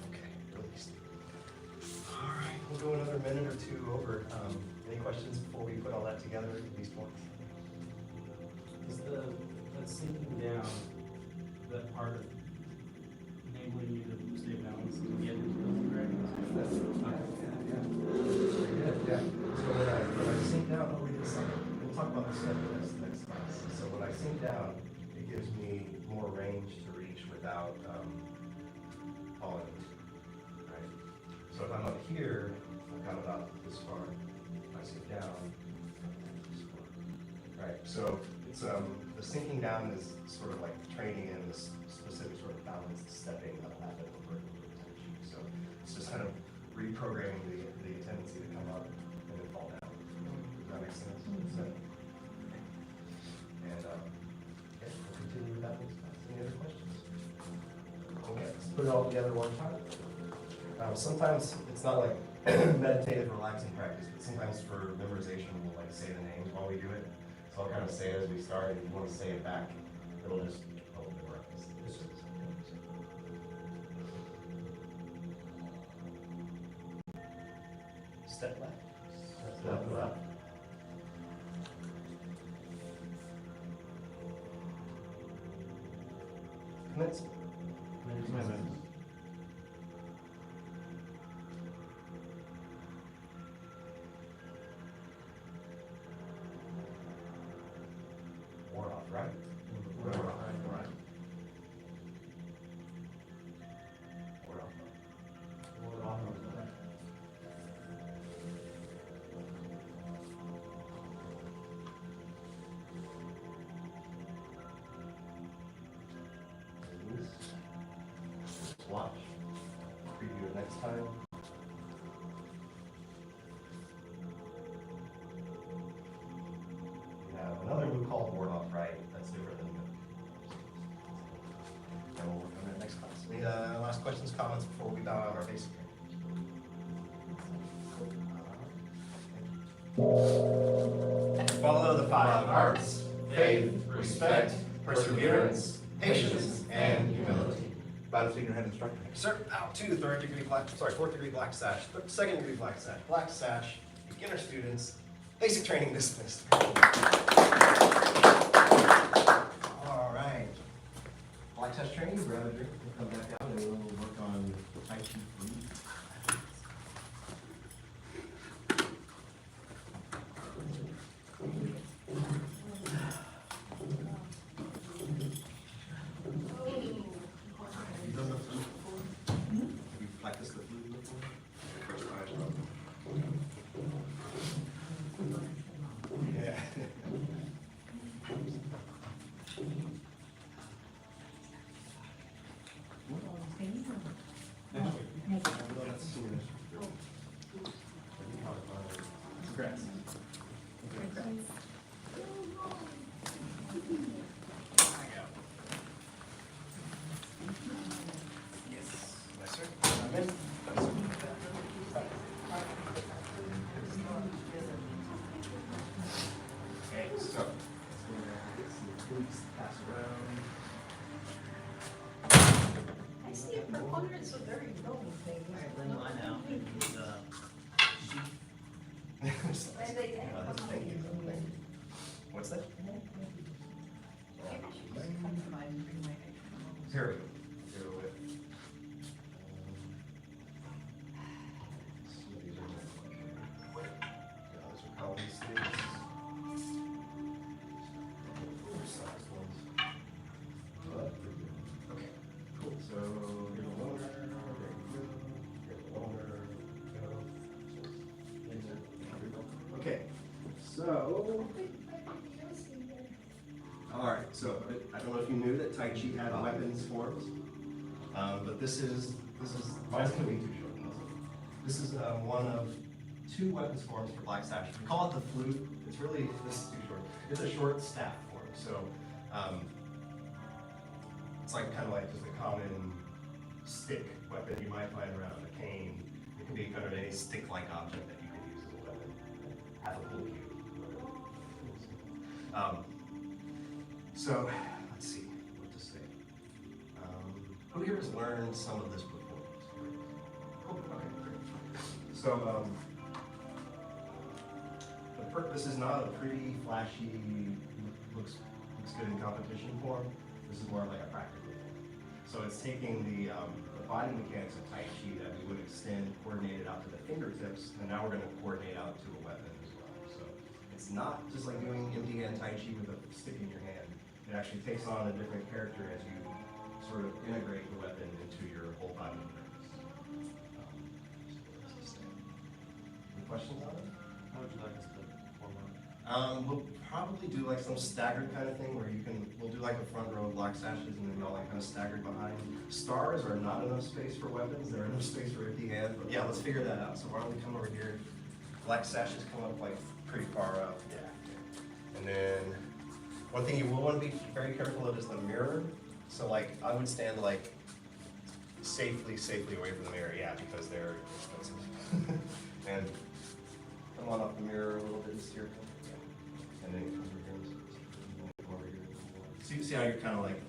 Okay, release. All right, we'll go another minute or two over. Any questions before we put all that together, at least once? Is that sinking down, that part of enabling you to stay balanced and get into those directions? Yeah. So when I sink down, oh, wait a second. We'll talk about this next class. So when I sink down, it gives me more range to reach without falling into, right? So if I'm up here, I've got about this far. If I sink down, this far. Right, so it's the sinking down is sort of like training in this specific sort of balanced stepping that'll happen over Tai Chi. So it's just kind of reprogramming the tendency to come up and then fall down. Does that make sense? So, and okay, we'll continue with that next class. Any other questions? Okay, let's put it all together one time. Sometimes it's not like meditative, relaxing practice, but sometimes for memorization, we'll like say the names while we do it. So I'll kind of say it as we start, and if you want to say it back, it'll just help memorize. This is. Step left. Step left. Commence. Ward off, right? Ward off, right. Ward off. Ward off, right. Release. Watch. Preview it next time. We have another move called ward off right. That's different than and we'll work on that next class. Any last questions, comments before we bow out our basic? Follow the 5 arts: faith, respect, perseverance, patience, and humility. Bottom finger hand instructor. Sir, out to 4th degree black sash, 2nd degree black sash, beginner students, basic training dismissed. All right. Black test training, grab a drink, we'll come back out and we'll work on Tai Chi food. Have you done the flute before? Have you practiced the flute before? First time, probably. Yeah. Congrats. Yes, sir. Come in. Okay, so, get some flutes, pass around. I see a preponderance of very noble things. Bring mine out. Thank you. What's that? Here we go. Go with. Those are colony sticks. Oversized ones. But, okay, cool. So here's a loaner. There you go. Here's a loaner. Go. Okay, so. All right, so I don't know if you knew that Tai Chi had weapons forms, but this is mine's gonna be too short. This is one of two weapons forms for black sash. We call it the flute. It's really, this is too short. It's a short staff form, so it's like kind of like just a common stick weapon you might find around a cane. It can be kind of any stick-like object that you can use as a weapon. Have a pull cue. So, let's see what to say. Who here has learned some of this before? Oh, okay, great. So, this is not a pretty, flashy, looks good in competition form. This is more like a practical form. So it's taking the body mechanics of Tai Chi that we would extend, coordinate it out to the fingertips, and now we're going to coordinate out to a weapon as well. So it's not just like doing empty hand Tai Chi with a stick in your hand. It actually takes on a different character as you sort of integrate the weapon into your whole body. Any questions on it? How would you like us to form up? We'll probably do like some staggered kind of thing where we'll do like a front row of black sashes and then y'all like kind of staggered behind. Stars are not enough space for weapons. There are enough space for empty hands, but yeah, let's figure that out. So why don't we come over here? Black sashes come up like pretty far up. Yeah. And then one thing you will want to be very careful of is the mirror. So like I would stand like safely away from the mirror, yeah, because they're expensive. And come on up the mirror a little bit, just here. And then come over here. See how you're kind of like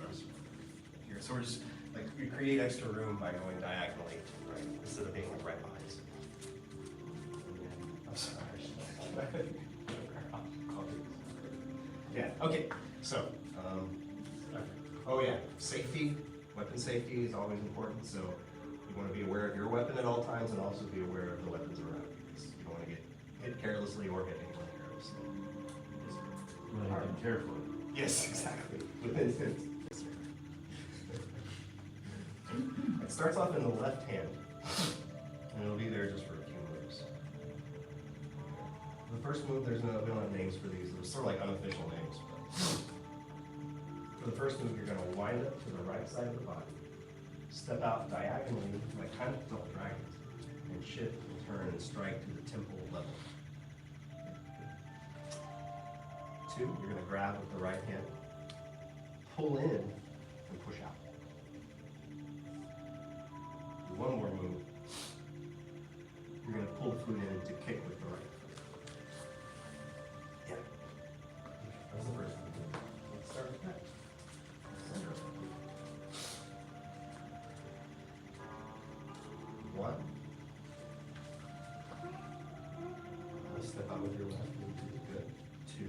here. So we're just like we create extra room by going diagonally, right? Instead of being like right behind us. I'm sorry. Yeah, okay, so, oh yeah, safety, weapon safety is always important, so you want to be aware of your weapon at all times and also be aware of the weapons around you, because you don't want to get hit carelessly or hit anyone carelessly. You want to hit them carefully. Yes, exactly, with intent. It starts off in the left hand, and it'll be there just for a few moves. The first move, we don't have names for these. They're sort of like unofficial names. But for the first move, you're going to wind up to the right side of the body, step out diagonally, like kind of double dragons, and shift and turn and strike to the temple level. 2, you're going to grab with the right hand, pull in, and push out. One more move. You're going to pull the flute in to kick with the right. Yeah. That was the first one. Let's start with that. Center. 1. Step out with your left. Good. 2.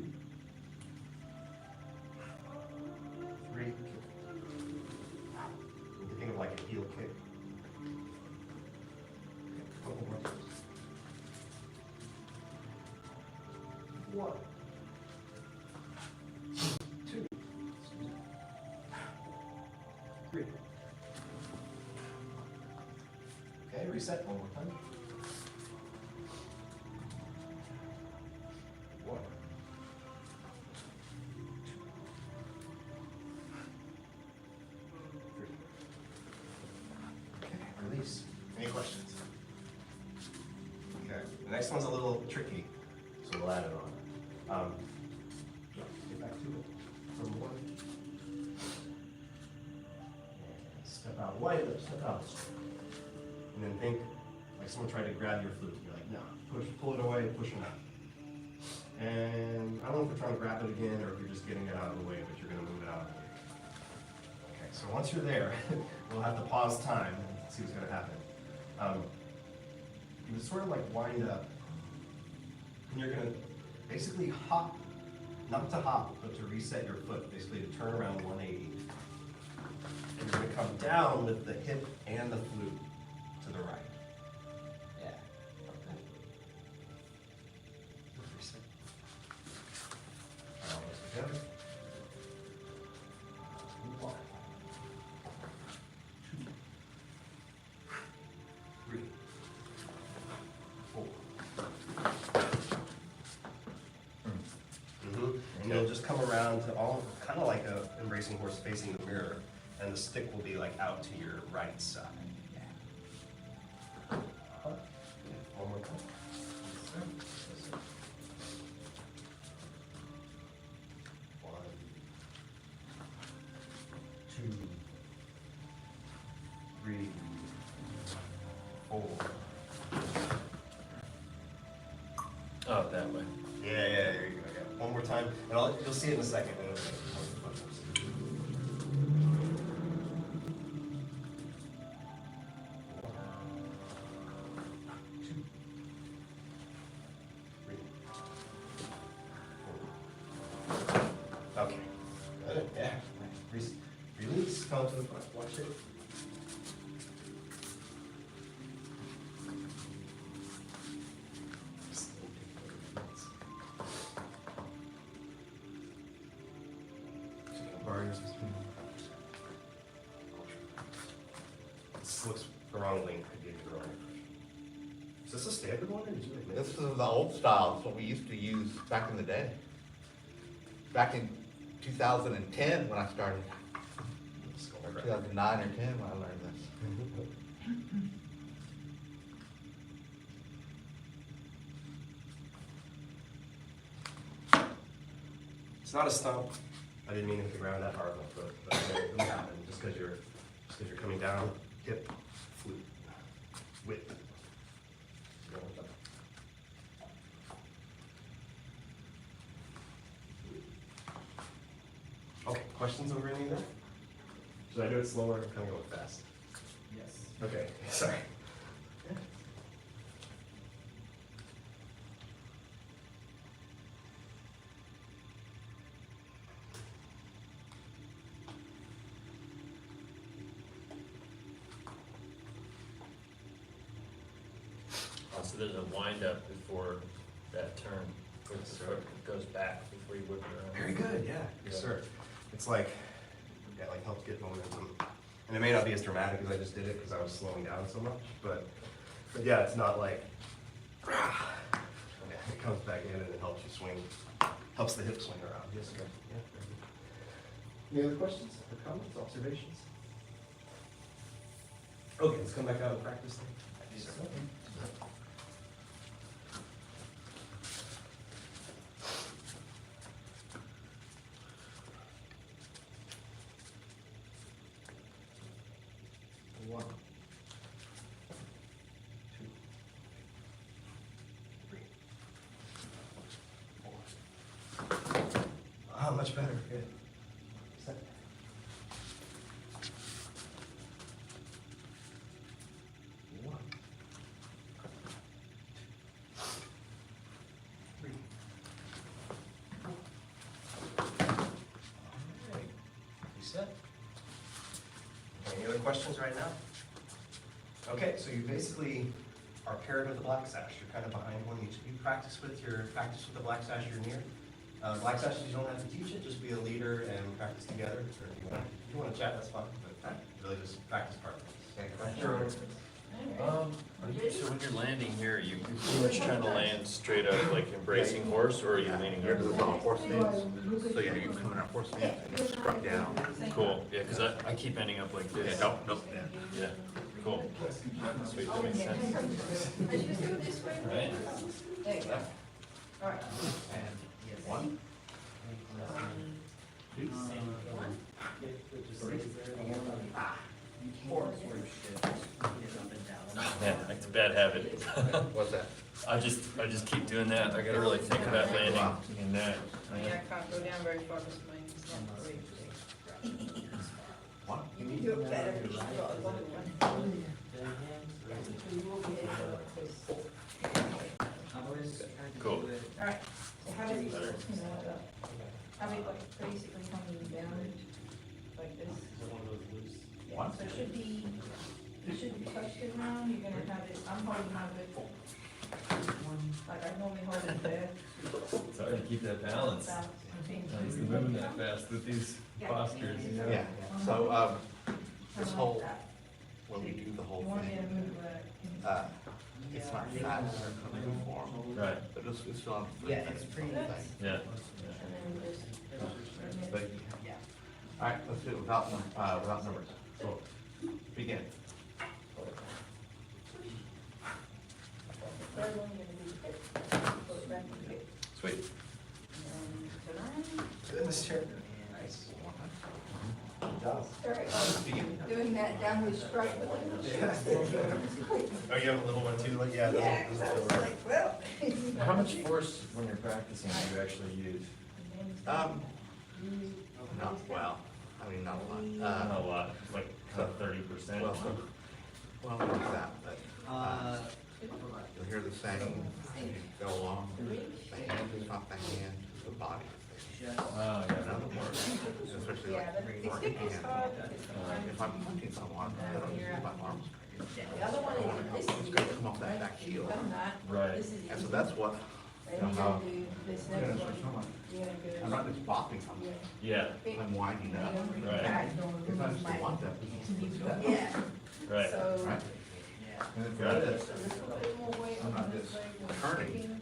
3. 1, 2, 3. Okay, reset one more time. 1, 2, 3. Okay, release. Any questions? Okay, the next one's a little tricky, so we'll add it on. Get back to it. From 1. Step out wide, step out. And then think like someone tried to grab your flute. You're like, no, pull it away, push it out. And I don't know if we're trying to grab it again or if you're just getting it out of the way, but you're gonna move it out of the way. Okay, so once you're there, we'll have to pause time and see what's gonna happen. You would sort of like wind up, and you're gonna basically hop, not to hop, but to reset your foot, basically to turn around 180. And you're gonna come down with the hip and the flute to the right. Yeah. Okay. Reset. All those together. 1, 2, 3, 4. And you'll just come around to all, kind of like a embracing horse facing the mirror, and the stick will be like out to your right side. Yeah. One more time. Yes, sir. Yes, sir. 1, 2, 3, 4. Oh, that way. Yeah, there you go. Yeah. One more time, and you'll see it in a second. Okay. Good. Yeah. Release. Come to the front. Watch it. This looks the wrong link. I gave you the wrong impression. Is this a standard one, or did you make This is the old style, it's what we used to use back in the day. Back in 2010 when I started, or 2009 or 10 when I learned this. It's not a stump. I didn't mean to hit the ground that hard on my foot, but it will happen just because you're coming down, hip, flute, width. Okay, questions over any of that? Should I do it slower? I'm kind of going fast. Yes. Okay, sorry. So there's a wind up before that turn, where the foot goes back before you whip it around. Very good, yeah. Yes, sir. It's like, yeah, like helps get momentum. And it may not be as dramatic as I just did it because I was slowing down so much, but yeah, it's not like, yeah, it comes back in and it helps you swing, helps the hip swing around. Yes, sir. Yeah, very good. Any other questions or comments, observations? Okay, let's come back out and practice then. Yes, sir. One, 2, 3, 4. Ah, much better. Good. Set. 1, 2, 3, 4. All right. Reset. Any other questions right now? Okay, so you basically are paired with the black sash. You're kind of behind one each. You practice with the black sash you're near. Black sash, you don't have to teach it, just be a leader and practice together. Or if you want to chat, that's fine, but really just practice part. Sure. So when you're landing here, you're pretty much trying to land straight up, like embracing horse, or are you leaning You're over? doing all horse stance. So yeah, you come in our horse stance and you strut down. Cool, yeah, because I keep ending up like Yeah, this. no, yeah. Yeah, cool. Sweet, that makes sense. I just do it this way. Right? There you go. All right. One. Man, it's a bad habit. What's that? I just keep doing that. I gotta really think about landing in that. I mean, I can't go down very far because my knee's not great. One. You can do it better if you got a longer one. Cool. All right, so have it, have it like basically coming down like this. Yeah, so it should be, you shouldn't touch the ground, you're gonna have it, I'm holding my bit, like I normally hold it there. It's hard to keep that balance. It's moving that fast with these postures, you know? Yeah, so, this whole, when we do the whole You want me thing, to move the, it's not fast or uniform. Right. But it's still on. Yeah, it's pretty- thing. Yeah. and then just. But, all right, let's do it without numbers. So, begin. Third one, you're gonna do the hip, go back and hip, Sweet. and turn. Sit in this chair. Nice. Sorry, doing that downward strike with Oh, you have a little one too, like, yeah. Yeah, because I was like, well. How much force when you're practicing do you actually use? Not, well, I mean, not a lot. Not a lot, like 30%. Well, not that, but, you'll hear the saying, you go along, the hand is not the hand, it's the body. Oh, In other words, especially Yeah, but like it's working it's hand. hard. If I'm punching someone, I don't use my arms. The other one is, this It's is. gonna come off that back heel. Done that. Right. This is. And so that's what, Then you're gonna do this next one. You're gonna go. I'm not just bopping something, Yeah, I'm winding up. right, If I just want that, Yeah, right. so. right? And if Got I it. this, So just a little more weight I'm on not this just leg. turning.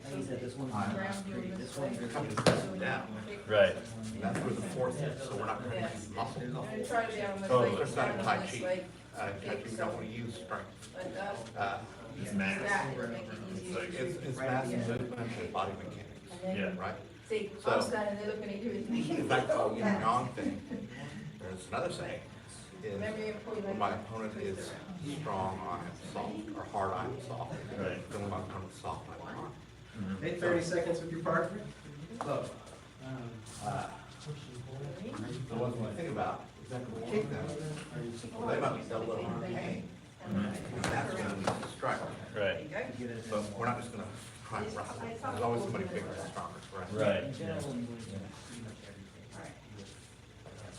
I'm ground you this way. I'm just pressing down. Right. And that's where the force is, so we're not gonna use muscle. I'm gonna try to be on this Totally. leg, It's not a down Tai on this Chi. leg, Tai Chi, you don't wanna use strength. like that. It's That mass. will make it easier. It's mass and movement and body mechanics, And then, Yeah. right? see, So- I'm standing there looking at you and thinking. In fact, the yin yang thing, there's another saying, is Remember you pull your when leg my back, opponent twist is around. strong, I'm soft, or hard, I'm soft. Right. Then when my opponent's soft, I'm hard. Hey, 30 seconds with your partner. Look. So one thing to think about is that when we kick them, they might be double arm game. And that's when we need to strike. Right, There you go. But we're not just gonna try and wrestle. There's always somebody bigger and stronger, correct? right. Yeah. That's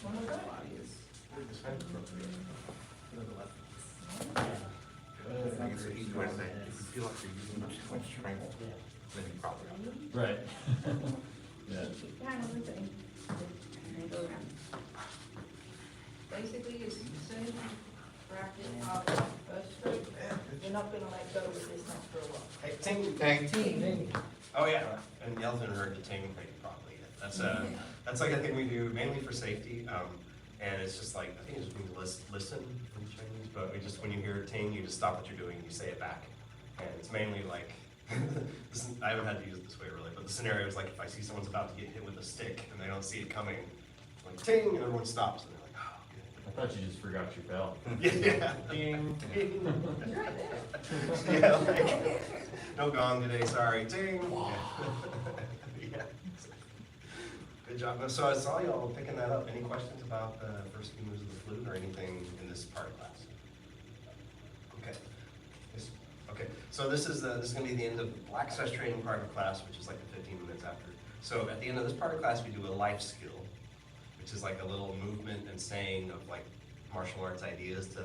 one of those. I think it's an easy way to say, if you feel like you're using too much strength, then you probably are. Right. Yeah. Keep your hand on the thing, and then go around. Basically, it's the same bracket of first stroke. You're not gonna let go with this next for a while. Hey, ting. Thank Oh, yeah, and Yel's haven't heard the ting thing probably yet. That's like a thing we do mainly for safety, and it's just like, I think it's just when you listen in Chinese, but when you hear ting, you just stop what you're doing, you say it back. And it's mainly like, I haven't had to use it this way really, but the scenario is like if I see someone's about to get hit with a stick and they don't see it coming, like ting, and everyone stops, and they're like, oh, I thought you just forgot your bell. good. Yeah, ding, ding. It's right there. Yeah, like, no gong today, sorry, ting. Yeah. Good job. So I saw y'all picking that up. Any questions about the first few moves of the flute or anything in this part of class? Okay. Okay, so this is gonna be the end of the black sash training part of class, which is like the 15 minutes after. So at the end of this part of class, we do a life skill, which is like a little movement and saying of like martial arts ideas to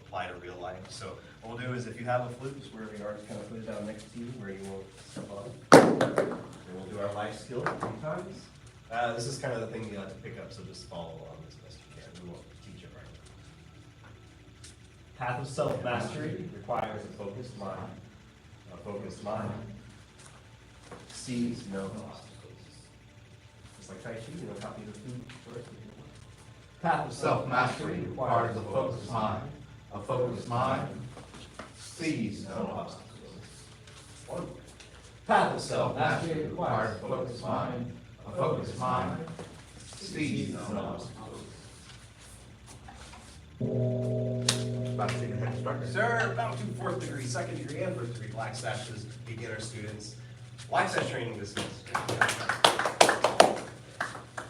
apply to real life. So what we'll do is if you have a flute, just wherever you are, just kind of put it down next to you where you won't step on it. And we'll do our life skill 3 times. This is kind of the thing you have to pick up, so just follow along as best you can. We won't teach it right now. Path of self-mastery requires a focused mind. A focused mind sees no obstacles. Just like Tai Chi, you know, copy the food first. Path of self-mastery requires a focused mind. A focused mind sees no obstacles. Path of self-mastery requires a focused mind. A focused mind sees no obstacles. About to take a head start. Sir, about to 4th degree, 2nd degree, and 1st degree black sashes, beginner students. Black sash training dismissed.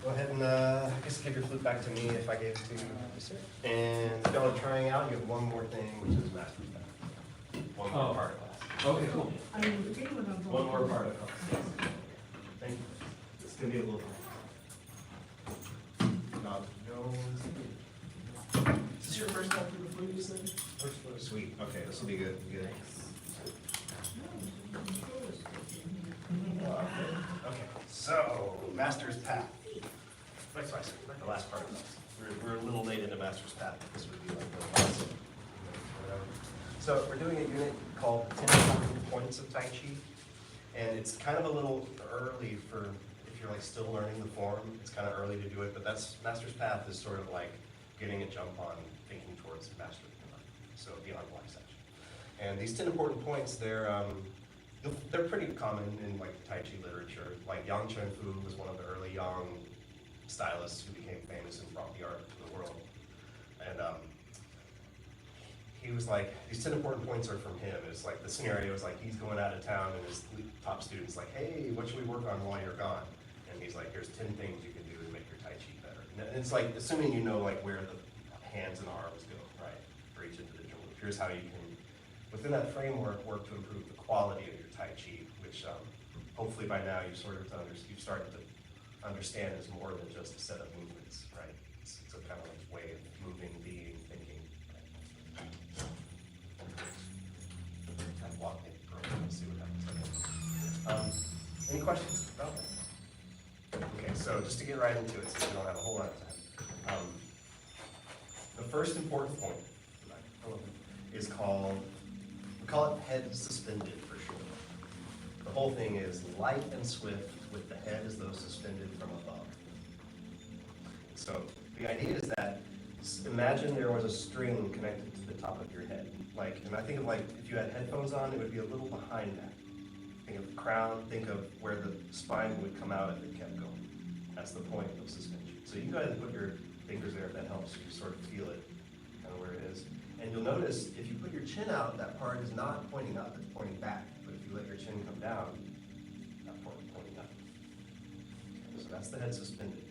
Go ahead and, I guess give your flute back to me if I gave it to you. Yes, sir. And if y'all are trying out, you have one more thing, which is master path. One more part of class. Okay, cool. One more part of class. Thank you. It's gonna be a little. Not nose. Is this your first time through the flute, you said? First flute. Sweet. Okay, this will be good. Good. Okay, so Master's Path. Like the last part of this. We're a little late into Master's Path, but this would be like the last. Whatever. So we're doing a unit called 10 Important Points of Tai Chi, and it's kind of a little early for if you're like still learning the form. It's kind of early to do it, but that's Master's Path is sort of like getting a jump on thinking towards mastery, so beyond black section. And these 10 important points, they're pretty common in like Tai Chi literature. Like Yang Chen Fu was one of the early Yang stylists who became famous and brought the art to the world. And he was like, these 10 important points are from him. It's like the scenario is like he's going out of town and his top student's like, hey, what should we work on while you're gone? And he's like, here's 10 things you can do to make your Tai Chi better. And it's like, assuming you know like where the hands and arms go, right, for each individual. Here's how you can, within that framework, work to improve the quality of your Tai Chi, which hopefully by now you've started to understand is more than just a set of movements, right? It's a kind of like way of moving, being, thinking. Kind of walk maybe for a minute, see what happens. Any questions about that? Okay, so just to get right into it, since we don't have a whole lot of time. The first important point is called, we call it head suspended for short. The whole thing is light and swift with the head as though suspended from above. So the idea is that, imagine there was a string connected to the top of your head. Like, and I think of like, if you had headphones on, it would be a little behind that. Think of the crown, think of where the spine would come out if it kept going. That's the point of suspension. So you can go ahead and put your fingers there if that helps you sort of feel it, kind of where it is. And you'll notice if you put your chin out, that part is not pointing up, it's pointing back. But if you let your chin come down, that part is pointing up. Okay, so that's the head suspended.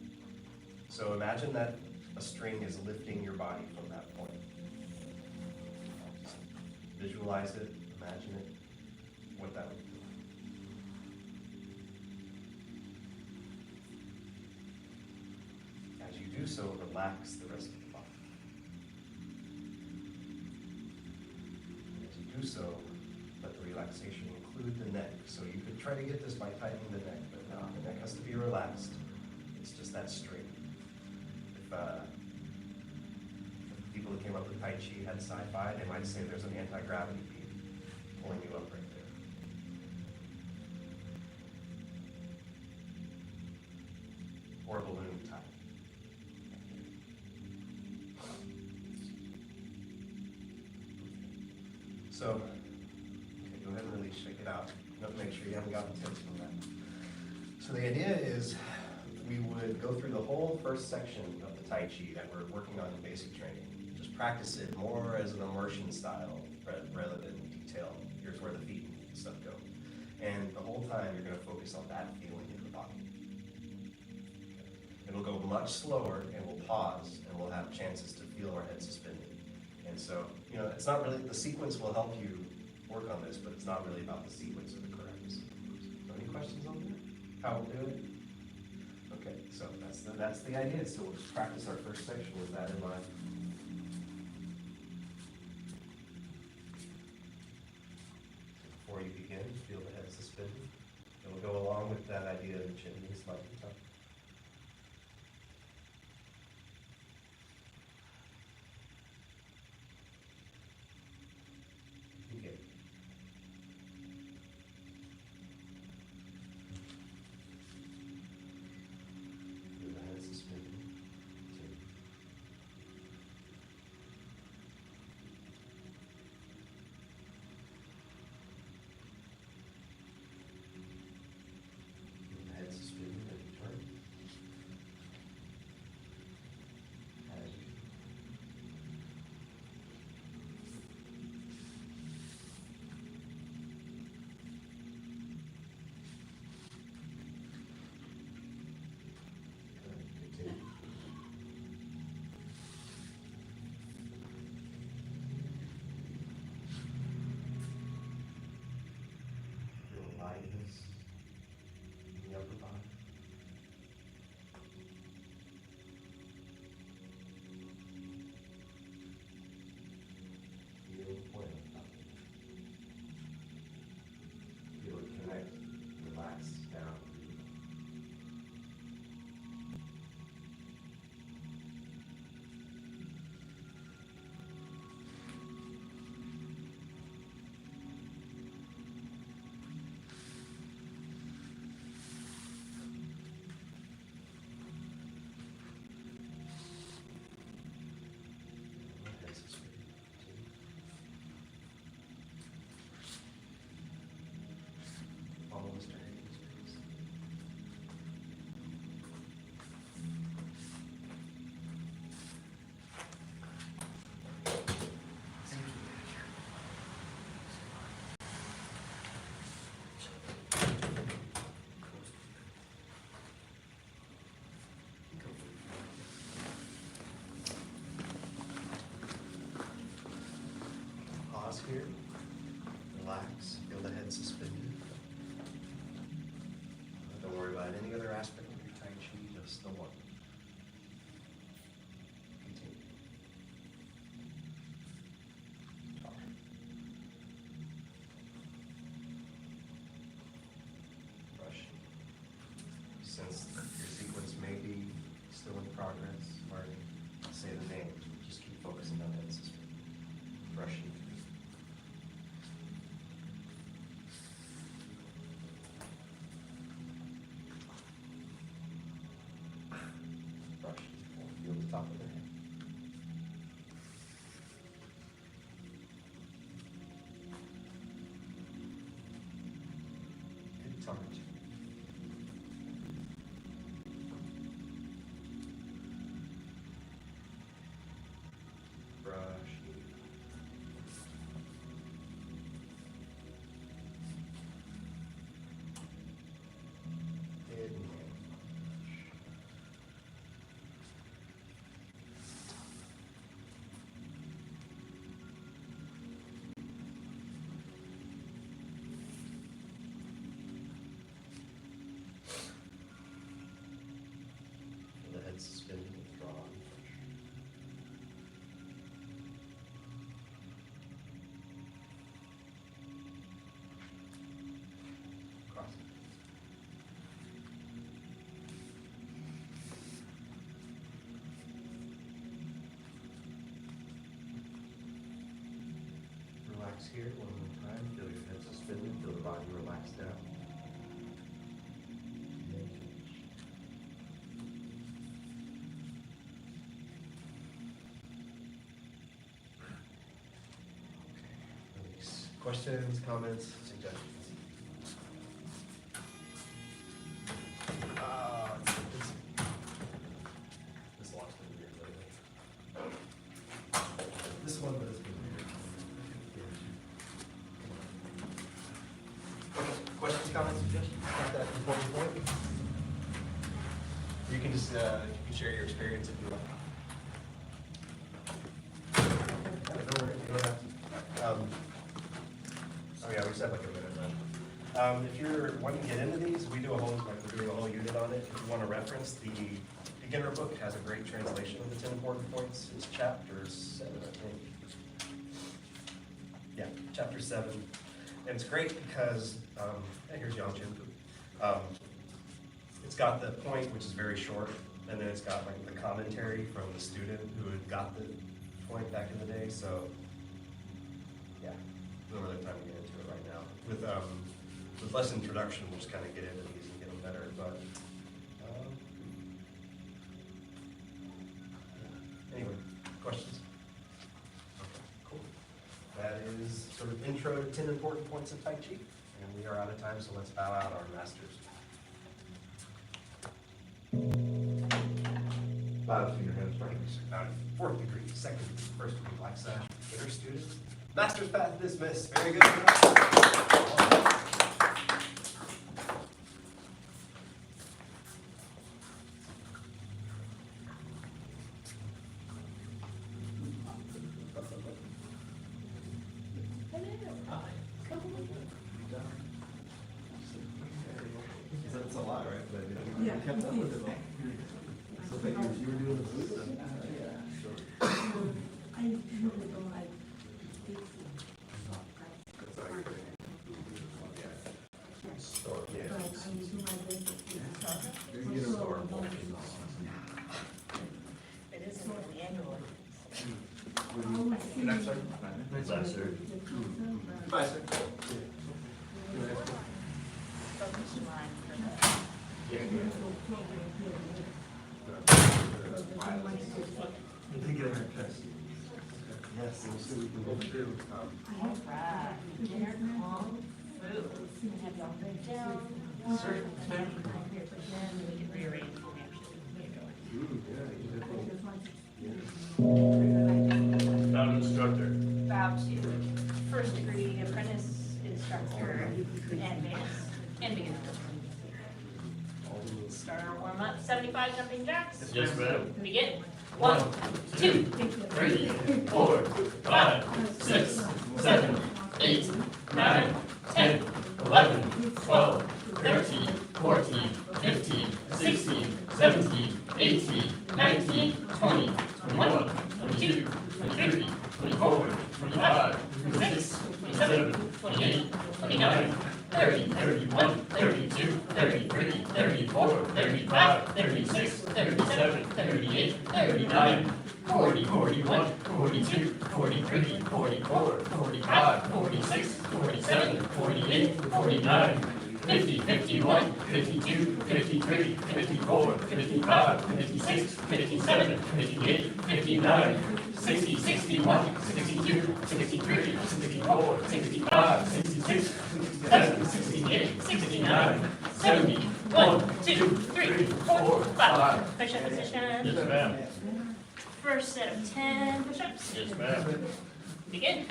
So imagine that a string is lifting your body from that point. Just visualize it, imagine it, what that would do. As you do so, relax the rest of the body. As you do so, let the relaxation include the neck. So you could try to get this by tightening the neck, but no, the neck has to be relaxed. It's just that straight. If people who came up with Tai Chi had sci-fi, they might say there's an anti-gravity beam pulling you up right there. Or a balloon tie. So, okay, go ahead and really shake it out. Make sure you haven't gotten tips from that. So the idea is we would go through the whole first section of the Tai Chi that we're working on in basic training. Just practice it more as an immersion style rather than detail. Here's where the feet and stuff go. And the whole time you're going to focus on that feeling in the body. It'll go much slower and we'll pause and we'll have chances to feel our head suspended. And so, you know, it's not really, the sequence will help you work on this, but it's not really about the sequence or the correct sequence. So any questions on that? How we'll do it? Okay, so that's the idea. So we'll just practice our first section with that in mind. suspended. It'll go along with that idea that chimney is slightly tough. Okay. The head suspended. Two. The head suspended and turn. Head. Continue. Feel lightness in the upper body. Feel the point on top of it. Feel it connect, relax down. Head suspended. Follow Mr. Hayes, please. Pause here. Relax. Feel the head suspended. Don't worry about any other aspect of your Tai Chi, just the one. Continue. Talk. Brush. Since your sequence may be still in progress, learning, say the name, just keep focusing on head suspended. Brushing. Brush. Feel the top of the head. Good target. Brush. Head and hand. Feel the head suspended, withdraw. Cross. Relax here one more time. Feel your head suspended. Feel the body relax down. And finish. Okay. Release. Questions, comments, suggestions? This lot's been weird lately. This one, but it's been weird. Questions, comments, suggestions? Got that important point? You can just, you can share your experience if you like. Don't worry, you don't have to. Oh yeah, we just have like a minute left. If you're wanting to get into these, we do a whole, like we're doing a whole unit on it. If you want to reference, the beginner book has a great translation of the 10 important points. It's chapter 7, I think. Yeah, chapter 7. And it's great because, here's Yang Chin. It's got the point, which is very short, and then it's got like the commentary from the student who had got the point back in the day, so, yeah, no really time to get into it right now. With less introduction, we'll just kind of get into these and get them better, but, anyway, questions? Okay, cool. That is sort of intro to 10 important points of Tai Chi, and we are out of time, so let's bow out our masters. Bow to your hands, practice. Fourth degree, second degree, first degree, black sash, inner student. Master's path dismissed. Very good. That's a lot, right? But you kept up with it all. So that you were doing the food stuff. I usually don't like big That's all you're doing. Yeah. Store, yeah. but I will do my best to keep it. You get a store. It is an annual. Good night, sir. Last, sir. Bye, sir. Focus line for the. You did get a haircut. Yes, and we'll see what we can both do. Alright, dinner, calm, food. Have y'all break down. Sure. Then we can rearrange when we actually get going. Found instructor. Bow to first degree apprentice instructor and beginner. Start our warm up, 75 jumping jacks. Yes, ma'am. Begin. 1, 2, 3, 4, 5, 6, 7, 8, 9, 10, 11, 12, 13, 14, 15, 16, 17, 18, 19, 20, 21, 22, 23, 24, 25, 26, 27, 28, 29, 30, 31, 32, 33, 34, 35, 36, 37, 38, 39, 40, 41, 42, 43, 44, 45, 46, 47, 48, 49, 50, 51, 52, 53, 54, 55, 56, 57, 58, 59, 60, 61, 62, 63, 64, 65, 66, 67, 68, 69, 70, 1, 2, 3, 4, 5. Push-up position. Yes, ma'am. First set of 10 push-ups. Yes, ma'am. Begin.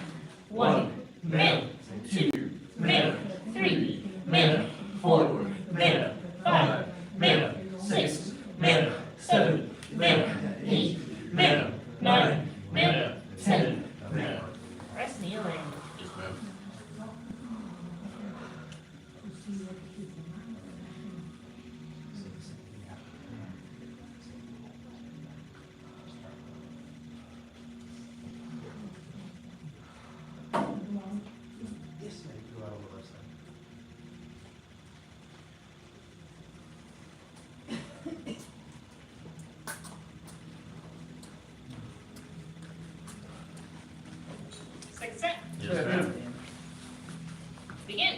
1, man, 2, man, 3, man, 4, man, 5, man, 6, man, 7, man, 8, man, 9, man, 10, man. Rest kneeling. Yes, ma'am. Yes, ma'am. Go out on the left side. Second set. Yes, ma'am. Begin.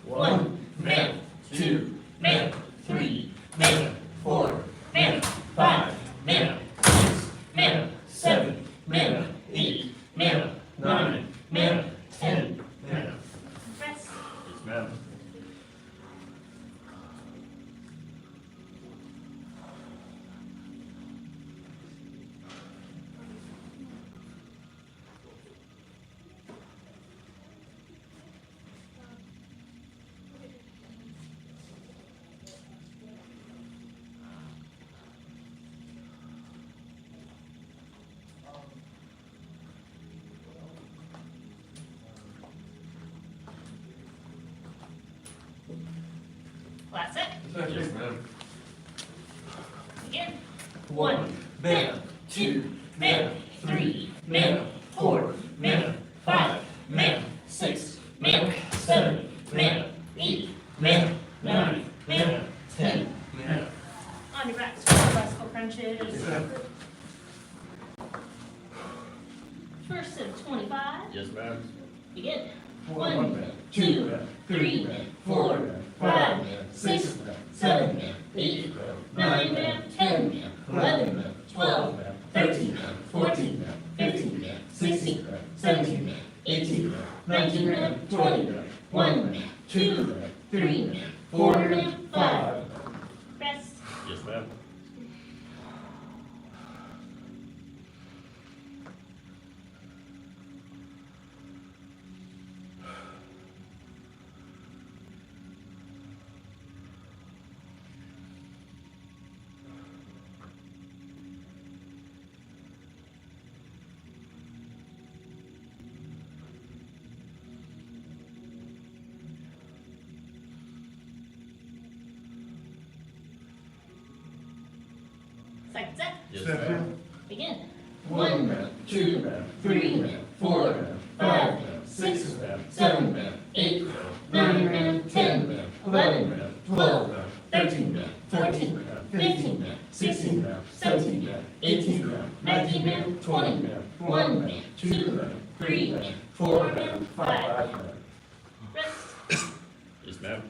1, man, 2, man, 3, man, 4, man, 5, man, 6, man, 7, man, 8, man, 9, man, 10, man. Rest. Yes, ma'am. Last set. Yes, ma'am. Begin. 1, man, 2, man, 3, man, 4, man, 5, man, 6, man, 7, 10. On your backs for bicycle crunches. First set of 25. Yes, ma'am. Begin. 1, 2, 3, 4, 5, 6, 7, 8, 9, 10, 11, 12, 13, 14, 15, 16, 17, 18, 19, 20, 1, 2, 3, 4, 5. Rest. Yes, ma'am. Second set. Yes, ma'am. Begin. 1, 2, 3, 4, 5, 6, 7, 8, 9, 10, 11, 12, 13, 14, 15, 16, 17, 18, 19, 20, 1, 2, 3, 4, 5. Rest. Yes, ma'am.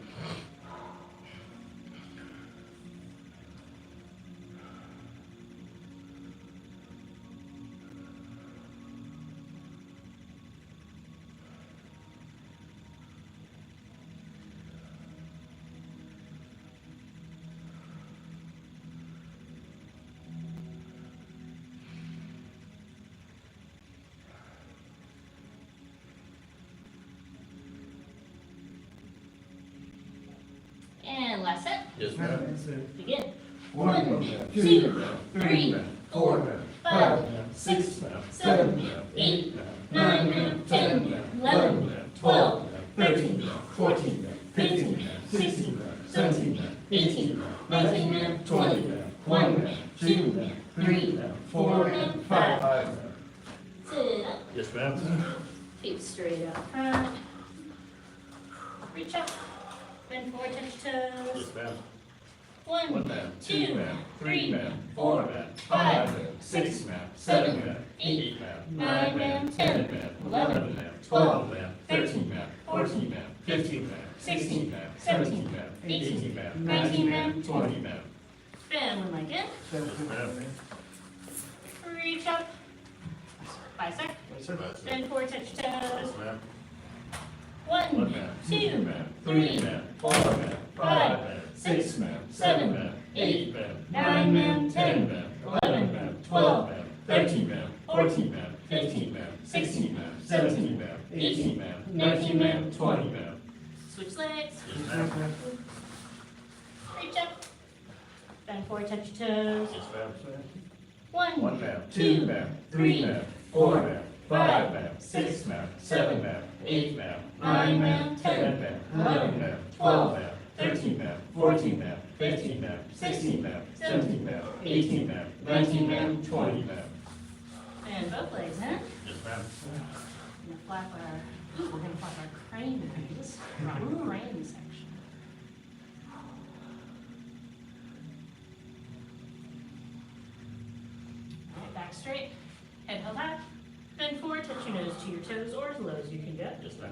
And last set. Yes, ma'am. Begin. 1, 2, 3, 4, 5, 6, 7, 8, 9, 10, 11, 12, 13, 14, 15, 16, 17, 18, 19, 20, 1, 2, 3, 4, 5. Sit up, Yes, ma'am. feet straight out front. Reach up, bend forward, touch toes. Yes, ma'am. 1, ma'am. 2, ma'am. 3, ma'am. 4, ma'am. 5, 6 ma'am. 7, ma'am. 8, ma'am. 9, ma'am, 10, 11, ma'am. 12, ma'am. 13, ma'am. 14, ma'am. 15, ma'am. 16, ma'am. 17, ma'am. 18, ma'am. 19, ma'am, 20 ma'am. Bend one leg in, Yes, ma'am. reach up, bicep, bend forward, touch Yes, toes. ma'am. 1, ma'am. 2, ma'am. 3, ma'am. 4, 5 5, 6 ma'am. 7, ma'am. 8, ma'am. 9, ma'am, 10, ma'am. 11, ma'am. 12, ma'am. 13, ma'am. 14, ma'am. 15, ma'am. 16, ma'am. 17, ma'am. 18, ma'am. 19, ma'am, 20 ma'am. Switch legs, Yes, ma'am. reach up, bend forward, touch toes. Yes, ma'am. 1, 1 ma'am. 2, ma'am. 3, ma'am. 4, ma'am. 5 ma'am. 6 ma'am. 7 ma'am. 8 ma'am. 9 ma'am, 10 ma'am. 11 ma'am. 12 ma'am. 13 ma'am. 14 ma'am. 15 ma'am. 16 ma'am. 17 ma'am. 18 ma'am. 19 ma'am, 20 20. ma'am. And both legs, huh? Yes, ma'am. We're gonna flap our crane knees around the crane section. Alright, back straight, head held high, bend forward, touch your nose to your toes or as low as you can go. Yes, ma'am.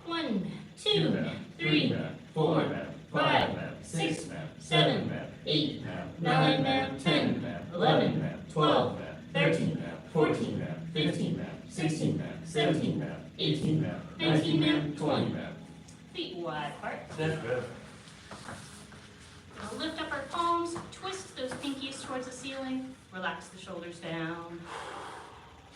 1, 2, ma'am. 3, ma'am. 4, ma'am. 5, ma'am. 6, ma'am. 7, ma'am. 8, ma'am. 9 ma'am, 10, ma'am. 11, ma'am. 12, ma'am. 13, ma'am. 14, ma'am. 15, ma'am. 16, ma'am. 17, ma'am. 18, ma'am. 19 ma'am, 20. ma'am. Feet wide apart. Yes, ma'am. Now lift up our palms, twist those pinkies towards the ceiling, relax the shoulders down.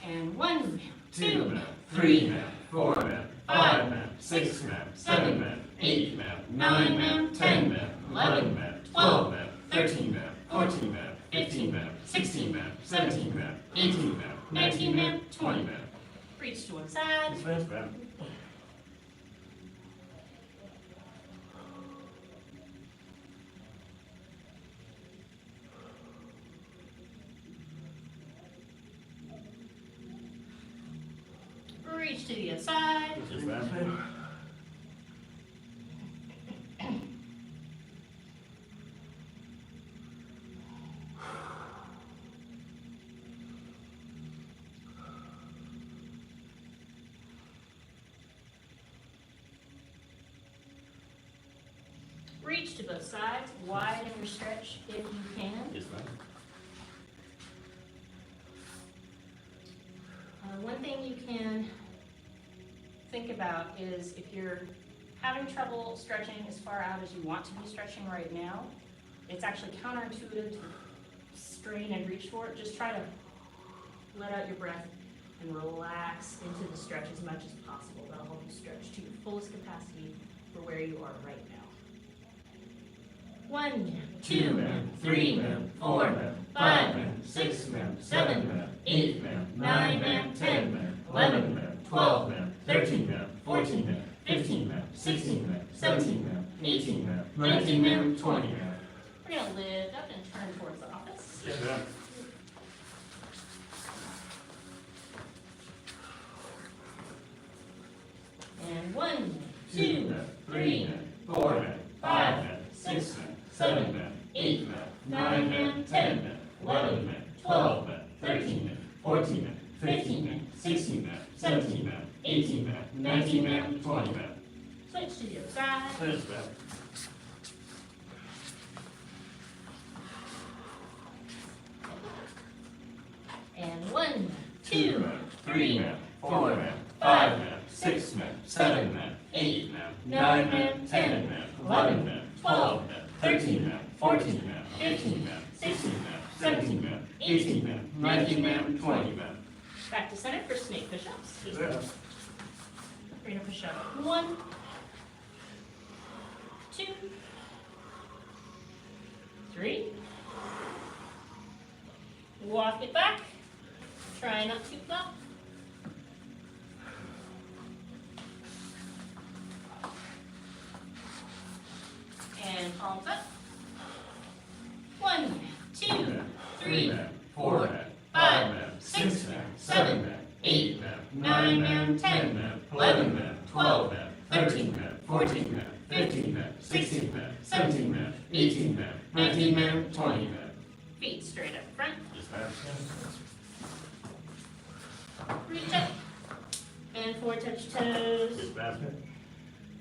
And 1, 2, 3, 4, 5, 6, 7, 8, 9 ma'am, 10, 11, 12, 13, 14, 15, 16, 17, 18, 19 ma'am, 20 ma'am. Reach to one side. Yes, ma'am. Reach to the other side. Yes, ma'am. reach to both sides, widen your stretch if you can. Yes, ma'am. One thing you can think about is if you're having trouble stretching as far out as you want to be stretching right now, it's actually counterintuitive to strain and reach for it. Just try to let out your breath and relax into the stretch as much as possible. That'll help you stretch to your fullest capacity for where you are right now. 1, 2, 3, 4, 5, 6, 7, 8, 9, 10, 11, 12, 13, 14, 15, 16, 17, 18, 19, 20. We're gonna lift up and turn towards the office. Yes, ma'am. And 1, 2, 3, 4, 5, 6, 7, 8, 9, 10, 11, 12, 13, 14, 15, 16, 17, 18, 19, 20. Switch to the other side. Yes, ma'am. And 1, 2, 3, 4, 5, 6, 7, 8, 9, 10, 11, 12, 13, 14, 15, 16, 17, 18, 19, 20. Back to center for snake push-ups. Yes, ma'am. We're gonna push up 1, 2, 3. Walk it back. Try not to flop. And palms up. 1, 2, 3, 4, 5, 6, 7, 8, 9, 10, 11, 12, 13, 14, 15, 16, 17, 18, 19, 20. Feet straight up front. Yes, ma'am. Reach up. And 4 touch toes. Yes, ma'am.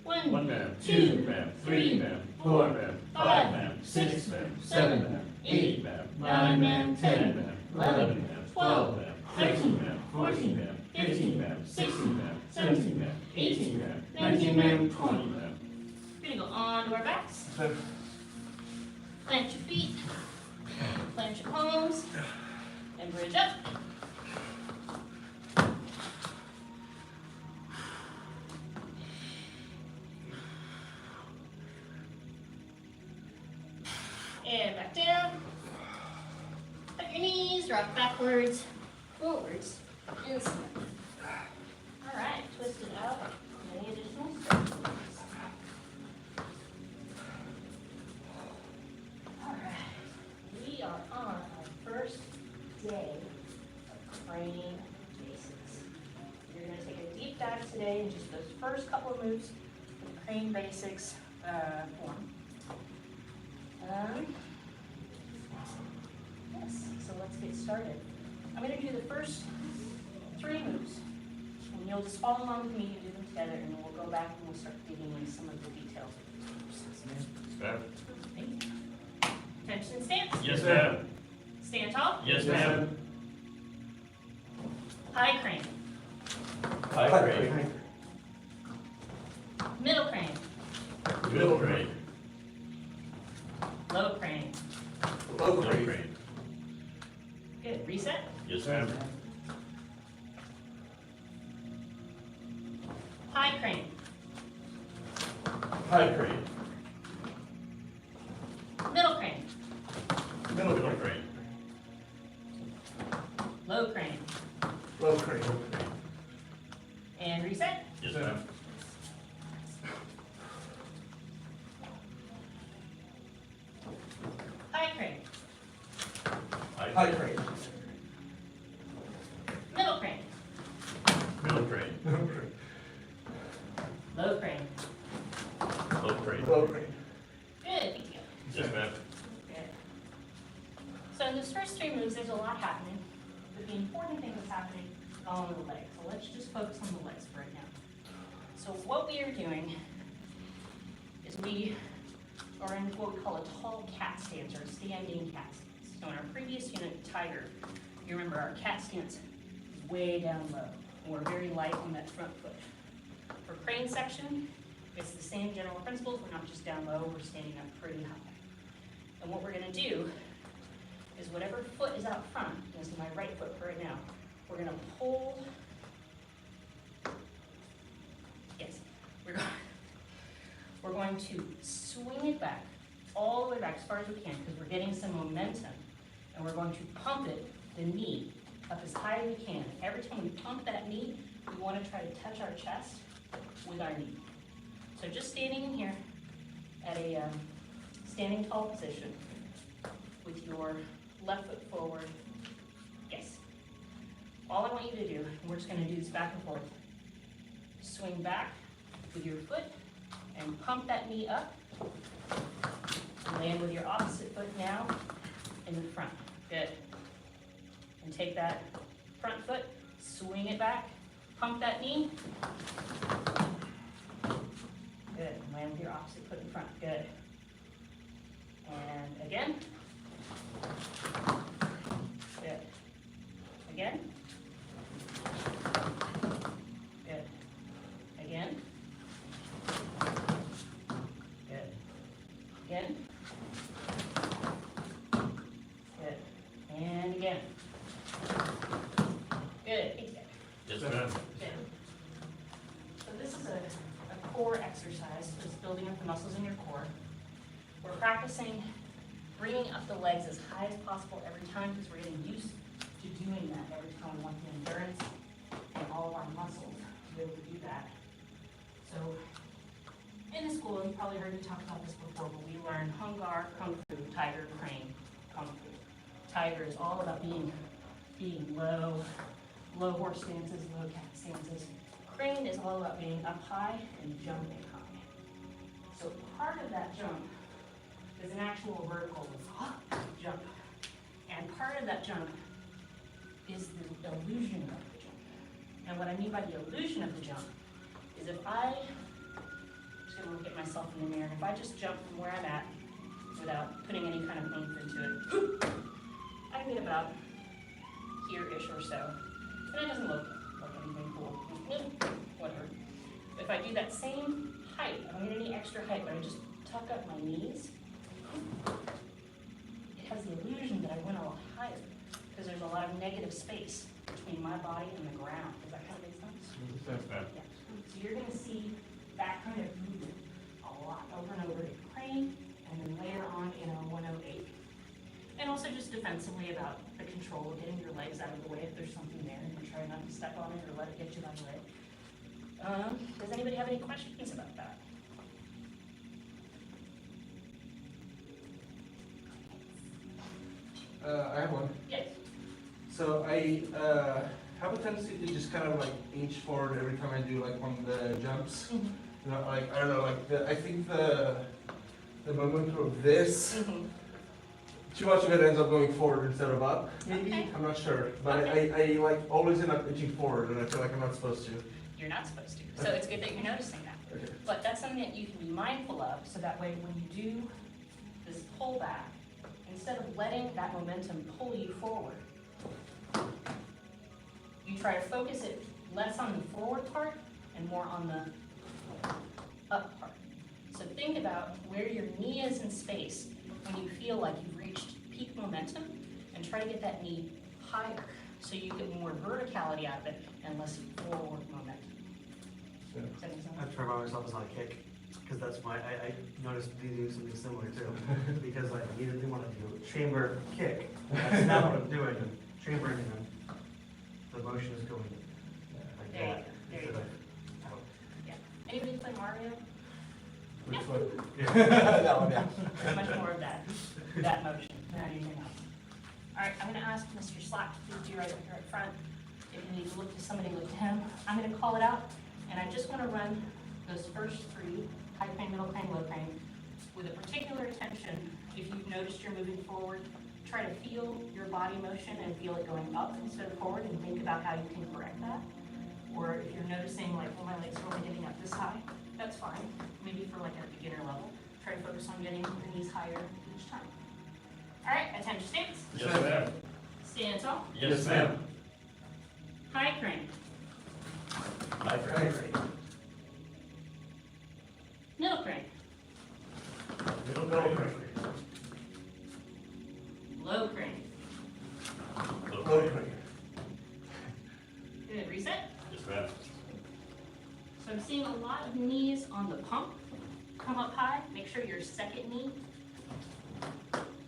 1, One, ma'am. 2, ma'am. 3, ma'am. 4, ma'am. 5, ma'am. 6, ma'am. 7, 8, ma'am. 9, 10, 11, 12, ma'am. 13, 14, 15, 16, 17, 18, 19, 20. We're gonna go on to our backs. Plant your feet, plant your palms, and bridge up. And back down. Put your knees, rock backwards, forwards, and snap. All right, twist it out. Any additional stretches? All right, we are on our first day of crane basics. You're going to take a deep dive today in just those first couple of moves of the crane basics form. Yes, so let's get started. I'm going to do the first 3 moves, and you'll just follow along with me and do them together, and then we'll go back and we'll start digging into some of the details of these moves. Yes, ma'am. Thank you. Attention stance. Yes, ma'am. Stand tall. Yes, ma'am. High crane. High grade. Middle crane. Middle grade. Low crane. Low grade. Good. Reset. Yes, ma'am. High crane. High grade. Middle crane. Middle grade. Low crane. Low grade. And reset. Yes, ma'am. High crane. High grade. Middle crane. Middle grade. Low crane. Low grade. Good. Good. Yes, ma'am. Good. So in those first 3 moves, there's a lot happening, but the important thing that's happening is on the legs. So let's just focus on the legs for right now. So what we are doing is we or in what we call a tall cat stance or a standing cat stance. So in our previous unit, Tiger, you remember our cat stance is way down low, and we're very light on that front foot. For crane section, it's the same general principles. We're not just down low, we're standing up pretty high. And what we're gonna do is whatever foot is out front, this is my right foot right now, we're gonna pull, yes, we're going to swing it back, all the way back as far as we can, because we're getting some momentum, and we're going to pump it, the knee, up as high as we can. Every time we pump that knee, we want to try to touch our chest with our knee. So just standing in here at a standing tall position with your left foot forward. Yes. All I want you to do, and we're just going to do this back and forth. Swing back with your foot and pump that knee up. Land with your opposite foot now in the front. Good. And take that front foot, swing it back, pump that knee. Good. Land with your opposite foot in front. Good. And again. Good. Again. Good. Again. Good. Again. Good. And again. Good. Yes, ma'am. Good. So this is a core exercise, just building up the muscles in your core. We're practicing bringing up the legs as high as possible every time because we're getting used to doing that every time. We want the endurance and all of our muscles to be able to do that. So in the school, you probably heard me talk about this before, but we learn Hungar, Kung Fu, Tiger, Crane, Kung Fu. Tiger is all about being low horse stances, low cat stances. Crane is all about being up high and jumping high. So part of that jump is an actual vertical jump. And part of that jump is the illusion of the jump. And what I mean by the illusion of the jump is if I'm just gonna look at myself in the mirror, if I just jump from where I'm at without putting any kind of oomph into it, I can get about here-ish or so. And it doesn't look like anything cool. Whatever. But if I do that same height, I don't need any extra height, but I just tuck up my knees, it has the illusion that I went a lot higher because there's a lot of negative space between my body and the ground. Does that kind of make sense? Yeah. So you're going to see that kind of movement a lot over and over in crane, and then later on in a 108. And also just defensively about the control, getting your legs out of the way if there's something there, and try not to step on it or let it get you by the leg. Does anybody have any questions about that? I have one. Yes. So I have a tendency to just kind of like inch forward every time I do like one of the jumps. Mm-hmm. You know, like I don't know, like I think the momentum of this, too much of it ends up going forward instead of up. Maybe Okay. I'm not sure, but Okay. I like always end up inching forward, and I feel like I'm not supposed to. You're not supposed to. So it's good that you're noticing that. Okay. But that's something that you can be mindful of, so that way when you do this pullback, instead of letting that momentum pull you forward, you try to focus it less on the forward part and more on the up part. So think about where your knee is in space when you feel like you've reached peak momentum, and try to get that knee higher so you get more verticality out of it and less forward momentum. Yeah. Does that make sense? I try to remind myself is on a kick, because that's my, I noticed you do something similar too. Because I immediately want to do a chamber kick. That's not what I'm doing, chambering, and then the motion is going like There you that. go. There you instead go. of out. Yeah. Anybody play Mario? Which one? That one, yeah. It's much more of that motion than anything else. All right, I'm gonna ask Mr. Slack to please do right up here up front. If you need to look to somebody, look to him. I'm gonna call it out, and I just wanna run those first three, high crane, middle crane, low crane, with a particular attention. If you've noticed you're moving forward, try to feel your body motion and feel it going up instead of forward, and think about how you can correct that. Or if you're noticing like, well, my legs are only getting up this high, that's fine. Maybe for like a beginner level, Try to focus on getting the knees higher each time. All right, attention stance. Yes, ma'am. Stand tall. Yes, ma'am. High crane. High crane. Middle crane. Middle crane. Low crane. Low crane. Good, reset. Yes, ma'am. So I'm seeing a lot of knees on the pump come up high. Make sure your second knee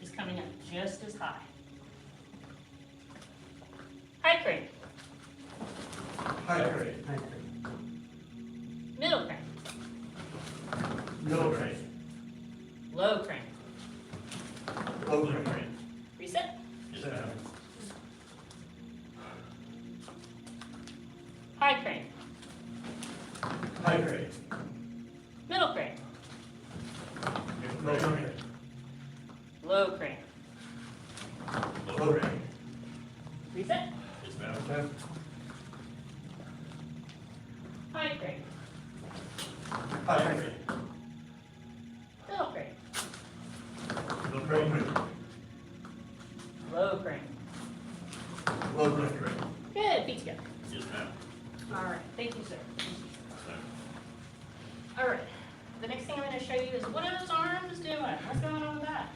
is coming up just as high. High crane. High crane. Middle crane. Middle crane. Low crane. Low crane. Reset. Yes, ma'am. High crane. High crane. Middle crane. Low crane. Low crane. Low crane. Reset. Yes, ma'am. High crane. High crane. Middle crane. Middle crane. Low crane. Low crane. Good, feet together. Yes, ma'am. All right, thank you, sir. All right, the next thing I'm gonna show you is what are those arms doing? What's going on with that?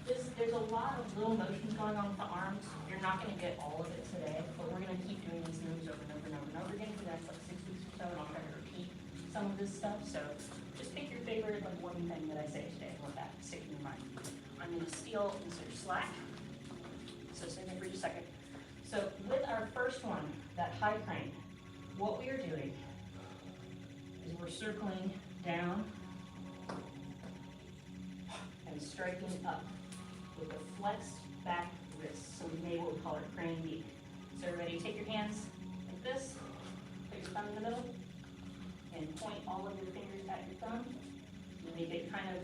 There's a lot of little motions going on with the arms. You're not gonna get all of it today, but we're gonna keep doing these moves over and over and over and over again for the next like 6 weeks or so, and I'll try to repeat some of this stuff. So just pick your favorite like one thing that I say today and let that stick in your mind. I'm gonna steal insert slack. So stay there for just a second. So with our first one, that high crane, what we are doing is we're circling down and striking up with a flexed back wrist. So we may what we call our crane beat. So everybody take your hands like this, put your thumb in the middle, and point all of your fingers at your thumb. You make it kind of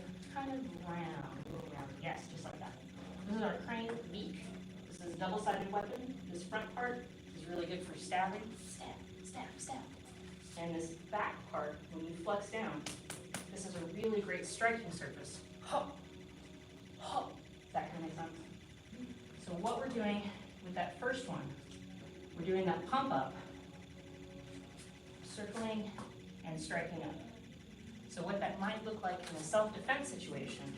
round, a little round. Yes, just like that. This is our crane beak. This is a double-sided weapon. This front part is really good for stabbing. Stab, stab, stab. And this back part, when you flex down, this is a really great striking surface. Hop, hop. Does that kind of make sense? So what we're doing with that first one, we're doing that pump up, circling and striking up. So what that might look like in a self-defense situation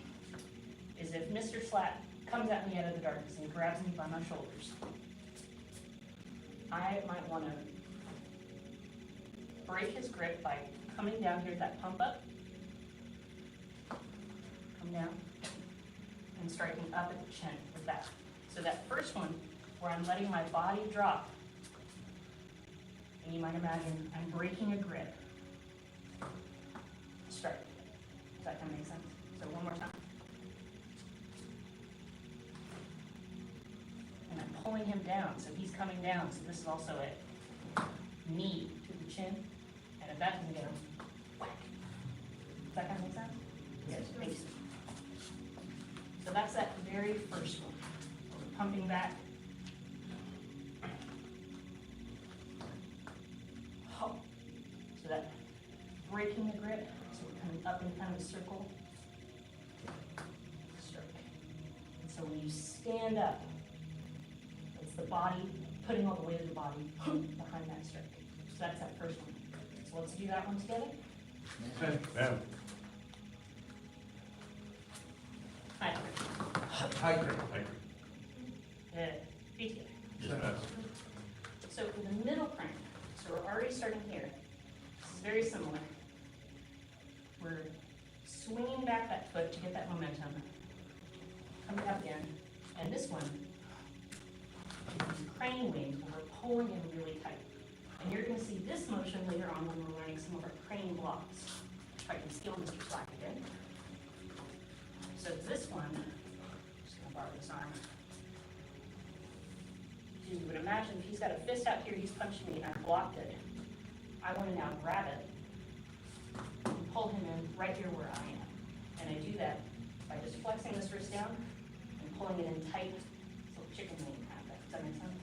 is if Mr. Slat comes at me out of the darkness and he grabs me by my shoulders, I might want to break his grip by coming down here, that pump up, come down, and striking up at the chin with that. So that first one, where I'm letting my body drop, and you might imagine I'm breaking a grip, strike. Does that kind of make sense? So one more time. And I'm pulling him down, so he's coming down, so this is also a knee to the chin. And if that doesn't get him, whack. Does that kind of make sense? Yes, thanks. So that's that very first one. We're pumping back. Hop. So that breaking the grip, so we're coming up in kind of a circle. Stroke. And so when you stand up, it's the body, putting all the weight of the body behind that stroke. So that's that first one. So let's do that one together. Ma'am. High crane. High crane. High crane. Good. Feet together. Yes, ma'am. So for the middle crane, so we're already starting here. This is very similar. We're swinging back that foot to get that momentum. Coming up again. And this one, crane wings, where we're pulling in really tight. And you're going to see this motion later on when we're learning some of our crane blocks. If I can steal Mr. Slack again. So this one, I'm just going to borrow this arm. You would imagine if he's got a fist out here, he's punching me, and I blocked it. I want to now grab it and pull him in right here where I am. And I do that by just flexing this wrist down and pulling it in tight, so chicken wing kind of. Does that make sense?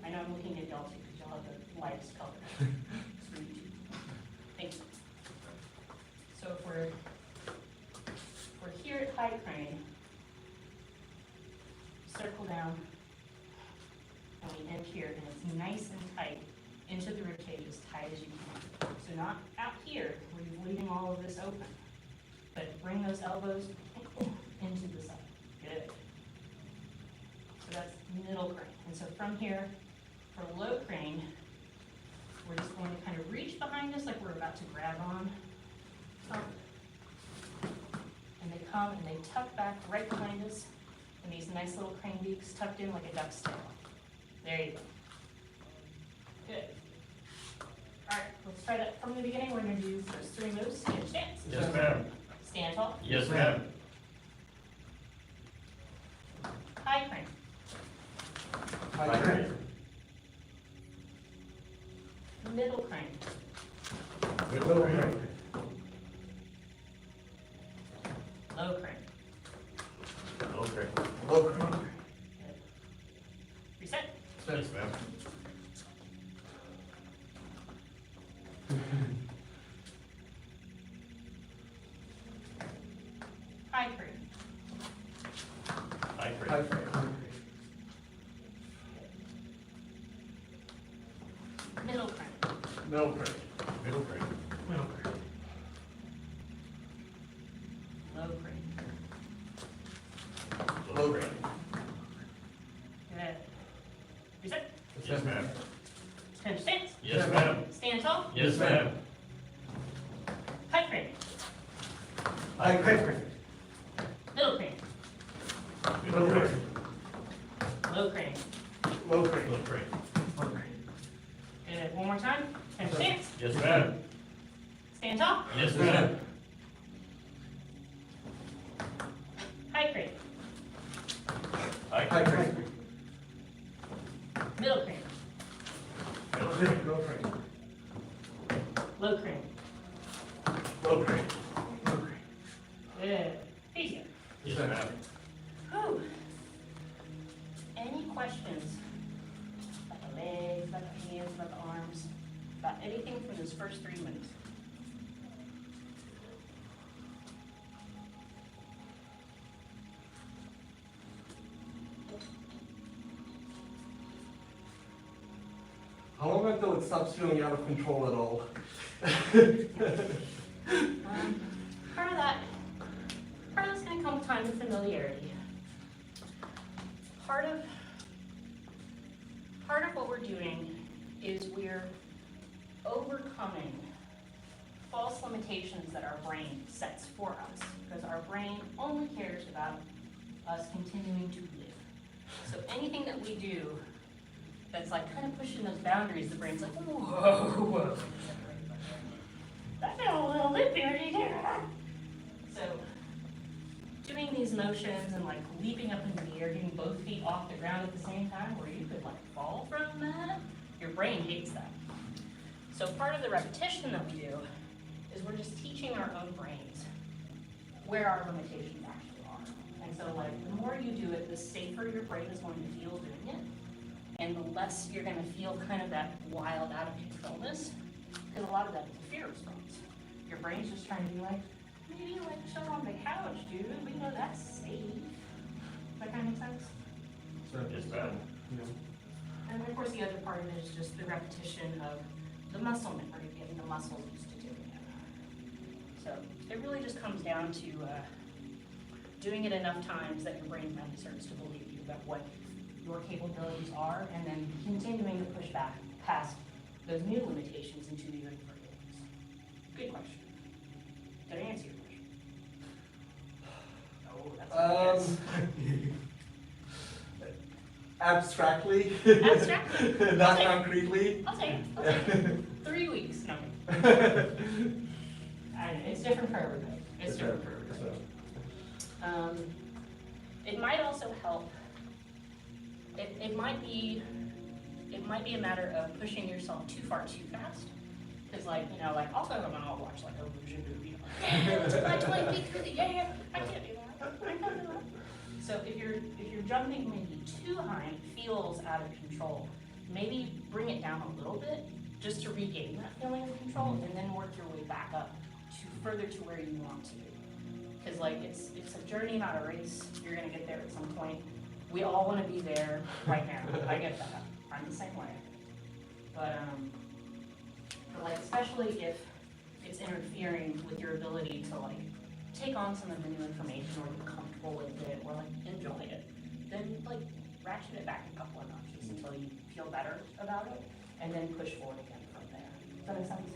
I know I'm looking at y'all too, because y'all have the lightest color. Thank you. So if we're circle down, and we end here, and it's nice and tight into the ribcage, as tight as you can. So not out here, where you're leaving all of this open, but bring those elbows into the side. Good. So that's middle crane. And so from here, for low crane, we're just going to kind of reach behind us like we're about to grab on. And they come and they tuck back right behind us, and these nice little crane beaks tucked in like a duck's tail. There you go. Good. All right, let's try that from the beginning. We're going to do those 3 moves. Stand stance. Yes, ma'am. Stand tall. Yes, ma'am. High crane. High crane. Middle crane. Middle crane. Low crane. Low crane. Low crane. Good. Reset. Yes, ma'am. High crane. High crane. High crane. Middle crane. Middle crane. Middle crane. Middle crane. Low crane. Low crane. Good. Reset. Yes, ma'am. Stand stance. Yes, ma'am. Stand tall. Yes, ma'am. High crane. High crane. Middle crane. Middle crane. Low crane. Low crane. Low crane. Low crane. Good. One more time. Stand stance. Yes, ma'am. Stand tall. Yes, ma'am. High crane. High High crane. crane. Middle crane. Middle crane. Middle crane. Low crane. Low crane. Low crane. Good. Easier. Yes, ma'am. Whew. Any questions about the legs, about the hands, about the arms, about anything from those first 3 minutes? How long until it stops feeling out of control at all? Part of that's going to come with time and familiarity. Part of what we're doing is we're overcoming false limitations that our brain sets for us, because our brain only cares about us continuing to live. So anything that we do that's like kind of pushing those boundaries, the brain's like, whoa. That felt a little bit weird. So doing these motions and like leaping up into the air, getting both feet off the ground at the same time, where you could like fall from that, your brain hates that. So part of the repetition that we do is we're just teaching our own brains where our limitations actually are. And so like the more you do it, the safer your brain is going to feel doing it, and the less you're going to feel kind of that wild, out of controlness, because a lot of that is a fear response. Your brain's just trying to be like, maybe like chill on the couch, dude. We know that's safe. That kind of makes sense? Yes, ma'am. And of course, the other part of it is just the repetition of the muscle memory, getting the muscles used to doing it. So it really just comes down to doing it enough times that your brain finally starts to believe you about what your capabilities are, and then continuing to push back past those new limitations until you're ready for it. Good question. Did I answer your question? Oh, that's a yes. Abstractly. Abstractly. Not concretely. I'll take it. 3 weeks. No. I know, it's different for everybody. It's different for everybody. It might also help. It might be a matter of pushing yourself too far too fast. Because like, you know, like I'll go home and I'll watch like a illusion movie. Like 20 feet through the air. I can't do that. I can't do that. So if you're jumping maybe too high and it feels out of control, maybe bring it down a little bit just to regain that feeling of control, and then work your way back up to further to where you want to be. Because like it's a journey, not a race. You're gonna get there at some point, We all wanna be there right now, I get that, I'm the same way. But like, especially if it's interfering with your ability to like, take on some of the new information, or be comfortable with it, or like, enjoy it, then like, ratchet it back a couple of notches until you feel better about it, and then push forward again from there. Does that make sense?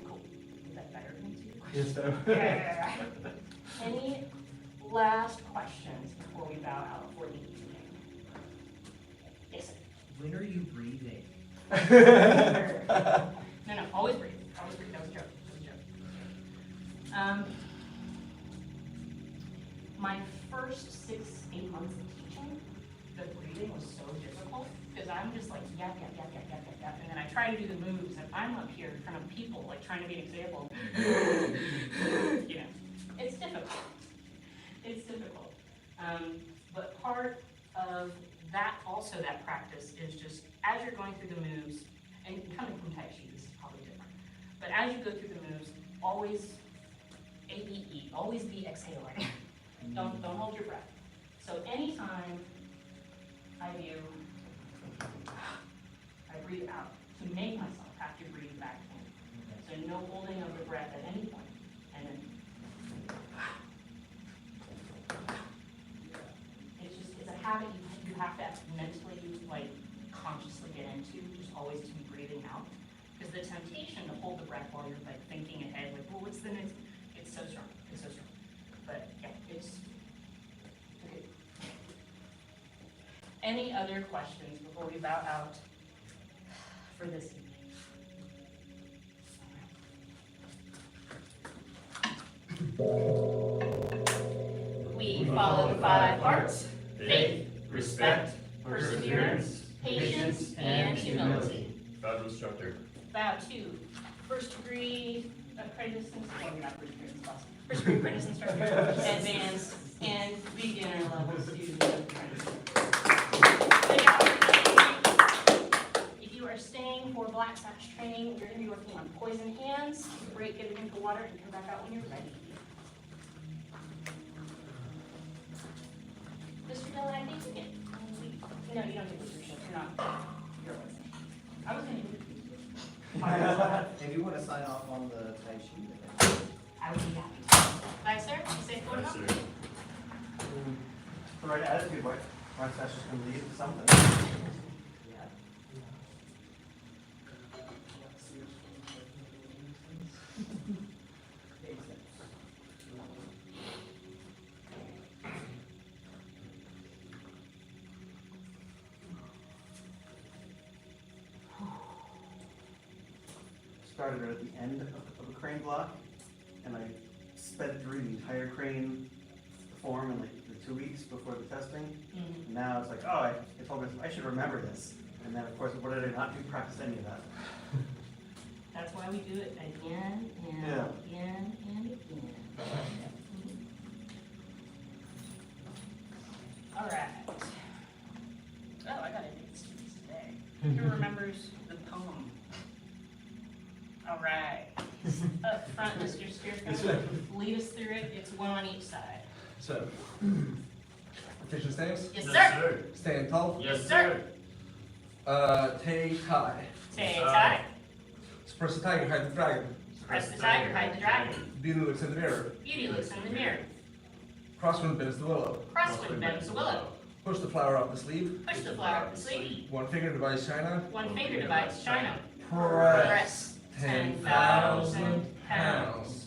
Cool. Is that better than two Yes, questions? ma'am. Any last questions before we bow out for the evening? Yes, sir. When are you breathing? No, always breathe, always breathe, that was a joke, that was a joke. My first 6-8 months of teaching, the breathing was so difficult, because I'm just like, yap, and then I try to do the moves, and I'm up here in front of people, like trying to be an example. You know, it's difficult. It's difficult. But part of that, also that practice, is just, as you're going through the moves, and coming from Tai Chi, this is probably different, but as you go through the moves, always ABE, always be exhaling. Don't hold your breath. So anytime I breathe out to make myself have to breathe back in. So no holding of the breath at any point. And then it's a habit you have to mentally, like, consciously get into, just always to be breathing out. Because the temptation to hold the breath while you're like thinking ahead, like, well, what's the next? It's so strong. It's so strong. But yeah, it's okay. Any other questions before we bow out for this evening? We follow the 5 arts: faith, respect, perseverance, patience, and humility. Bow to instructor. Bow to first degree apprentice instructor, first degree apprentice instructor, advanced, and beginner level student apprentice. If you are staying for Black Satch training, you're going to be working on poison hands. Break, get a drink of water, and come back out when you're ready. Mr. Dillon, I think you can. No, you don't get leadership. You're not. You're listening. I was going to do If you want to sign off on the Tai Chi, I would be happy to. Bye, sir. You safe going home? the right attitude, why that's just going to lead to something. Started at the end of a crane block, and I sped through the entire crane form in like the 2 weeks before the testing. And now it's like, oh, I told myself I should remember this. And then of course, what did I not do? Practice any of that. That's why we do it again and again and again. All right. Oh, I got a date students today. Who remembers the poem? All right. Up front, Mr. Steer's going to lead us through it. It's one on each side. So, attention stance? Yes, sir. Stand tall? Yes, sir. Tay tie. Tay tie. Suppress the tiger, hide the dragon. Suppress the tiger, hide the dragon. Beauty looks in the mirror. Beauty looks in the mirror. Crosswind bends the willow. Crosswind bends the willow. Push the flower off the sleeve. Push the flower up the sleeve. One finger divides China. One finger divides China. Press 10,000 pounds.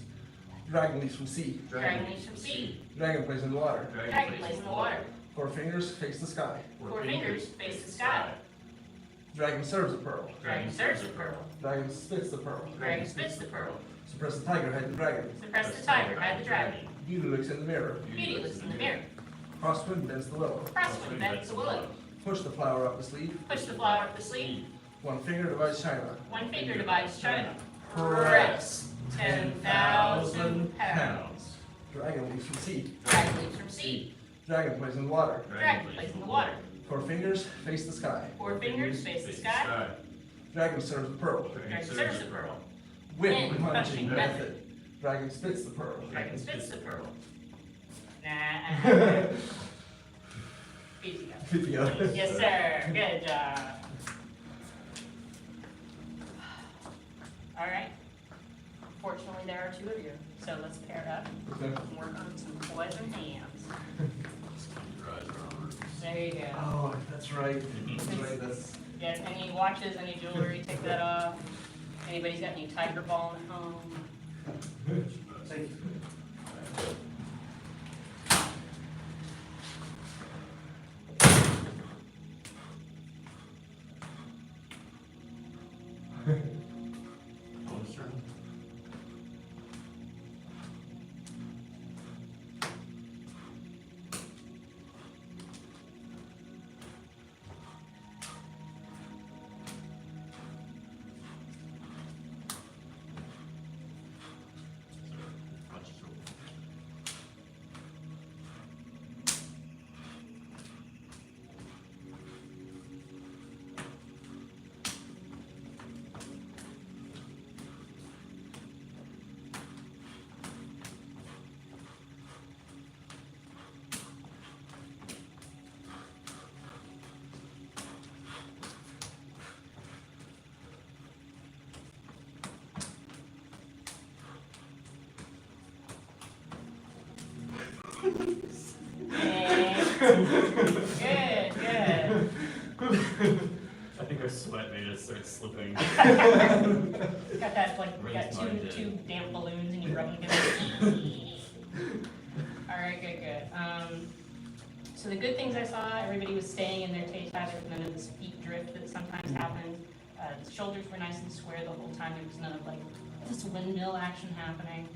Dragon leaps from sea. Dragon leaps from sea. Dragon plays in the water. Dragon plays in the water. 4 fingers face the sky. 4 fingers face the sky. Dragon serves a pearl. Dragon serves the pearl. Dragon spits the pearl. Dragon spits the pearl. Suppress the tiger, hide the dragon. Suppress the tiger, hide the dragon. Beauty looks in the mirror. Beauty looks in the mirror. Crosswind bends the willow. Crosswind bends the willow. Push the flower up the sleeve. Push the flower up the sleeve. One finger divides China. One finger divides China. Press 10,000 pounds. Dragon leaps from sea. Dragon leaps from sea. Dragon plays in the water. Dragon plays in the water. 4 fingers face the sky. 4 fingers face the sky. Dragon serves the pearl. Dragon serves the pearl. Wind Wind punching punching method. Dragon spits the pearl. Dragon spits the pearl. Nah. Easy guys. Video. Yes, sir. Good job. All right. Fortunately, there are 2 of you, so let's pair up Okay. and work on some poison hands. There you go. Oh, that's right. That's right. That's. Get any watches, any jewelry, take that off. Anybody's got any tiger balm at home? Thank you. Good, good. I think our sweat made us start slipping. Got that, like, Really got smart, two, did. 2 damp balloons and you rub them together. All right, good, good. So the good things I saw, everybody was staying in their taste habit, none of this feet drift that sometimes happens. The shoulders were nice and square the whole time, there was none of like this windmill action happening.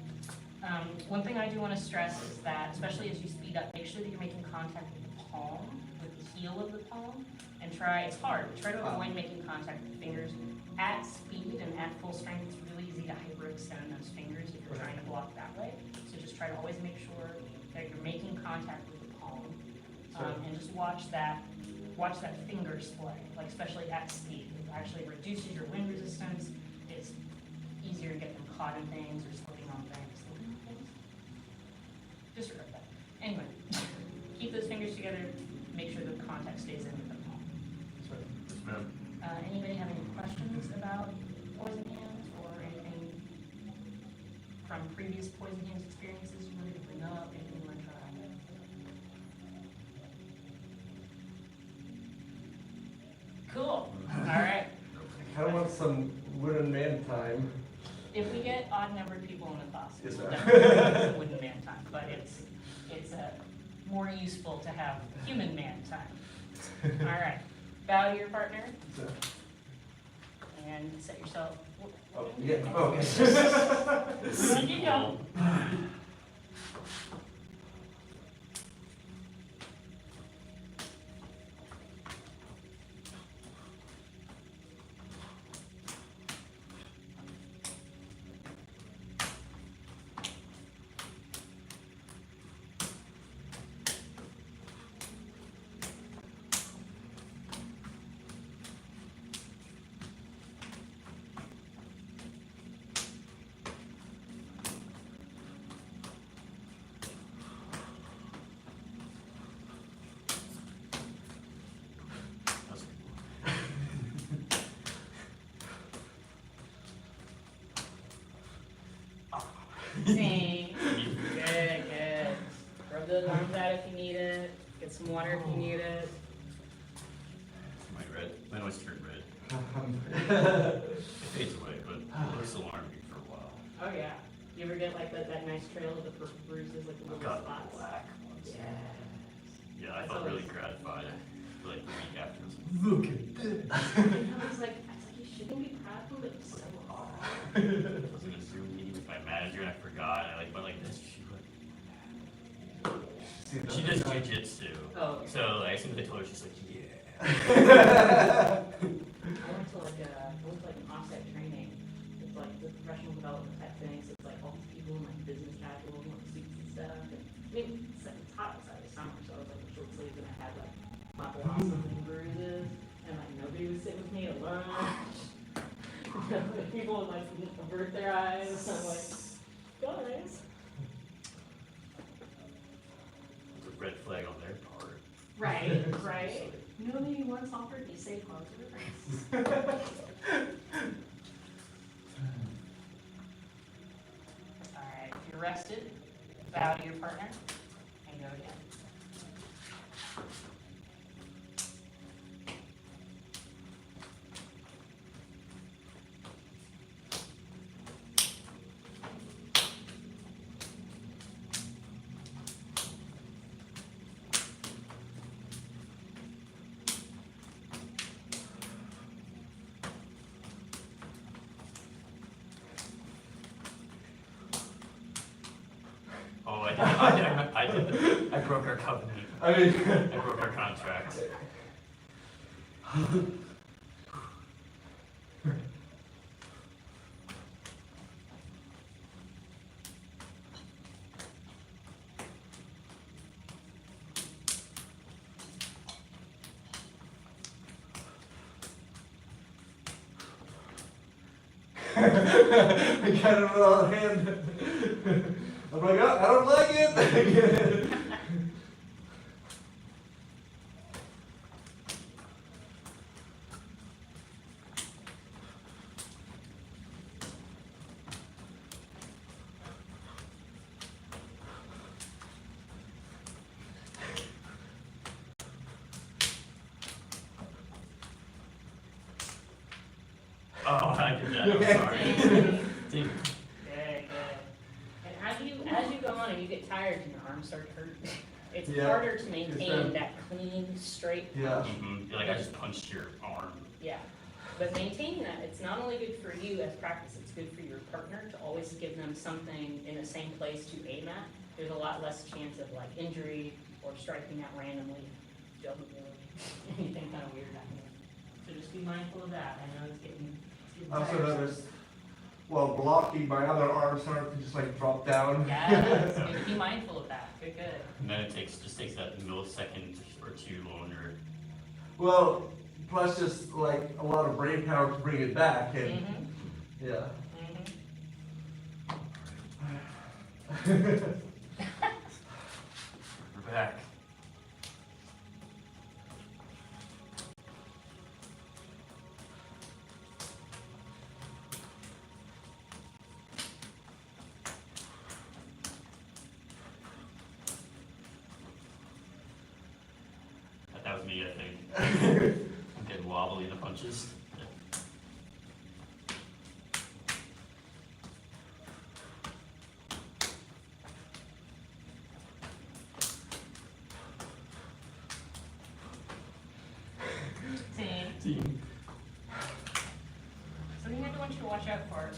One thing I do want to stress is that, especially as you speed up, make sure that you're making contact with the palm, with the heel of the palm, and it's hard, but try to avoid making contact with the fingers. At speed and at full strength, it's really easy to hyperextend those fingers if you're trying to block that way. So just try to always make sure that you're making contact with the palm, and just watch that finger splay, like especially at speed. It actually reduces your wind resistance. It's easier to get them caught in things or slipping on things. Disregard that. Anyway, keep those fingers together. Make sure the contact stays in with the palm. Yes, ma'am. Anybody have any questions about poison hands or anything from previous poison hands experiences you wanted to bring up? Anything you want to try? Cool. All right. I kind of want some wooden man time. If we get odd-numbered people in the class, Yes, we'll sir. definitely use wooden man time, but it's more useful to have human man time. All right. Bow to your partner and set yourself. Oh, yeah. Oh, okay. Ready to go. Good, good. Rub those arms out if you need it. Get some water if you need it. My red, my always turned red. It fades away, but it'll still harm me for a while. Oh yeah. You ever get like that nice trail of the purple bruises, like the I've little got spots? black ones. Yeah. Yeah, I That's felt really always- gratified. Like the week after, I was like, look at this. I was like, you shouldn't be proud of him, but it's so hard. I was in a Zoom meeting with my manager and I forgot. I like went like this. She does jujitsu. Oh, okay. So I assumed I told her, she's like, yeah. I went to like an offset training. It's like the professional development type thing. So it's like all these people in like business casual and like suits and stuff. And I mean, it's hot outside, it's summer, so I was like in short sleeves and I had like my blossoms and bruises, and like nobody was sitting with me at lunch. People would like avert their eyes. And I'm like, guys. It's a red flag on their part. Right, right. Nobody once offered me safe harbor. Alright, if you're rested, bow to your partner and go again. Oh, I did. I broke our covenant. I mean, I broke our contract. I got it all in hand. I'm like, oh, I don't like it. Oh, I did that. Okay. I'm sorry. Good, good. And as you go on and you get tired and your arms start to hurt, it's Yeah. harder to maintain It's, that clean, straight. Yeah. Mm-hmm. You're like, I just punched your arm. Yeah, but maintaining that, it's not only good for you as practice, it's good for your partner to always give them something in the same place to aim at. There's a lot less chance of like injury or striking out randomly, anything kind of weird happening. So just be mindful of that. I know it's getting I also tiresome. noticed while blocking, my other arm started to just like drop down. Yeah, it's good to be mindful of that. Good, good. And then it just takes that millisecond or two longer. Well, plus just like a lot of brain power to bring it back, and Mhm, yeah. mhm. We're back. That was me, I think. I'm getting wobbly in the punches. Team. Something I want you to watch out for.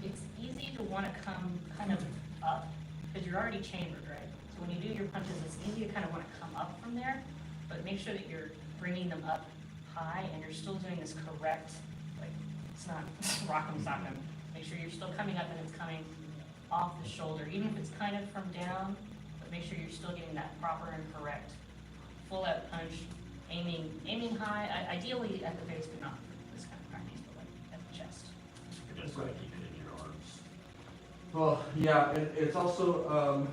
It's easy to want to come kind of up because you're already chambered, right? So when you do your punches, it's easy to kind of want to come up from there, but make sure that you're bringing them up high and you're still doing this correct, like, it's not rock'em sock'em. Make sure you're still coming up and it's coming off the shoulder, even if it's kind of from down, but make sure you're still getting that proper and correct full out punch, aiming high, ideally at the base, but not for this kind of practice, but like at the chest. You're just gonna keep it in your arms. Well, yeah, and it's also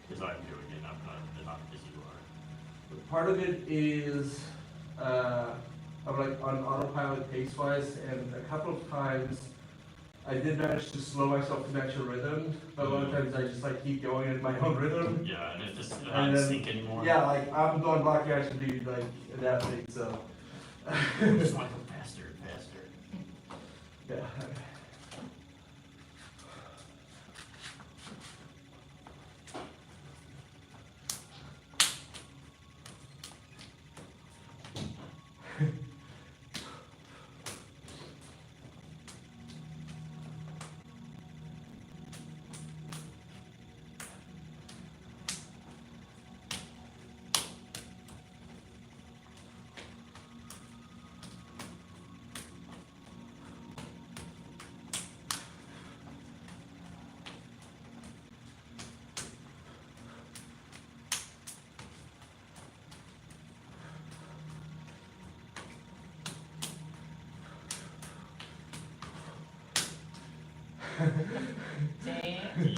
Because I'm doing it, not because you are. part of it is I'm like on autopilot pace-wise, and a couple of times I did manage to slow myself to match a rhythm, but a lot of times I just like keep going at my own rhythm. Yeah, and it just And doesn't then- sink anymore. Yeah, like I'm going blocking, I should be like adapting, so. Just want to go faster and faster. Yeah. Dang.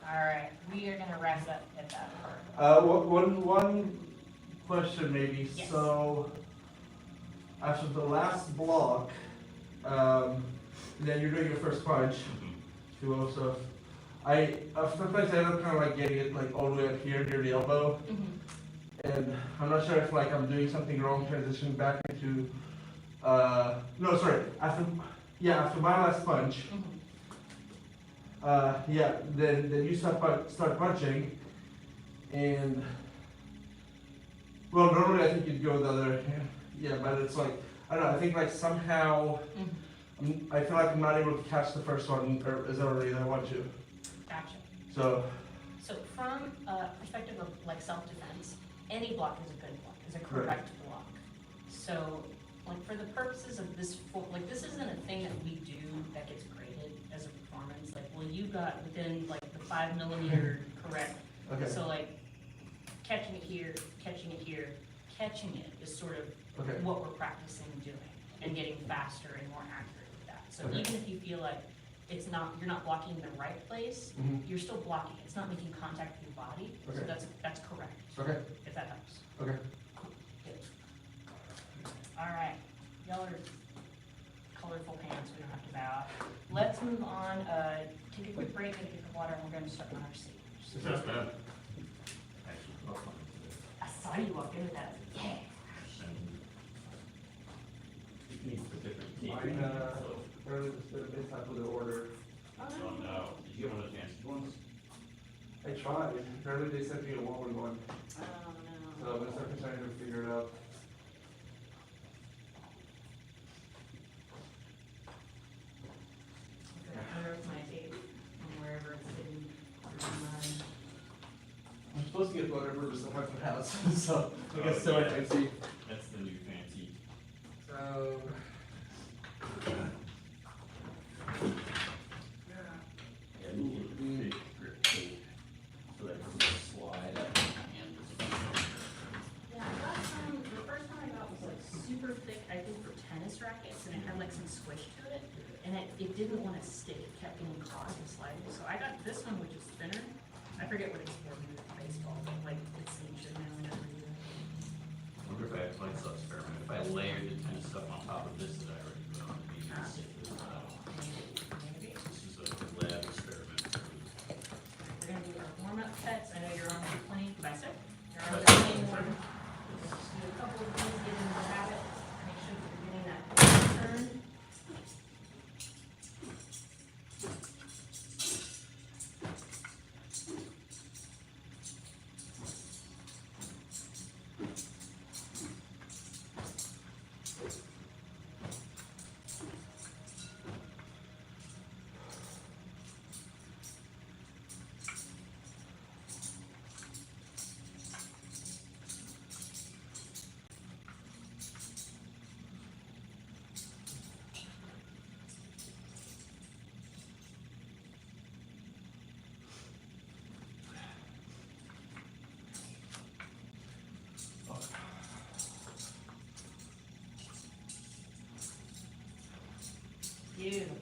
All right, we are gonna wrap up at that part. One question maybe. Yes. So after the last block, then you're doing your first punch. To also, sometimes I end up kind of like getting it like all the way up here near the elbow, and I'm not sure if like I'm doing something wrong transitioning back into. No, sorry. After my last punch. Then you start punching, and well, normally I think you'd go the other, but it's like I don't know. I think like somehow I feel like I'm not able to catch the first one or as early as I want to. Gotcha. So from a perspective of like self-defense, any block is a good block, is a correct block. So like for the purposes of this, like this isn't a thing that we do that gets graded as a performance. Like, well, you got within like the 5 millimeter correct. Okay. So like catching it here, catching it is sort of Okay. what we're practicing doing and getting faster and more accurate with that. So Okay. even if you feel like you're not blocking in the right place, you're still blocking. It's not making contact with your body. So Okay. that's correct. Okay. If that helps. Okay. Good. All right. Y'all are colorful pants. We don't have to bow. Let's move on. Take a quick break and get the water, and we're going to start on our seat. I saw you walk in with that. Yeah. Mine, earlier this bit of this type of the order. Oh, no. Did you have one of the fancy ones? I tried. Apparently they sent me a Walmart one. Oh, no. So I'm gonna start trying to figure it out. I wrote my tape from wherever it's hidden. Mine. I'm supposed to get whatever was left in the house, so I guess still I can see. That's the new fancy. So. Yeah, you get the big grip tape so that it doesn't slide out of your hand. Yeah, I got some, the first one I got was like super thick, I think for tennis rackets, and it had like some squish to it, and it didn't want to stick, it kept getting caught and sliding, so I got this one which is thinner. I forget what it's for with baseball, but like it seems to now whenever you. I wonder if I have like this experiment, if I layered the tennis stuff on top of this that I already put on, maybe it's, Maybe. this is a lab experiment. We're gonna do our warm-up sets, I know your arms are playing, bicep, your arms are playing warm. Just do a couple of these, get into the habit, make sure that you're getting that turn. Beautiful.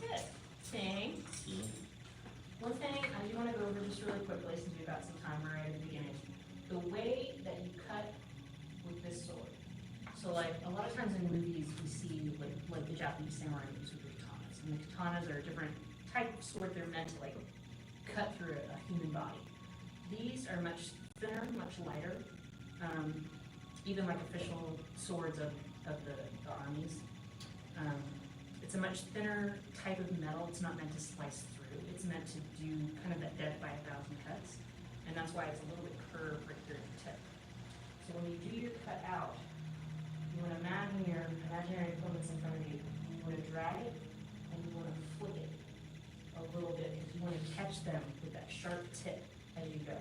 Good. Thing. One thing I do want to go over just really quickly since we've got some time right at the beginning. The way that you cut with this sword. So like a lot of times in movies we see like the Japanese samurai use with the katanas. And the katanas are a different type of sword. They're meant to like cut through a human body. These are much thinner, much lighter. Even like official swords of the armies. It's a much thinner type of metal. It's not meant to slice through. It's meant to do kind of that death by 1,000 cuts. And that's why it's a little bit curved right here at the tip. So when you do your cut out, you want to imagine your imaginary opponents in front of you. You want to drag it and you want to flick it a little bit because you want to catch them with that sharp tip as you go.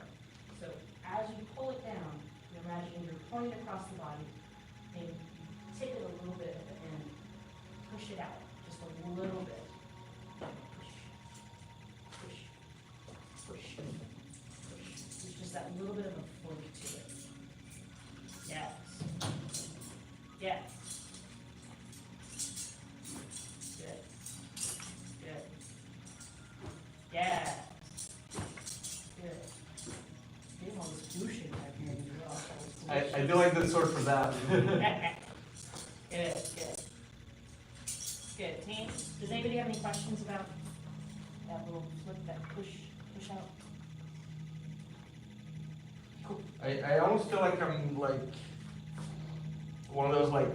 So as you pull it down, you imagine you're pointing across the body and you tip it a little bit at the end. Push it out just a little bit. Push, push, push, push. There's just that little bit of a flick to it. Yes. Yes. Good. Good. Yes. I do like the sword for that. Good, good. Good, team, does anybody have any questions about that little flip, that push out? Cool. I almost feel like I'm like one of those like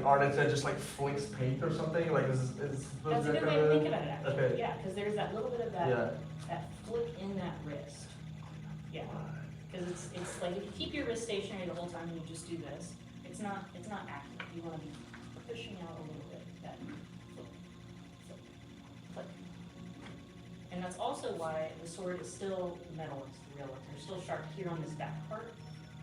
artists that just like flicks paint or something. Like is That's a good way to think about it, actually, Okay. yeah, because there's that little bit of that, Yeah. that flick in that wrist. Yeah, because it's like if you keep your wrist stationary the whole time and you just do this, it's not accurate, you wanna be pushing out a little bit, that flick, flick, flick. And that's also why the sword is still metal, it's real, they're still sharp here on this back part,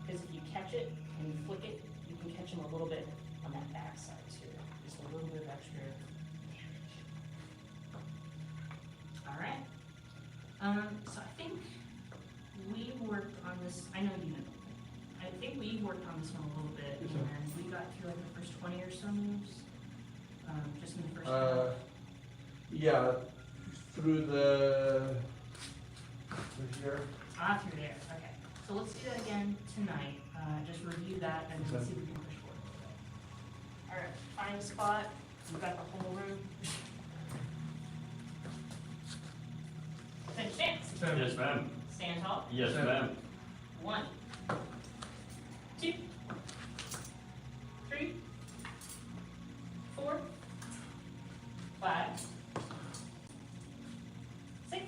because if you catch it and you flick it, you can catch them a little bit on that back side too, just a little bit of extra. All right, so I think we worked on this, I know you know, I think we worked on this one a little bit, and we got through like the first 20 or so moves, just in the first round. Yeah, through here. Through there, okay. So let's do that again tonight, just review that and then see if we can push forward a little bit. All right, find a spot, we've got the whole room. Take a chance. Yes, ma'am. Stand tall. Yes, ma'am. 1, 2, 3, 4, 5, 6,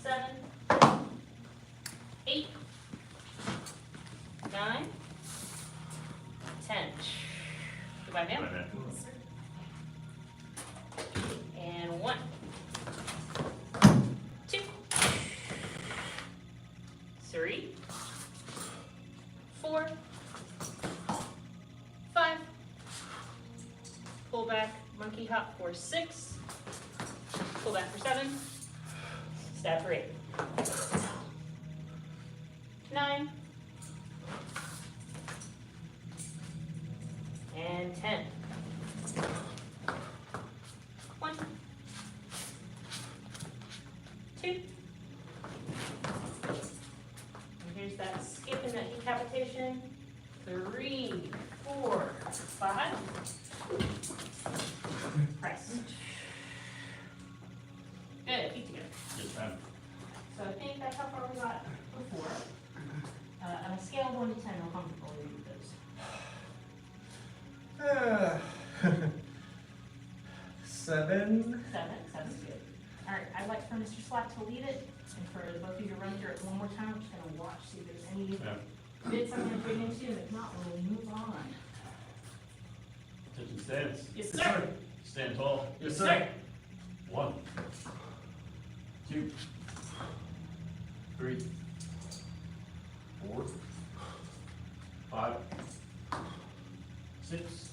7, 8, 9, 10. Goodbye, ma'am. Bye, ma'am. And 1, 2, 3, 4, 5. Pull back, monkey hop for 6. Pull back for 7. Stab for 8. 9. And 10. 1, 2. And here's that skip and that decapitation. 3, 4, 5. Press. Good, feet together. Yes, ma'am. So I think that's how far we got before. On a scale of 1 to 10, how comfortable are you with those? 7. 7's good. All right, I'd like for Mr. Slack to lead it, and for the both of you to run through it one more time. I'm just gonna watch, see if there's any bits I'm gonna dig into, and if not, we'll move on. Attention stance. Yes, sir. Stand tall. Yes, sir. 1, 2, 3, 4, 5, 6,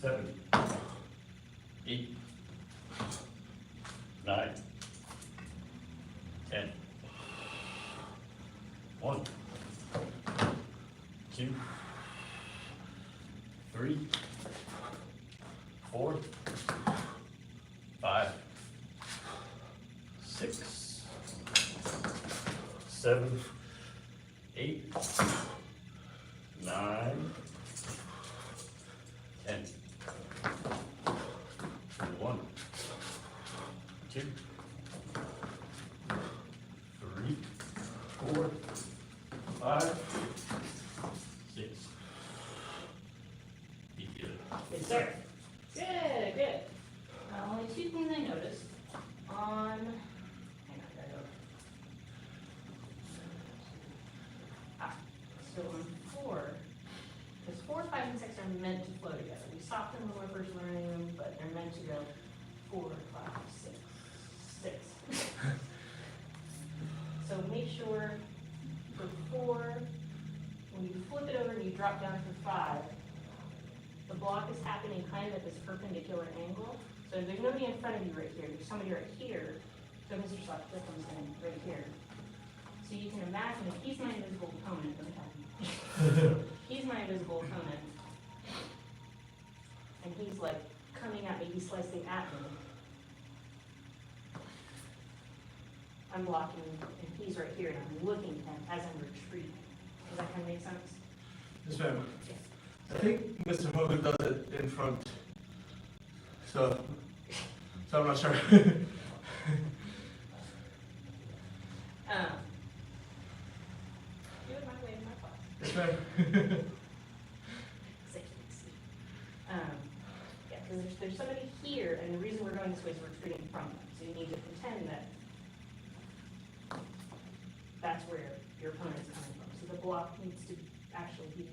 7, 8, 9, 10. 1, 2, 3, 4, 5, 6, 7, 8, 9, 10. 1, 2, 3, 4, 5, 6. Be good. Yes, sir. Good, good. Only 2 things I noticed on, hang on, gotta go. So on 4, because 4, 5, and 6 are meant to flow together. We stopped them when we were first learning them, but they're meant to go 4, 5, 6, 6. So make sure for 4, when you flip it over and you drop down for 5, the block is happening kind of at this perpendicular angle. So there's nobody in front of you right here, there's somebody right here. So Mr. Slack, this one's in right here. So you can imagine if he's my invisible opponent, he's my invisible opponent, and he's like coming at me, he's slicing at me. I'm blocking, and he's right here, and I'm looking at him as I'm retreating. Does that kind of make sense? Yes, ma'am. I think Mr. Hogan does it in front. So I'm not sure. Do it my way in my class. Yes, ma'am. Because I can't see. Yeah, because there's somebody here, and the reason we're going this way is we're retreating from them. So you need to pretend that that's where your opponent is coming from. So the block needs to actually be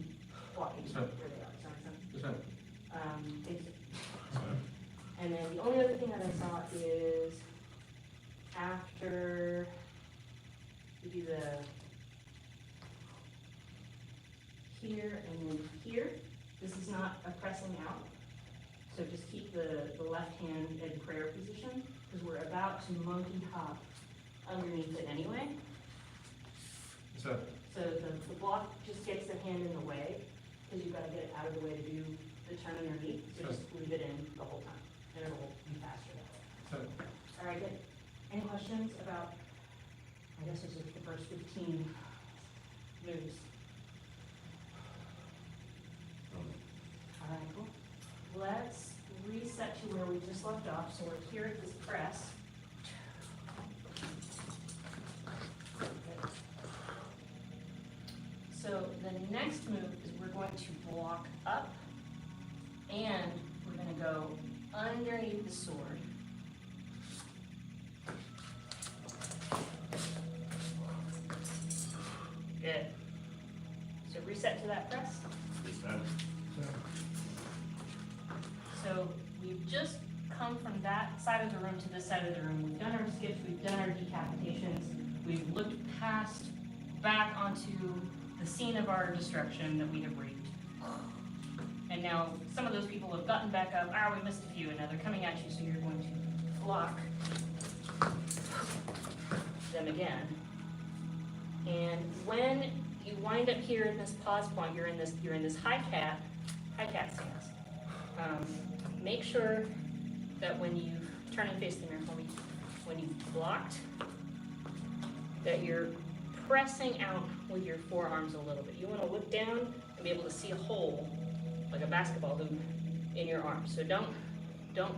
blocking Yes, ma'am. where they are. Does that make sense? Yes, ma'am. Thank you. And then the only other thing that I saw is after you do the here and then here, this is not a pressing out. So just keep the left hand in prayer position because we're about to monkey hop underneath it anyway. So So the block just gets the hand in the way because you've got to get it out of the way to do the turn underneath. So just leave it in the whole time and it'll be faster that way. All right, good. Any questions about, I guess this is the first 15 moves. All right, cool. Let's reset to where we just left off. So we're here at this press. So the next move is we're going to block up and we're going to go underneath the sword. Good. So reset to that press. So we've just come from that side of the room to this side of the room. We've done our skips, we've done our decapitations, we've looked past, back onto the scene of our destruction that we have reaped. And now some of those people have gotten back up. Ah, we missed a few, and now they're coming at you, so you're going to block them again. And when you wind up here in this pause point, you're in this high cat stance. Make sure that when you turn and face the mirror for me, when you've blocked, that you're pressing out with your forearms a little bit. You want to look down and be able to see a hole, like a basketball hoop, in your arm. So don't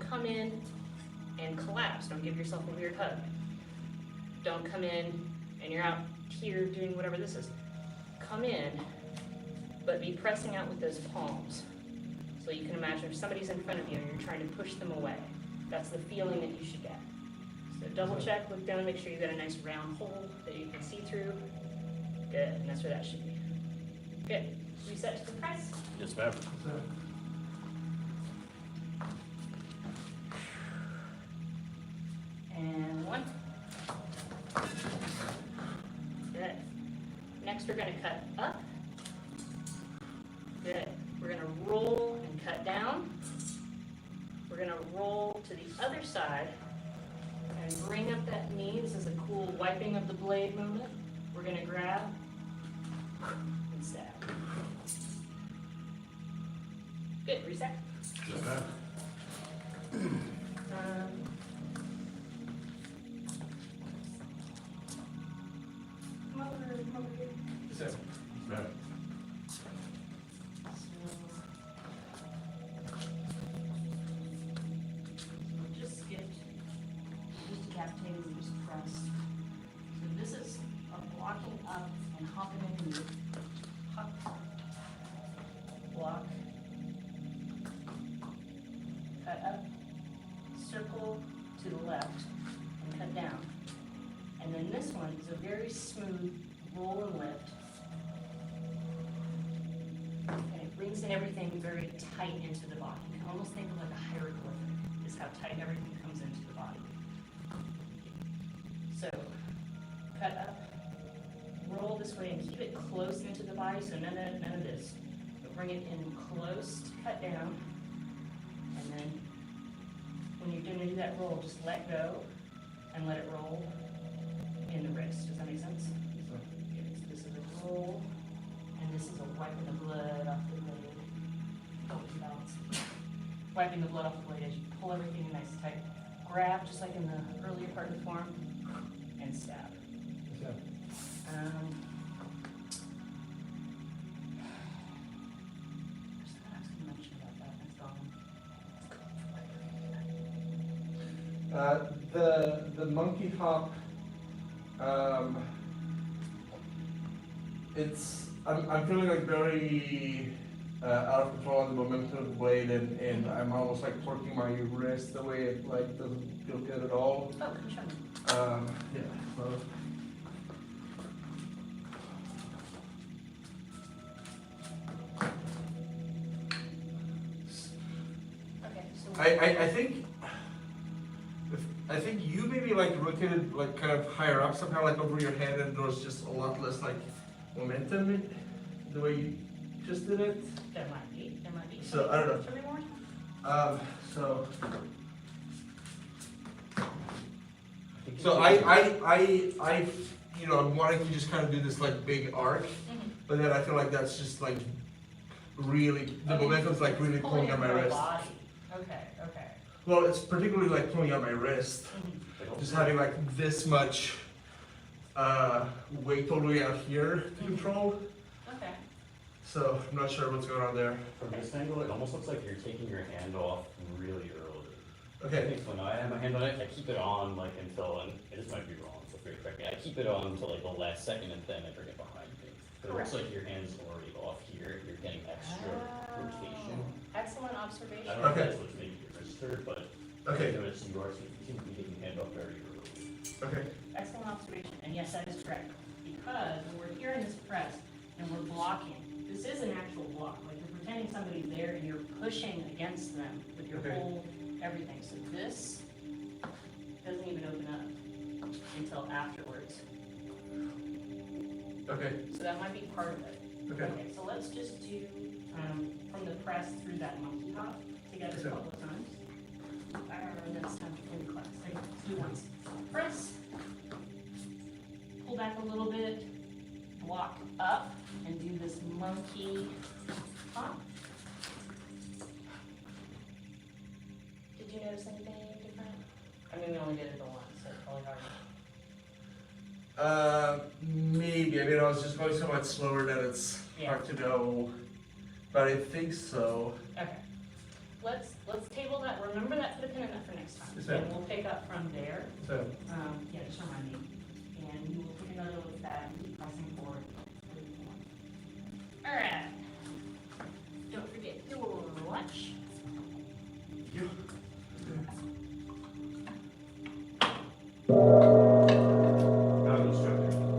come in and collapse. Don't give yourself a weird hug. Don't come in and you're out here doing whatever this is. Come in, but be pressing out with those palms. So you can imagine if somebody's in front of you and you're trying to push them away. That's the feeling that you should get. So double check, look down, make sure you've got a nice round hole that you can see through. Good, and that's where that should be. Good. Reset to the press. Yes, ma'am. And one. Good. Next we're going to cut up. Good. We're going to roll and cut down. We're going to roll to the other side and bring up that knee. This is a cool wiping of the blade movement. We're going to grab and stab. Good. Reset. Yes, ma'am. Come over here. Yes, ma'am. Just skipped, just decapitated, we just pressed. So this is a blocking up and hopping into hop, block, cut up, circle to the left, and cut down. And then this one is a very smooth roll and lift. And it brings in everything very tight into the body. You can almost think of like a hieroglyphic, is how tight everything comes into the body. So, cut up, roll this way and keep it close into the body, so none of this. But bring it in close to cut down. And then, when you're going to do that roll, just let go and let it roll in the wrist. Does that make sense? Good. So this is a roll, and this is a wiping the blood off the blade. Oh, balance. Wiping the blood off the blade as you pull everything nice and tight. Grab, just like in the earlier part of the form, and stab. Yeah. There's something I was gonna mention about that, that's gone. The monkey hop, I'm feeling like very out of control on the momentum of the blade, and I'm almost like torquing my wrist the way it like doesn't feel good at all. Oh, come show me. Yeah. So. Okay, so. I think you maybe like rotated like kind of higher up somehow, like over your head, and there was just a lot less like momentum in the way you just did it. There might be. So, I don't know. Show me more. So I you know, I'm wanting to just kind of do this like big arc, but then I feel like that's just like really, the momentum's like really pulling on my your wrist. body. Okay. Well, it's particularly like pulling on my wrist, just having like this much weight totally out here to control. Okay. So I'm not sure what's going on there. From this angle, it almost looks like you're taking your hand off really early. Okay. I think when I have my hand on it, I keep it on like until, and this might be wrong, so feel free to correct me. I keep it on until like the last second and then I bring it behind me. But it looks like your hand's already off here, you're getting extra rotation. Excellent observation. I don't know if that's what's making your wrist hurt, but Okay. I notice you seem to be taking your hand off very early. Okay. Excellent observation, and yes, that is correct. Because when we're here in this press and we're blocking, this is an actual block. Like you're pretending somebody's there and you're pushing against them with your whole everything. So this doesn't even open up until afterwards. Okay. So that might be part of it. Okay. So let's just do from the press through that monkey hop together a couple of times. Next time in class. Okay, let's do once. Press. Pull back a little bit. Block up and do this monkey hop. Did you notice anything different? I mean, we only did it the once, so it's probably hard. Maybe. I mean, I was just going so much slower that it's hard to know, but I think so. Okay. Let's table that. Remember that. Put a pin in that for next time. Yes, ma'am. And we'll pick up from there. So. Yeah, just remind me. And we will take another look at that and keep pressing forward. All right. Don't forget your watch.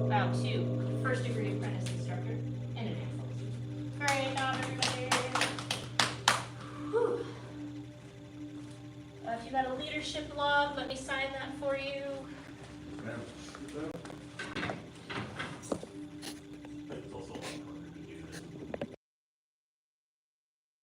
Bow two. First degree apprentice instructor and an handful. Great job, everybody. Whew. If you got a leadership log, let me sign that for you.